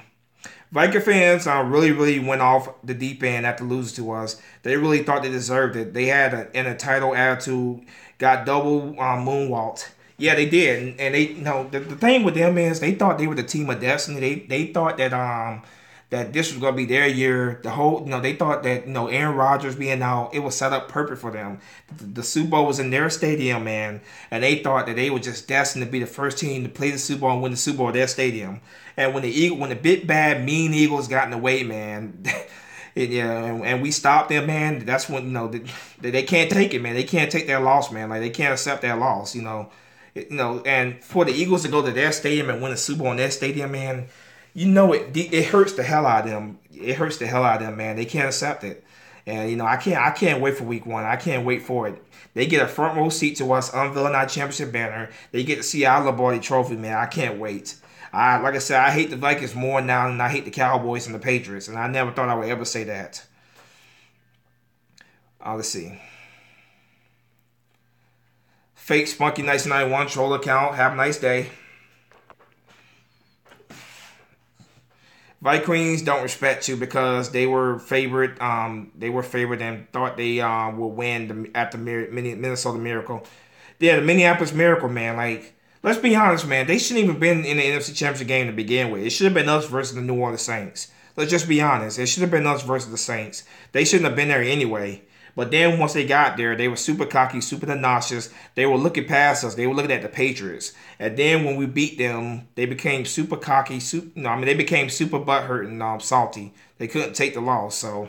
Viking fans really went off the deep end after losing to us. They really thought they deserved it. They had an entitled attitude, got double moonwalked. Yeah, they did. And they, the thing with them is they thought they were the team of destiny. They thought that this was gonna be their year. The whole, they thought that Aaron Rodgers being out, it was set up perfect for them. The Super Bowl was in their stadium, man, and they thought that they were just destined to be the first team to play the Super Bowl and win the Super Bowl at their stadium. And when the big bad mean Eagles got in the way, man, and we stopped them, man. That's when they can't take it, man. They can't take their loss, man. Like they can't accept their loss, And for the Eagles to go to their stadium and win a Super Bowl in their stadium, man. It hurts the hell out of them. It hurts the hell out of them, man. They can't accept it. And I can't wait for week 1. I can't wait for it. They get a front row seat to us unveiling our championship banner. They get to see our Lombardi trophy, man. I can't wait. Like I said, I hate the Vikings more now than I hate the Cowboys and the Patriots. And I never thought I would ever say that. Let's see. Fake Spunky 1991 troll account. Have a nice day. Vikings don't respect you because they were favored. They were favored and thought they will win at the Minnesota Miracle. Yeah, the Minneapolis Miracle, man. Like, let's be honest, man. They shouldn't even been in the NFC Championship game to begin with. It should have been us versus the New Orleans Saints. Let's just be honest. It should have been us versus the Saints. They shouldn't have been there anyway. But then once they got there, they were super cocky, super obnoxious. They were looking past us. They were looking at the Patriots. And then when we beat them, they became super cocky. They became super butthurt and salty. They couldn't take the loss. So,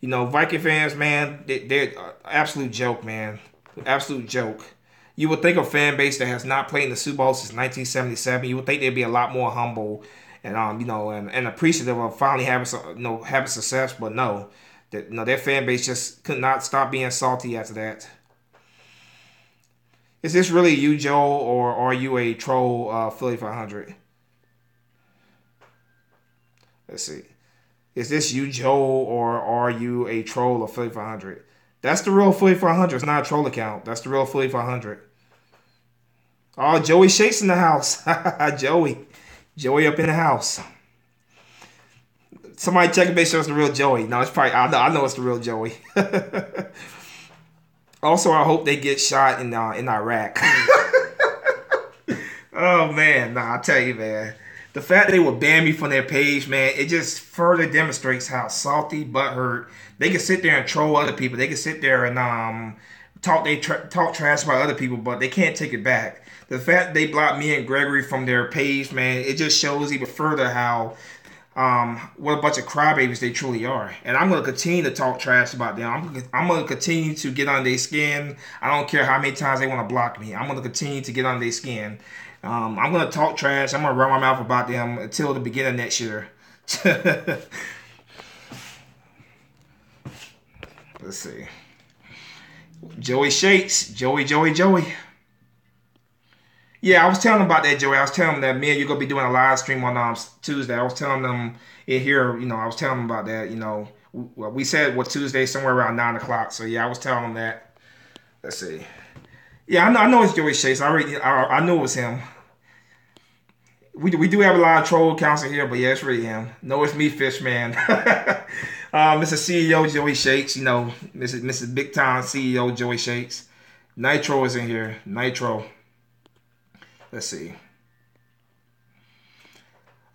Viking fans, man, they're absolute joke, man. Absolute joke. You would think a fan base that has not played in the Super Bowl since 1977, you would think they'd be a lot more humble and and appreciative of finally having success. But no. Their fan base just could not stop being salty after that. Is this really you, Joe, or are you a troll, Philly 500? Let's see. Is this you, Joe, or are you a troll of Philly 500? That's the real Philly 500. It's not a troll account. That's the real Philly 500. Oh, Joey Shakes in the house. Joey up in the house. Somebody check and make sure it's the real Joey. No, it's probably, I know it's the real Joey. Also, I hope they get shot in Iraq. Oh, man. Nah, I tell you, man. The fact they would ban me from their page, man, it just further demonstrates how salty, butthurt. They can sit there and troll other people. They can sit there and talk trash about other people, but they can't take it back. The fact they blocked me and Gregory from their page, man, it just shows even further how what a bunch of crybabies they truly are. And I'm gonna continue to talk trash about them. I'm gonna continue to get on their skin. I don't care how many times they want to block me. I'm gonna continue to get on their skin. I'm gonna talk trash. I'm gonna run my mouth about them until the beginning of next year. Let's see. Joey Shakes. Joey. Yeah, I was telling them about that, Joey. I was telling them that me and you're gonna be doing a live stream on Tuesday. I was telling them in here, I was telling them about that. We said Tuesday somewhere around 9 o'clock. So yeah, I was telling them that. Let's see. Yeah, I know it's Joey Chase. I knew it was him. We do have a lot of troll accounts in here, but yeah, it's really him. No, it's me, Fishman. Mr. CEO Joey Shakes, Mrs. Big Time CEO Joey Shakes. Nitro is in here. Nitro. Let's see.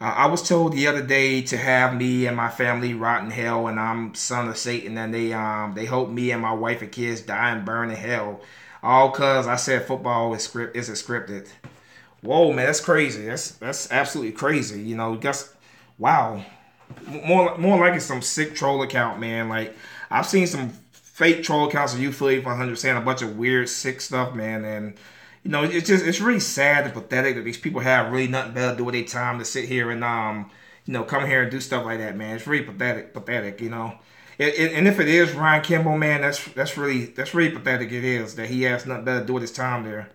I was told the other day to have me and my family rot in hell, and I'm son of Satan, and they hope me and my wife and kids die and burn in hell, all cause I said football isn't scripted. Whoa, man, that's crazy. That's absolutely crazy. Wow. More like it's some sick troll account, man. Like I've seen some fake troll accounts of Philly 100 saying a bunch of weird, sick stuff, man, and. It's really sad and pathetic that these people have really nothing better to do with their time to sit here and come here and do stuff like that, man. It's really pathetic. And if it is Ryan Kimball, man, that's really pathetic. It is that he has nothing better to do with his time there.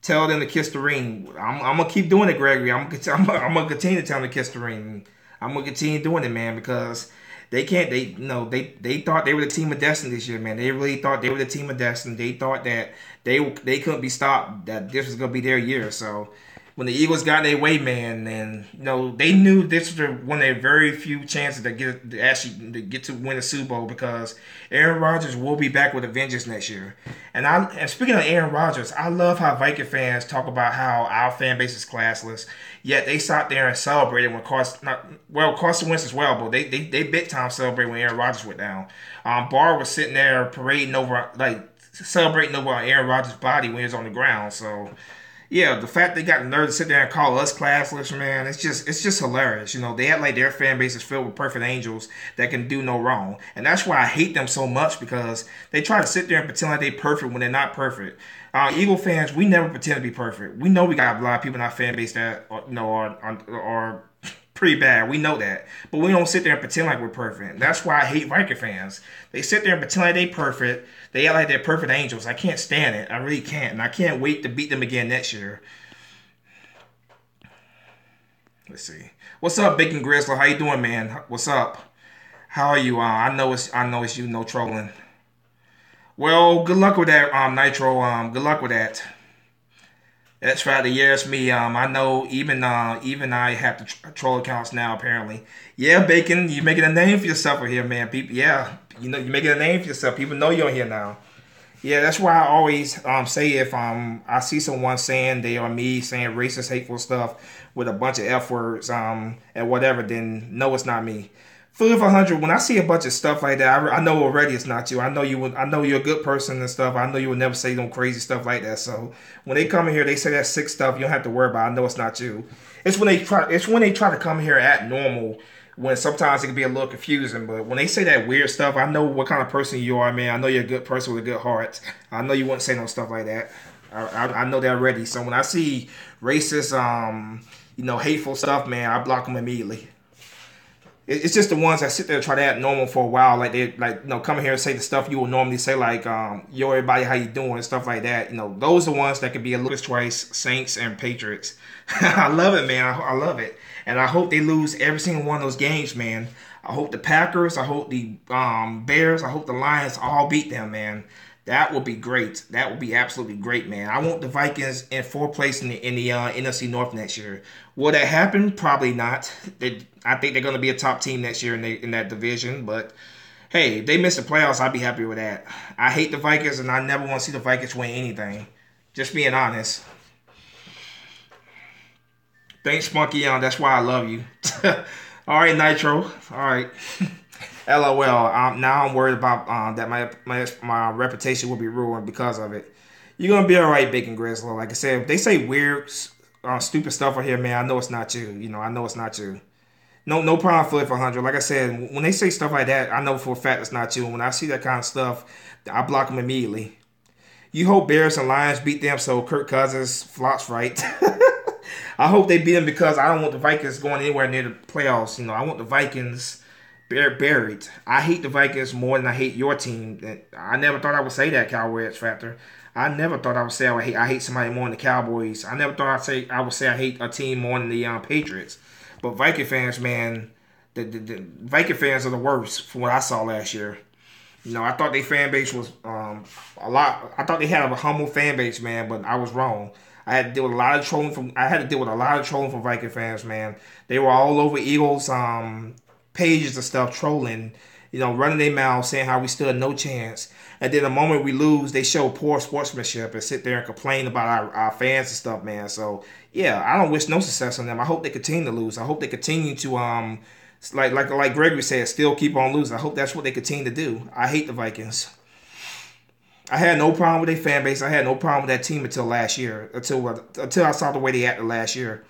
Tell them to kiss the ring. I'm gonna keep doing it, Gregory. I'm gonna continue to tell them to kiss the ring. I'm gonna continue doing it, man, because they can't. They thought they were the team of destiny this year, man. They really thought they were the team of destiny. They thought that they couldn't be stopped. That this was gonna be their year. So when the Eagles got their way, man, and they knew this was one of their very few chances to get to win a Super Bowl, because Aaron Rodgers will be back with a vengeance next year. And speaking of Aaron Rodgers, I love how Viking fans talk about how our fan base is classless. Yet they sat there and celebrated when Carson Wentz as well, but they big time celebrated when Aaron Rodgers went down. Barr was sitting there parading over, celebrating over Aaron Rodgers' body when he was on the ground. So yeah, the fact they got the nerve to sit there and call us classless, man, it's just hilarious. They act like their fan base is filled with perfect angels that can do no wrong. And that's why I hate them so much, because they try to sit there and pretend like they're perfect when they're not perfect. Eagle fans, we never pretend to be perfect. We know we got a lot of people in our fan base that are pretty bad. We know that. But we don't sit there and pretend like we're perfect. And that's why I hate Viking fans. They sit there and pretend like they're perfect. They act like they're perfect angels. I can't stand it. I really can't. And I can't wait to beat them again next year. Let's see. What's up, Bacon Grizzly? How you doing, man? What's up? How are you? I know it's you. No trolling. Well, good luck with that, Nitro. Good luck with that. That's right. Yeah, it's me. I know. Even I have to troll accounts now. Apparently, yeah. Bacon, you're making a name for yourself here, man. People, yeah. You're making a name for yourself. People know you're here now. Yeah, that's why I always say if I see someone saying they are me, saying racist, hateful stuff with a bunch of F words and whatever, then no, it's not me. Philly 500, when I see a bunch of stuff like that, I know already it's not you. I know you're a good person and stuff. I know you would never say no crazy stuff like that. So when they come in here, they say that sick stuff. You don't have to worry about it. I know it's not you. It's when they try to come here at normal, when sometimes it can be a little confusing. But when they say that weird stuff, I know what kind of person you are, man. I know you're a good person with a good heart. I know you wouldn't say no stuff like that. I know that already. So when I see racist, hateful stuff, man, I block them immediately. It's just the ones that sit there and try to act normal for a while, like they come here and say the stuff you would normally say, like yo everybody, how you doing, and stuff like that. Those are the ones that could be a lose twice, Saints and Patriots. I love it, man. I love it, and I hope they lose every single one of those games, man. I hope the Packers, I hope the Bears, I hope the Lions all beat them, man. That would be great. That would be absolutely great, man. I want the Vikings in fourth place in the NFC North next year. Will that happen? Probably not. I think they're going to be a top team next year in that division. But, hey, if they miss the playoffs, I'd be happy with that. I hate the Vikings, and I never want to see the Vikings win anything. Just being honest. Thanks, Spunky. That's why I love you. All right, Nitro. All right. LOL. Now I'm worried about that my reputation will be ruined because of it. You're gonna be all right, Bacon Grizzly. Like I said, if they say weird, stupid stuff right here, man, I know it's not you. I know it's not you. No problem, Flip 100. Like I said, when they say stuff like that, I know for a fact it's not you. And when I see that kind of stuff, I block them immediately. You hope Bears and Lions beat them so Kirk Cousins flops, right? I hope they beat them because I don't want the Vikings going anywhere near the playoffs. I want the Vikings buried. I hate the Vikings more than I hate your team. I never thought I would say that, Cowboy X Factor. I never thought I would say I hate somebody more than the Cowboys. I never thought I would say I hate a team more than the Patriots. But Viking fans, man, the Viking fans are the worst from what I saw last year. I thought their fan base was a lot. I thought they had a humble fan base, man, but I was wrong. I had to deal with a lot of trolling from Viking fans, man. They were all over Eagles pages and stuff trolling, running their mouths saying how we stood a no chance. And then the moment we lose, they show poor sportsmanship and sit there and complain about our fans and stuff, man. So yeah, I don't wish no success on them. I hope they continue to lose. I hope they continue to like Gregory said, still keep on losing. I hope that's what they continue to do. I hate the Vikings. I had no problem with their fan base. I had no problem with that team until last year. Until I saw the way they acted last year.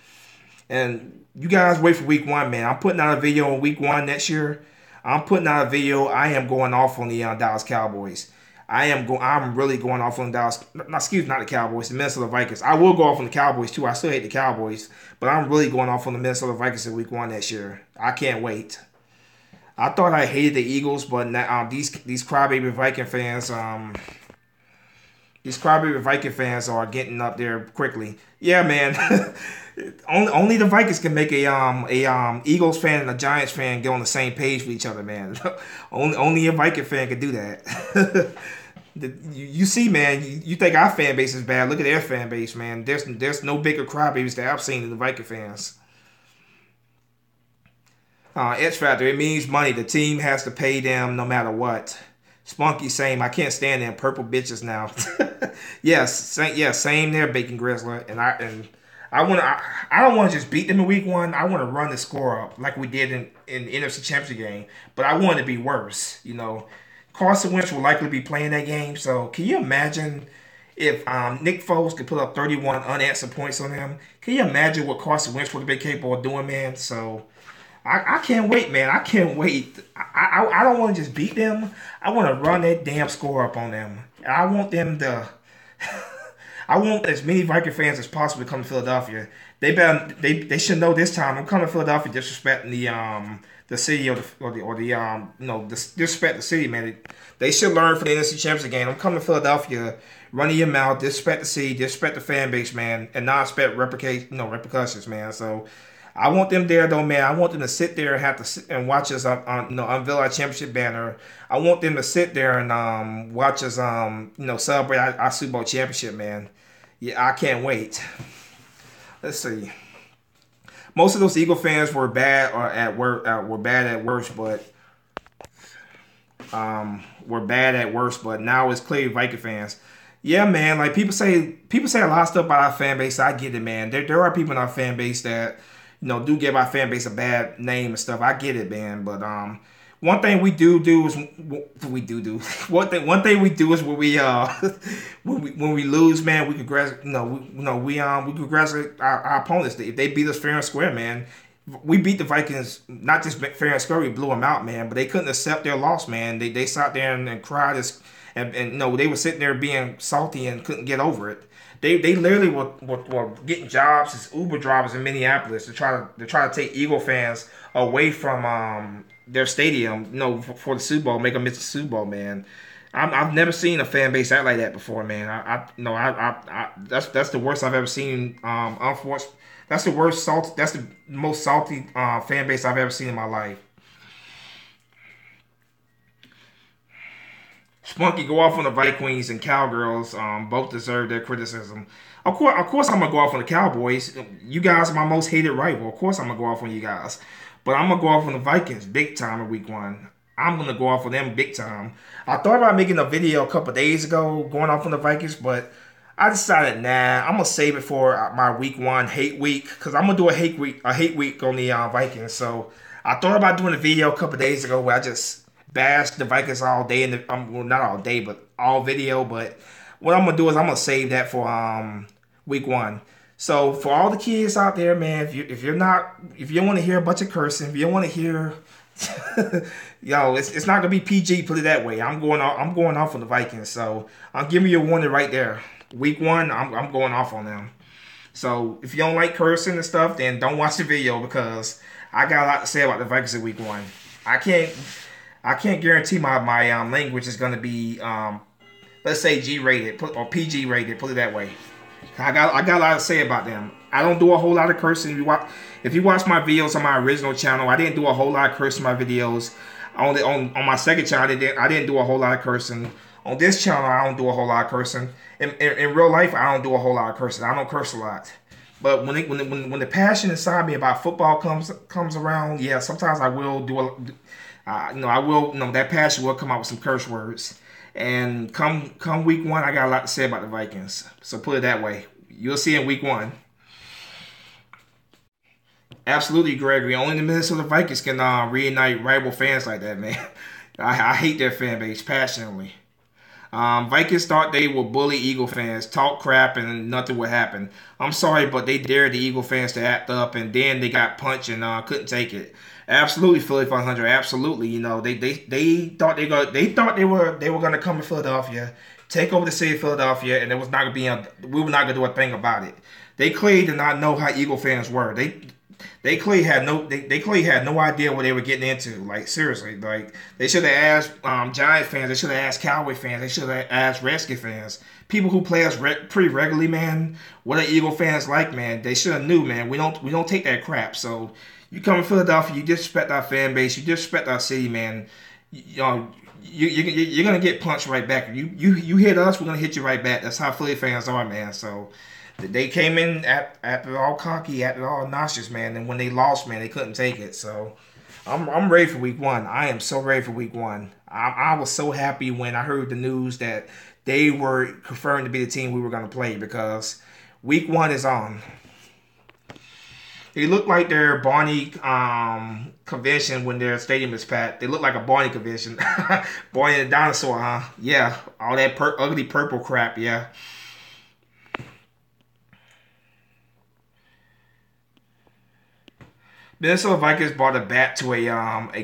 And you guys wait for week 1, man. I'm putting out a video on week 1 next year. I'm putting out a video. I am going off on the Dallas Cowboys. I'm really going off on Dallas. Not the Cowboys, the Minnesota Vikings. I will go off on the Cowboys too. I still hate the Cowboys, but I'm really going off on the Minnesota Vikings in week 1 next year. I can't wait. I thought I hated the Eagles, but now, these crybaby Viking fans, are getting up there quickly. Yeah, man. only the Vikings can make a Eagles fan and a Giants fan get on the same page with each other, man. only a Viking fan can do that. You see, man, you think our fan base is bad. Look at their fan base, man. There's no bigger crybabies that I've seen than the Viking fans. X Factor, it means money. The team has to pay them no matter what. Spunky, same. I can't stand them purple bitches now. Yes, same there, Bacon Grizzly. And I don't want to just beat them in week 1. I want to run the score up like we did in the NFC Championship game. But I want it to be worse, Carson Wentz will likely be playing that game. So can you imagine if Nick Foles could put up 31 unanswered points on him? Can you imagine what Carson Wentz would have been capable of doing, man? So I can't wait, man. I can't wait. I don't want to just beat them. I want to run that damn score up on them. I want them to... I want as many Viking fans as possible to come to Philadelphia. They should know this time. I'm coming to Philadelphia disrespecting the city disrespect the city, man. They should learn from the NFC Championship game. I'm coming to Philadelphia, running your mouth, disrespect the city, disrespect the fan base, man, and not expect repercussions, man. So I want them there, though, man. I want them to sit there and have to sit and watch us unveil our championship banner. I want them to sit there and watch us celebrate our Super Bowl championship, man. Yeah, I can't wait. Let's see. Most of those Eagle fans were bad at worst, but now it's clearly Viking fans. Yeah, man. Like people say a lot of stuff about our fan base. I get it, man. There are people in our fan base that do give our fan base a bad name and stuff. I get it, man. But one thing we do is one thing we do is when we lose, man, we congratulate we congratulate our opponents. If they beat us fair and square, man. We beat the Vikings not just fair and square. We blew them out, man. But they couldn't accept their loss, man. They sat there and cried and they were sitting there being salty and couldn't get over it. They literally were getting jobs as Uber drivers in Minneapolis to try to take Eagle fans away from their stadium, for the Super Bowl, make them miss the Super Bowl, man. I've never seen a fan base act like that before, man. That's the worst I've ever seen. Unfortunately, that's the worst salt. That's the most salty fan base I've ever seen in my life. Spunky, go off on the Vikings and Cowgirls. Both deserve their criticism. Of course, I'm gonna go off on the Cowboys. You guys are my most hated rival. Of course, I'm gonna go off on you guys. But I'm gonna go off on the Vikings big time in week 1. I'm gonna go off on them big time. I thought about making a video a couple days ago going off on the Vikings, but I decided, nah, I'm gonna save it for my week 1 hate week because I'm gonna do a hate week on the Vikings. So I thought about doing a video a couple days ago where I just bashed the Vikings all day, and well, not all day, but all video. But what I'm gonna do is I'm gonna save that for week 1. So for all the kids out there, man, if you don't want to hear a bunch of cursing, if you don't want to hear, yo, it's not gonna be PG. Put it that way. I'm going off on the Vikings. So I'm giving you a warning right there. Week 1, I'm going off on them. So if you don't like cursing and stuff, then don't watch the video because I got a lot to say about the Vikings in week 1. I can't guarantee my language is gonna be let's say G rated or PG rated. Put it that way. I got a lot to say about them. I don't do a whole lot of cursing. If you watch my videos on my original channel, I didn't do a whole lot of cursing in my videos. On my second channel, I didn't do a whole lot of cursing. On this channel, I don't do a whole lot of cursing. In real life, I don't do a whole lot of cursing. I don't curse a lot. But when the passion inside me about football comes around, yeah, sometimes I will that passion will come out with some curse words. And come week 1, I got a lot to say about the Vikings. So put it that way. You'll see in week 1. Absolutely, Gregory. Only the Minnesota Vikings can reunite rival fans like that, man. I hate their fan base passionately. Vikings thought they would bully Eagle fans, talk crap, and nothing would happen. I'm sorry, but they dared the Eagle fans to act up, and then they got punched and couldn't take it. Absolutely, Philly 500. Absolutely, you know they thought they were gonna come to Philadelphia, take over the city of Philadelphia, and we were not gonna do a thing about it. They clearly did not know how Eagle fans were. They clearly had no idea what they were getting into. Like seriously, like they should have asked Giant fans. They should have asked Cowboy fans. They should have asked Redskin fans. People who play us pretty regularly, man. What are Eagle fans like, man? They should have knew, man. We don't take that crap. So you come to Philadelphia, you disrespect our fan base, you disrespect our city, man. You're gonna get punched right back. You hit us, we're gonna hit you right back. That's how Philly fans are, man. So they came in after all cocky, after all nauseous, man. And when they lost, man, they couldn't take it. So I'm ready for week 1. I am so ready for week 1. I was so happy when I heard the news that they were confirmed to be the team we were going to play because week 1 is on. They look like their Barney convention when their stadium is packed. They look like a Barney convention. Barney the dinosaur, huh? Yeah, all that ugly purple crap, yeah. Minnesota Vikings brought it back to a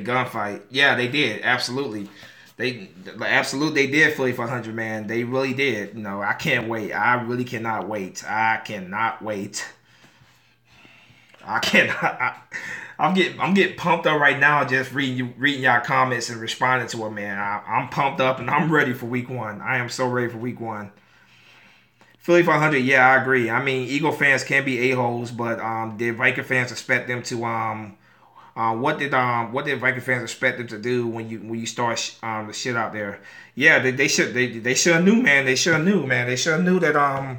gunfight. Yeah, they did. Absolutely. They did Philly 500, man. They really did. You know, I can't wait. I really cannot wait. I cannot wait. I cannot. I'm getting pumped up right now just reading y'all comments and responding to it, man. I'm pumped up and I'm ready for week 1. I am so ready for week 1. Philly 500, yeah, I agree. I mean, Eagle fans can be a-holes, but did Viking fans expect them to what did Viking fans expect them to do when you start the shit out there? Yeah, they should have knew, man. They should have knew, man. They should have knew that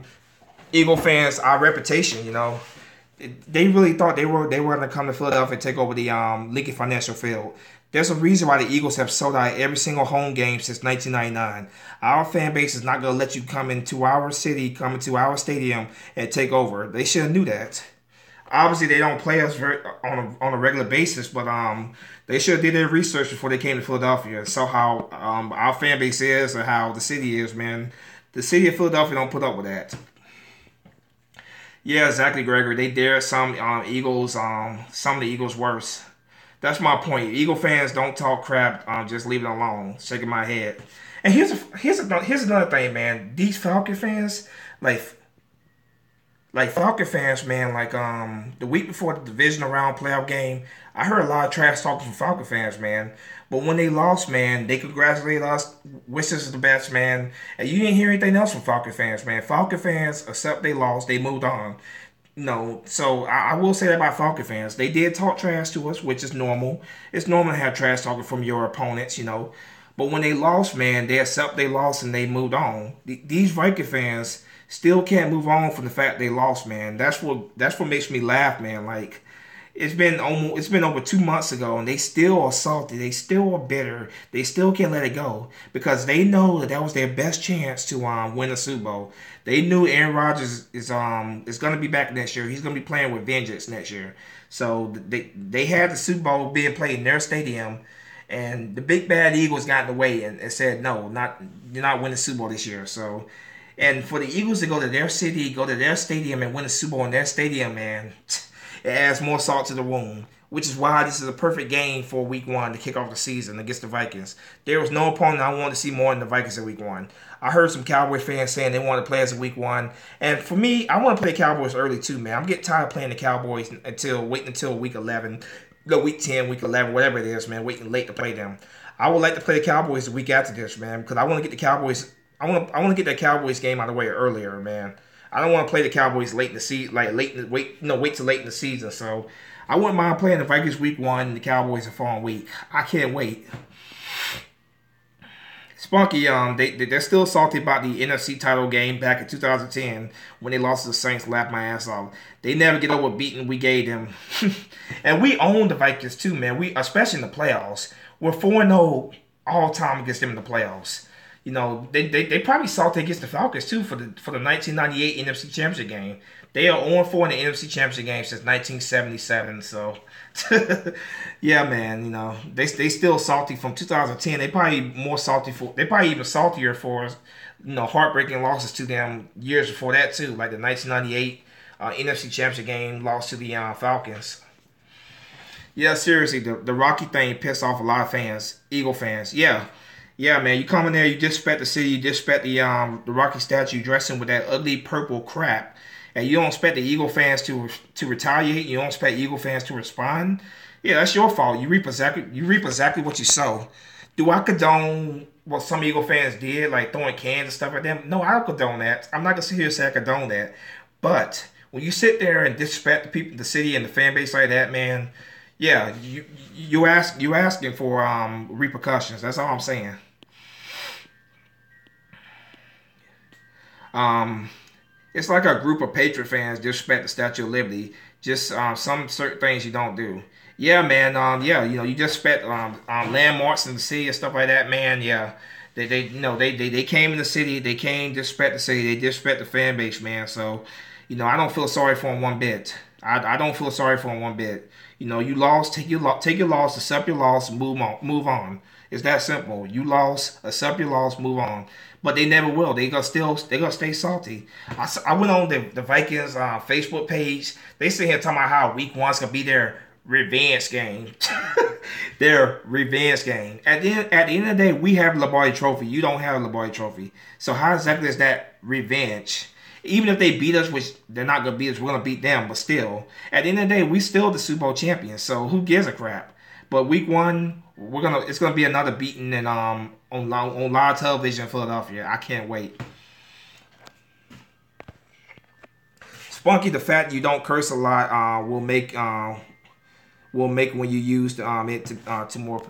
Eagle fans, our reputation, you know, they really thought they were going to come to Philadelphia and take over the Lincoln Financial Field. There's a reason why the Eagles have sold out every single home game since 1999. Our fan base is not going to let you come into our city, come into our stadium, and take over. They should have knew that. Obviously, they don't play us on a regular basis, but they should have did their research before they came to Philadelphia and saw how our fan base is and how the city is, man. The city of Philadelphia don't put up with that. Yeah, exactly, Gregory. They dare some Eagles, some of the Eagles worse. That's my point. Eagle fans don't talk crap. Just leave it alone. Shaking my head. And here's another thing, man. These Falcon fans, like Falcon fans, man. Like the week before the divisional round playoff game, I heard a lot of trash talk from Falcon fans, man. But when they lost, man, they congratulated us, wished us the best, man. And you didn't hear anything else from Falcon fans, man. Falcon fans, except they lost, they moved on. No, so I will say that about Falcon fans. They did talk trash to us, which is normal. It's normal to have trash talking from your opponents, you know. But when they lost, man, they accept they lost and they moved on. These Viking fans still can't move on from the fact they lost, man. That's what makes me laugh, man. Like, it's been over 2 months ago, and they still are salty. They still are bitter. They still can't let it go because they know that was their best chance to win the Super Bowl. They knew Aaron Rodgers is going to be back next year. He's going to be playing with vengeance next year. So they had the Super Bowl being played in their stadium, and the big bad Eagles got in the way and said, no, you're not winning the Super Bowl this year. So. And for the Eagles to go to their city, go to their stadium, and win the Super Bowl in their stadium, man, it adds more salt to the wound. Which is why this is a perfect game for Week 1 to kick off the season against the Vikings. There was no opponent I wanted to see more than the Vikings in Week 1. I heard some Cowboy fans saying they want to play us in Week 1. And for me, I want to play Cowboys early too, man. I'm getting tired of playing the Cowboys waiting until Week 11, Week 10, Week 11, whatever it is, man, waiting late to play them. I would like to play the Cowboys the week after this, man, because I want to get the Cowboys. I want to get that Cowboys game out of the way earlier, man. I don't want to play the Cowboys late in the season, wait till late in the season. So I wouldn't mind playing the Vikings Week 1 and the Cowboys the following week. I can't wait. Spunky, they're still salty about the NFC title game back in 2010 when they lost to the Saints, laughed my ass off. They never get over beating we gave them. And we own the Vikings too, man. We, especially in the playoffs. We're 4-0 all time against them in the playoffs. You know, they probably salty against the Falcons too for the 1998 NFC Championship game. They are 0-4 in the NFC Championship game since 1977. So, yeah, man, you know they still salty from 2010. They probably more salty they probably even saltier for heartbreaking losses to them years before that too, like the 1998 NFC Championship game loss to the Falcons. Yeah, seriously, the Rocky thing pissed off a lot of fans, Eagle fans. Yeah, man, you come in there, you disrespect the city, you disrespect the Rocky statue, dressing with that ugly purple crap, and you don't expect the Eagle fans to retaliate. You don't expect Eagle fans to respond. Yeah, that's your fault. You reap exactly what you sow. Do I condone what some Eagle fans did, like throwing cans and stuff at them? No, I don't condone that. I'm not gonna sit here and say I condone that. But when you sit there and disrespect the people, the city, and the fan base like that, man, yeah, you asking for repercussions. That's all I'm saying. It's like a group of Patriot fans disrespect the Statue of Liberty. Just some certain things you don't do. Yeah, man. Yeah, you disrespect landmarks in the city and stuff like that, man. Yeah, they came in the city. They came disrespect the city. They disrespect the fan base, man. So, I don't feel sorry for them one bit. I don't feel sorry for them one bit. You lost. Take your loss. Accept your loss. Move on. It's that simple. You lost. Accept your loss. Move on. But they never will. They're gonna stay salty. I went on the Vikings Facebook page. They sit here talking about how Week 1's gonna be their revenge game. Their revenge game. At the end of the day, we have a Lombardi Trophy. You don't have a Lombardi Trophy. So how exactly is that revenge? Even if they beat us, which they're not gonna beat us, we're gonna beat them. But still, at the end of the day, we still the Super Bowl champions. So who gives a crap? But Week 1, it's gonna be another beating and on live television in Philadelphia. I can't wait. Spunky, the fact you don't curse a lot will make when you use it to more.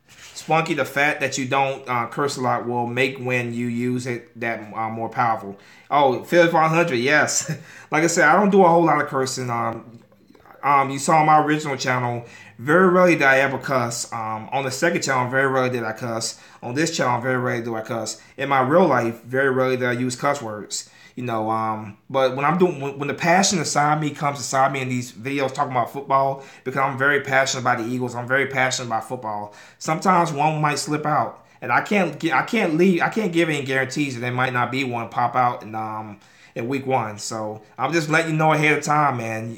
Spunky, the fact that you don't curse a lot will make when you use it that more powerful. Oh, Phil 500, yes. Like I said, I don't do a whole lot of cursing. You saw my original channel. Very rarely did I ever cuss. On the second channel, very rarely did I cuss. On this channel, very rarely do I cuss. In my real life, very rarely did I use cuss words. But when the passion inside me comes inside me in these videos talking about football, because I'm very passionate about the Eagles, I'm very passionate about football. Sometimes one might slip out, and I can't give any guarantees that there might not be one pop out in Week 1. So I'm just letting you know ahead of time, man.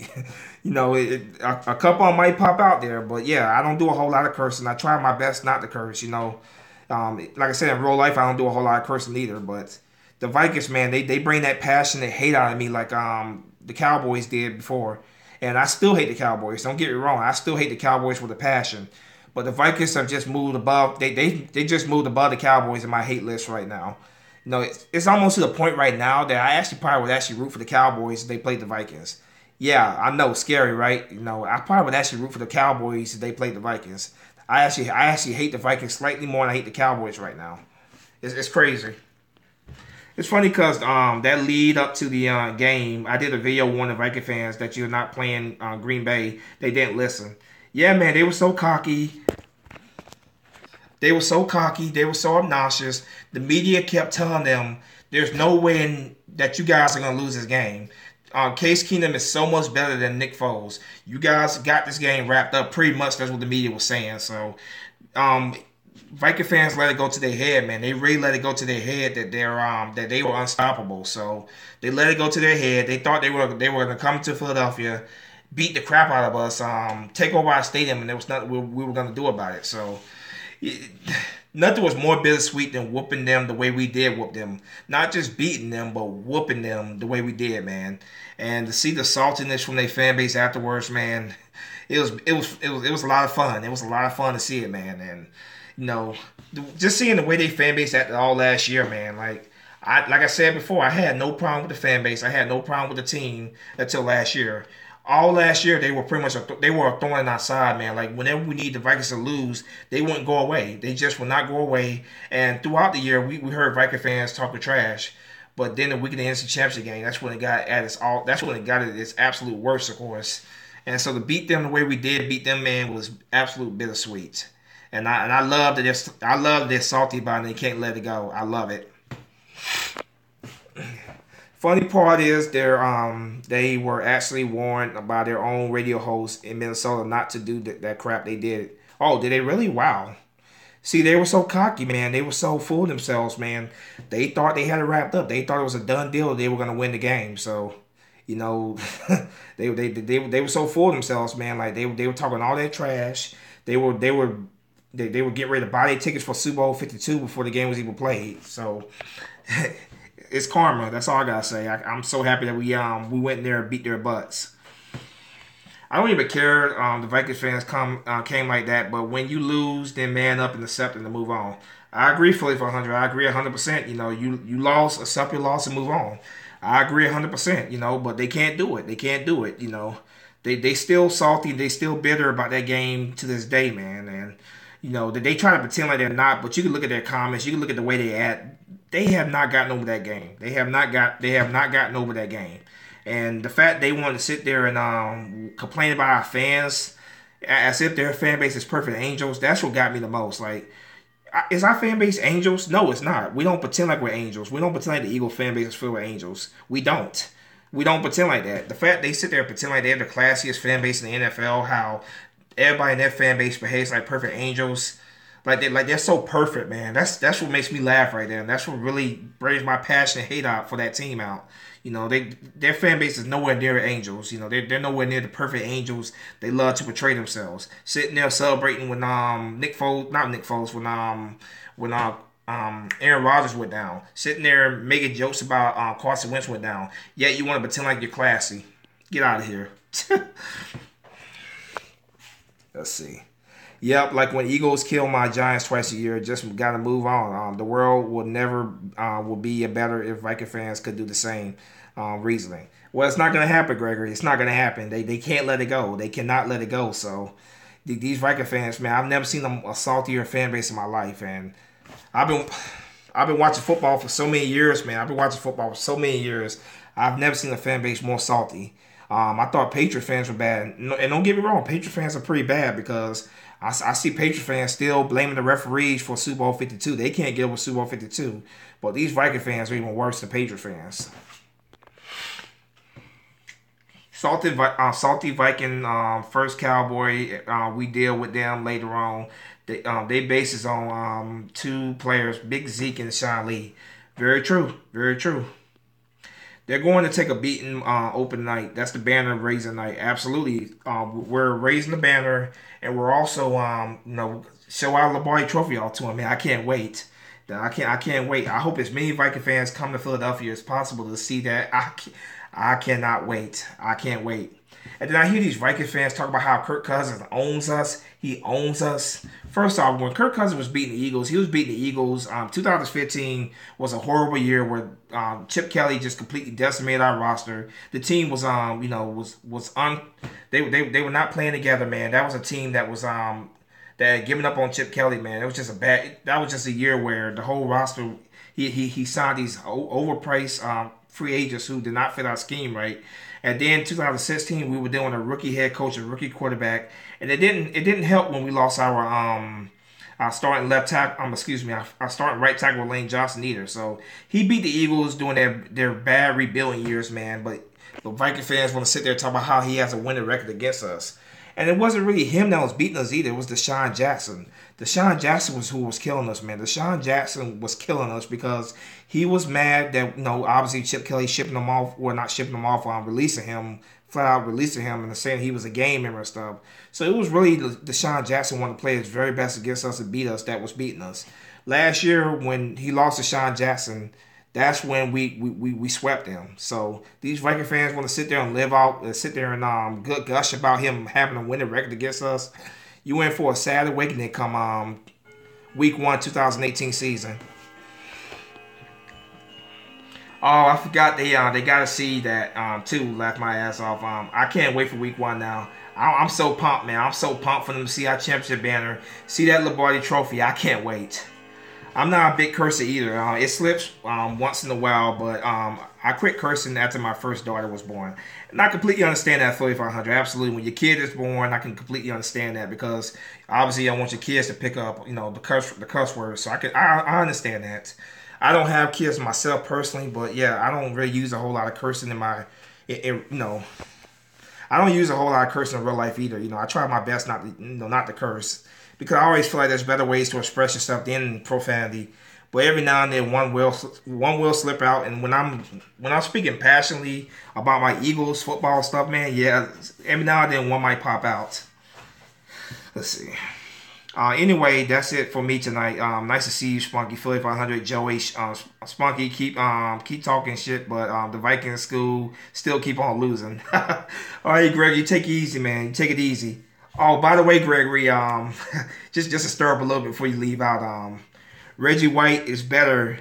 A couple might pop out there, but yeah, I don't do a whole lot of cursing. I try my best not to curse. Like I said, in real life, I don't do a whole lot of cursing either. But the Vikings, man, they bring that passion and hate out of me like the Cowboys did before. And I still hate the Cowboys. Don't get me wrong. I still hate the Cowboys with a passion. But the Vikings have just moved above. They just moved above the Cowboys in my hate list right now. It's almost to the point right now that I actually probably would actually root for the Cowboys if they played the Vikings. Yeah, I know, scary, right? I probably would actually root for the Cowboys if they played the Vikings. I actually hate the Vikings slightly more than I hate the Cowboys right now. It's crazy. It's funny because that lead up to the game, I did a video warning Viking fans that you're not playing Green Bay. They didn't listen. Yeah, man, they were so cocky. They were so cocky. They were so obnoxious. The media kept telling them, "There's no way that you guys are gonna lose this game. Case Keenum is so much better than Nick Foles. You guys got this game wrapped up." Pretty much that's what the media was saying. So, um, Viking fans let it go to their head, man. They really let it go to their head that that they were unstoppable. So they let it go to their head. They thought they were gonna come to Philadelphia, beat the crap out of us, take over our stadium, and there was nothing we were gonna do about it. So nothing was more bittersweet than whooping them the way we did whoop them. Not just beating them, but whooping them the way we did, man. And to see the saltiness from their fan base afterwards, man, it was a lot of fun. It was a lot of fun to see it, man. And just seeing the way they fan base acted all last year, man. Like I said before, I had no problem with the fan base. I had no problem with the team until last year. All last year, they were pretty much they were a thorn in our side, man. Like whenever we need the Vikings to lose, they wouldn't go away. They just would not go away. And throughout the year, we heard Viking fans talking trash. But then the week of the NFC Championship game, that's when it got at its all. That's when it got at its absolute worst, of course. And so to beat them the way we did, beat them, man, was absolute bittersweet. And I love that they're salty about it. They can't let it go. I love it. Funny part is they were actually warned by their own radio host in Minnesota not to do that crap they did. Oh, did they really? Wow. See, they were so cocky, man. They were so full of themselves, man. They thought they had it wrapped up. They thought it was a done deal. They were going to win the game. So, they were so full of themselves, man. Like they were talking all that trash. They were getting ready to buy their tickets for Super Bowl 52 before the game was even played. So it's karma. That's all I gotta say. I'm so happy that we went in there and beat their butts. I don't even care. The Vikings fans came like that, but when you lose, then man up and accept it and move on. I agree fully for 100. I agree 100%. You lost, accept your loss and move on. I agree 100%. But they can't do it. They can't do it. They still salty. They still bitter about that game to this day, man. And they try to pretend like they're not. But you can look at their comments. You can look at the way they act. They have not gotten over that game. They have not gotten over that game. And the fact they want to sit there and complain about our fans as if their fan base is perfect angels, that's what got me the most. Like, is our fan base angels? No, it's not. We don't pretend like we're angels. We don't pretend like the Eagle fan base is filled with angels. We don't. We don't pretend like that. The fact they sit there and pretend like they're the classiest fan base in the NFL, how everybody in their fan base behaves like perfect angels. They're so perfect, man. That's what makes me laugh right there. And that's what really brings my passion and hate out for that team out. Their fan base is nowhere near angels. They're nowhere near the perfect angels. They love to portray themselves. Sitting there celebrating when Aaron Rodgers went down. Sitting there making jokes about Carson Wentz went down. Yet you want to pretend like you're classy. Get out of here. Let's see. Yep, like when Eagles kill my Giants twice a year, just got to move on. The world will never will be better if Viking fans could do the same reasoning. Well, it's not going to happen, Gregory. It's not going to happen. They can't let it go. They cannot let it go. So these Viking fans, man, I've never seen a saltier fan base in my life. And I've been watching football for so many years, man. I've been watching football for so many years. I've never seen a fan base more salty. I thought Patriot fans were bad. And don't get me wrong, Patriot fans are pretty bad because I see Patriot fans still blaming the referees for Super Bowl 52. They can't get over Super Bowl 52. But these Viking fans are even worse than Patriot fans. Salty Viking, first Cowboy. We deal with them later on. They bases on two players, Big Zeke and Sean Lee. Very true. Very true. They're going to take a beating open night. That's the banner raising night. Absolutely. We're raising the banner, and we're also, show our Lombardi Trophy out to them. Man, I can't wait. I can't wait. I hope as many Viking fans come to Philadelphia as possible to see that. I cannot wait. I can't wait. And then I hear these Viking fans talk about how Kirk Cousins owns us. He owns us. First off, when Kirk Cousins was beating the Eagles, he was beating the Eagles. 2015 was a horrible year where Chip Kelly just completely decimated our roster. The team was, they were not playing together, man. That was a team that was that had given up on Chip Kelly, man. It was just that was just a year where the whole roster, he signed these overpriced free agents who did not fit our scheme right. And then 2016, we were dealing with a rookie head coach, a rookie quarterback, and it didn't help when we lost our starting left tackle, our starting right tackle Lane Johnson either. So he beat the Eagles during their bad rebuilding years, man. But the Viking fans want to sit there and talk about how he has a winning record against us. And it wasn't really him that was beating us either. It was Deshaun Jackson. Deshaun Jackson was who was killing us, man. Deshaun Jackson was killing us because he was mad that, obviously Chip Kelly shipping him off, well, not shipping him off, releasing him, flat out releasing him and saying he was a game member and stuff. So it was really Deshaun Jackson, one of the players very best against us to beat us, that was beating us. Last year, when he lost to Deshaun Jackson, that's when we swept them. So these Viking fans want to sit there and sit there and good gush about him having a winning record against us. You in for a sad awakening come week 1, 2018 season. Oh, I forgot they got to see that too. Laughed my ass off. I can't wait for week 1 now. I'm so pumped, man. I'm so pumped for them to see our championship banner, see that Lombardi trophy. I can't wait. I'm not a big cursor either. It slips once in a while, but I quit cursing after my first daughter was born. And I completely understand that 3500. Absolutely. When your kid is born, I can completely understand that because obviously I want your kids to pick up, the cuss words. So I understand that. I don't have kids myself personally, but yeah, I don't really use a whole lot of cursing I don't use a whole lot of cursing in real life either. I try my best not to curse. Because I always feel like there's better ways to express yourself than profanity. But every now and then one will slip out. And when I'm speaking passionately about my Eagles football stuff, man, yeah, every now and then one might pop out. Let's see. Anyway, that's it for me tonight. Nice to see you, Spunky. Philly 500, Joey, Spunky. Keep talking shit, but the Vikings school still keep on losing. All right, Greg, you take it easy, man. You take it easy. Oh, by the way, Gregory, just to stir up a little bit before you leave out, Reggie White is better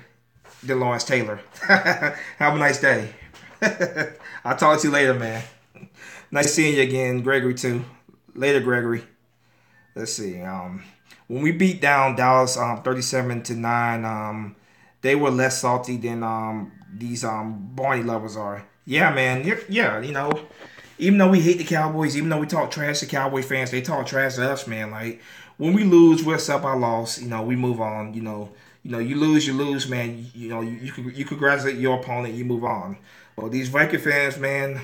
than Lawrence Taylor. Have a nice day. I'll talk to you later, man. Nice seeing you again, Gregory, too. Later, Gregory. Let's see. When we beat down Dallas 37-9, they were less salty than these Barney lovers are. Yeah, man. Yeah, even though we hate the Cowboys, even though we talk trash to Cowboy fans, they talk trash to us, man. Like, when we lose, we accept our loss. We move on. You lose, man. You congratulate your opponent, you move on. Well, these Viking fans, man,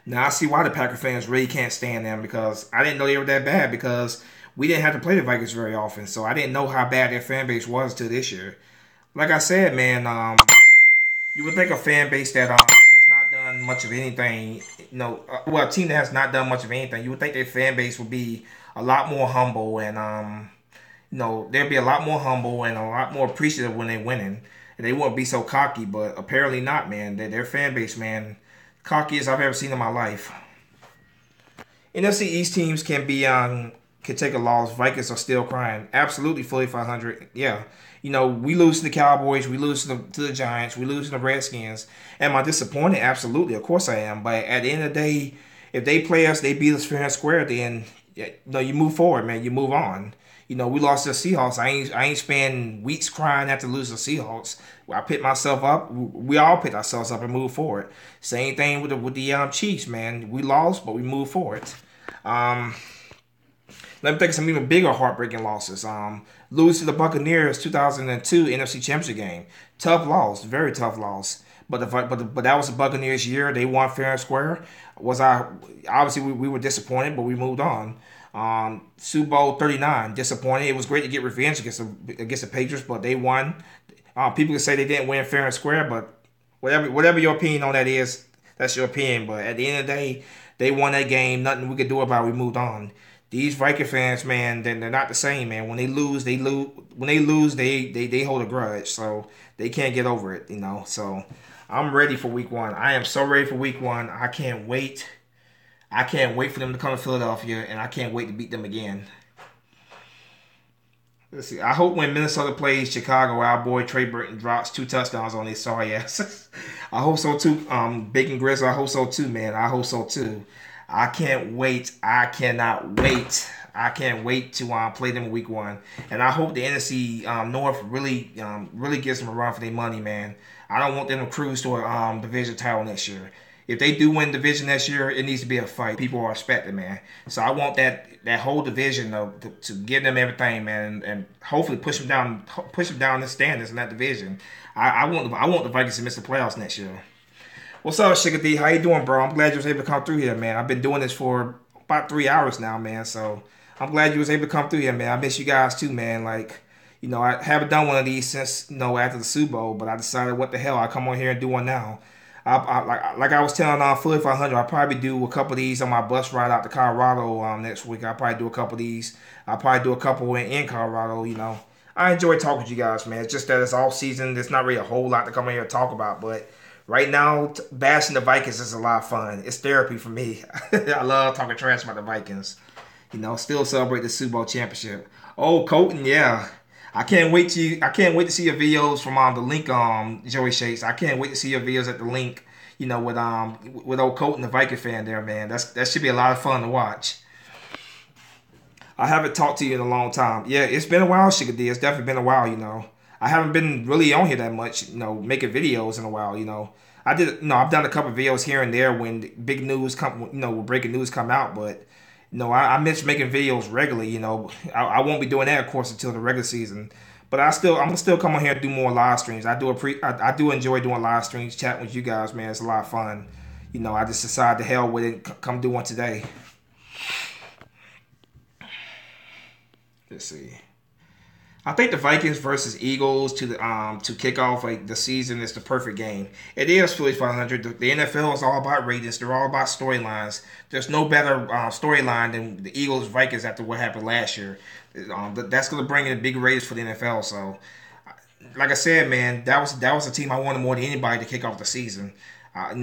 now I see why the Packer fans really can't stand them, because I didn't know they were that bad, because we didn't have to play the Vikings very often, so I didn't know how bad their fan base was till this year. Like I said, man, you would think a fan base that done much of anything, a team that has not done much of anything, you would think their fan base would be a lot more humble and they'd be a lot more humble and a lot more appreciative when they're winning, and they wouldn't be so cocky. But apparently not, man. Their fan base, man, cockiest I've ever seen in my life. NFC East teams can take a loss. Vikings are still crying. Absolutely, fully 500. Yeah. We lose to the Cowboys, we lose to the Giants, we lose to the Redskins. Am I disappointed? Absolutely. Of course I am. But at the end of the day, if they play us, they beat us fair and square, then you move forward, man. You move on. We lost to the Seahawks. I ain't spend weeks crying after losing to the Seahawks. I picked myself up. We all picked ourselves up and moved forward. Same thing with the Chiefs, man. We lost, but we moved forward. Let me think of some even bigger heartbreaking losses. Lose to the Buccaneers 2002 NFC Championship game. Tough loss, very tough loss. But that was the Buccaneers year. They won fair and square. Obviously we were disappointed, but we moved on. Super Bowl 39, disappointed. It was great to get revenge against the Patriots, but they won. People can say they didn't win fair and square, but whatever your opinion on that is, that's your opinion. But at the end of the day, they won that game. Nothing we could do about it. We moved on. These Viking fans, man, they're not the same, man. When they lose, they hold a grudge, so they can't get over it, So I'm ready for week 1. I am so ready for week 1. I can't wait. I can't wait for them to come to Philadelphia, and I can't wait to beat them again. Let's see. I hope when Minnesota plays Chicago, our boy Trey Burton drops 2 touchdowns on his sorry ass. I hope so too. Bacon Grizzle, I hope so too, man. I hope so too. I can't wait. I cannot wait. I can't wait to play them in week 1. And I hope the NFC North really gives them a run for their money, man. I don't want them to cruise to a division title next year. If they do win division next year, it needs to be a fight. People are expecting, man. So I want that whole division to give them everything, man, and hopefully push them down the standings in that division. I want the Vikings to miss the playoffs next year. What's up, Sugar D? How you doing, bro? I'm glad you was able to come through here, man. I've been doing this for about 3 hours now, man. So I'm glad you was able to come through here, man. I miss you guys too, man. Like, I haven't done one of these since after the Super Bowl, but I decided what the hell, I come on here and do one now. Like I was telling on Philly 500, I'll probably do a couple of these on my bus ride out to Colorado next week. I'll probably do a couple of these. I'll probably do a couple in Colorado, I enjoy talking to you guys, man. It's just that it's off season. There's not really a whole lot to come in here and talk about, but right now, bashing the Vikings is a lot of fun. It's therapy for me. I love talking trash about the Vikings. Still celebrate the Super Bowl championship. Oh, Colton, yeah. I can't wait to see your videos from the link Joey Shakes. I can't wait to see your videos at the link, with old Colton, the Viking fan there, man. That should be a lot of fun to watch. I haven't talked to you in a long time. Yeah, it's been a while, Sugar D. It's definitely been a while, I haven't been really on here that much, making videos in a while, I've done a couple of videos here and there when big news when breaking news come out, but I miss making videos regularly. I won't be doing that, of course, until the regular season. But I'm gonna still come on here and do more live streams. I do enjoy doing live streams, chatting with you guys, man. It's a lot of fun. I just decided to hell with it, come do one today. Let's see. I think the Vikings versus Eagles to kick off the season is the perfect game. It is Philly 500. The NFL is all about ratings. They're all about storylines. There's no better storyline than the Eagles Vikings after what happened last year. That's going to bring in big ratings for the NFL. So, like I said, man, that was a team I wanted more than anybody to kick off the season. I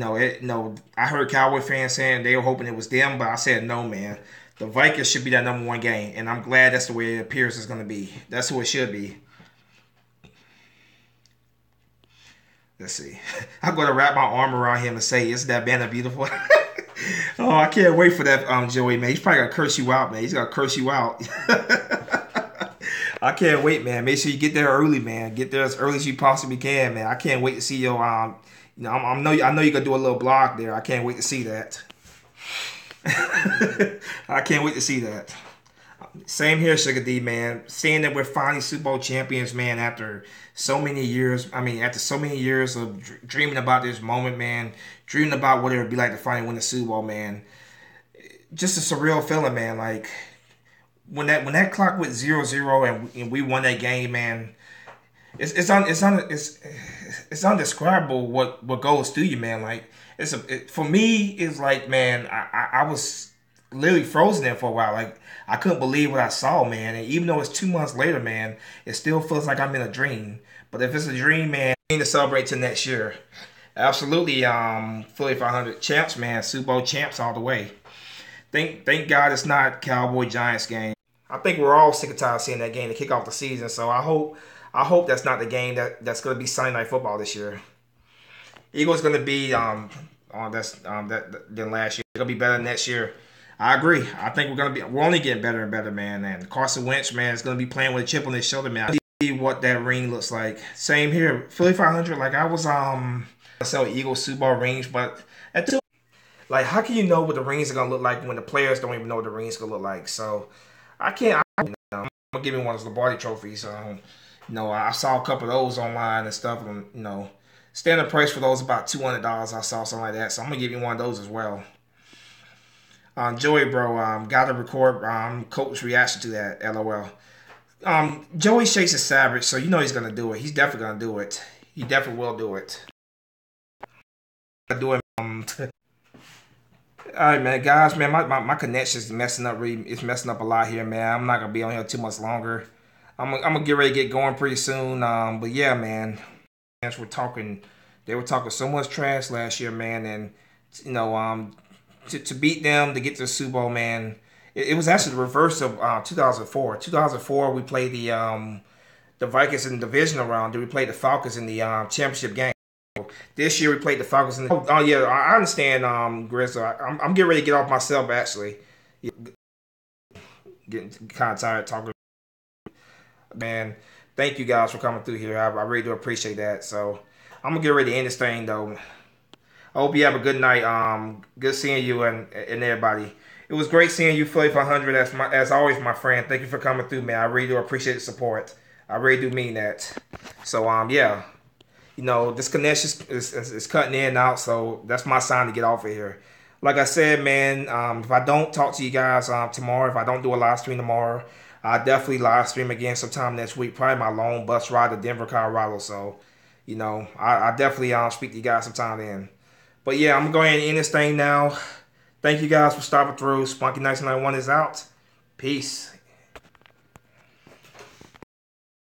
heard Cowboy fans saying they were hoping it was them, but I said no, man. The Vikings should be that number 1 game, and I'm glad that's the way it appears it's going to be. That's who it should be. Let's see. I'm going to wrap my arm around him and say, "Isn't that banner beautiful?" Oh, I can't wait for that, Joey, man. He's probably going to curse you out, man. He's going to curse you out. I can't wait, man. Make sure you get there early, man. Get there as early as you possibly can, man. I can't wait to see your, I know you're going to do a little blog there. I can't wait to see that. I can't wait to see that. Same here, Sugar D, man. Seeing that we're finally Super Bowl champions, man, after so many years. After so many years of dreaming about this moment, man. Dreaming about what it would be like to finally win the Super Bowl, man. Just a surreal feeling, man. Like when that clock went 0-0 and we won that game, man. It's undescribable what goes through you, man. Like for me, it's like, man, I was literally frozen there for a while. Like I couldn't believe what I saw, man. And even though it's 2 months later, man, it still feels like I'm in a dream. But if it's a dream, man, I need to celebrate till next year. Absolutely, Philly 500 champs, man. Super Bowl champs all the way. Thank God it's not Cowboy Giants game. I think we're all sick and tired of seeing that game to kick off the season. So I hope that's not the game that's going to be Sunday Night Football this year. Eagles going to be than last year. It'll be better than next year. I agree. I think we're only getting better and better, man. And Carson Wentz, man, is going to be playing with a chip on his shoulder, man. I see what that ring looks like. Same here, Philly 500. Like I was sell Eagles Super Bowl rings, but like how can you know what the rings are going to look like when the players don't even know what the rings are going to look like? So I'm going to give him one of those Lombardi trophies. I saw a couple of those online and stuff, and standard price for those about $200. I saw something like that, so I'm gonna give you one of those as well. Joey, bro, gotta record Coach's reaction to that. LOL. Joey Shakes is savage, so he's gonna do it. He's definitely gonna do it. He definitely will do it. Do it. All right, man, guys, man, my connection is messing up. It's messing up a lot here, man. I'm not gonna be on here too much longer. I'm gonna get ready to get going pretty soon. But yeah, man, they were talking so much trash last year, man, and to beat them to get to the Super Bowl, man. It was actually the reverse of 2004. 2004, we played the Vikings in the divisional round. Then we played the Falcons in the championship game. This year we played the Falcons in the... Oh yeah, I understand, Grizzle. I'm getting ready to get off myself, actually. getting kind of tired talking. Man, thank you guys for coming through here. I really do appreciate that. So I'm gonna get ready to end this thing though. I hope you have a good night. Good seeing you and everybody. It was great seeing you, Philly 500. As always, my friend. Thank you for coming through, man. I really do appreciate the support. I really do mean that. So yeah, this connection is cutting in and out. So that's my sign to get off of here. Like I said, man, if I don't talk to you guys tomorrow, if I don't do a live stream tomorrow, I'll definitely live stream again sometime next week. Probably my long bus ride to Denver, Colorado. So, I definitely speak to you guys sometime then. But yeah, I'm going to go ahead and end this thing now. Thank you guys for stopping through. Spunky 1991 is out. Peace.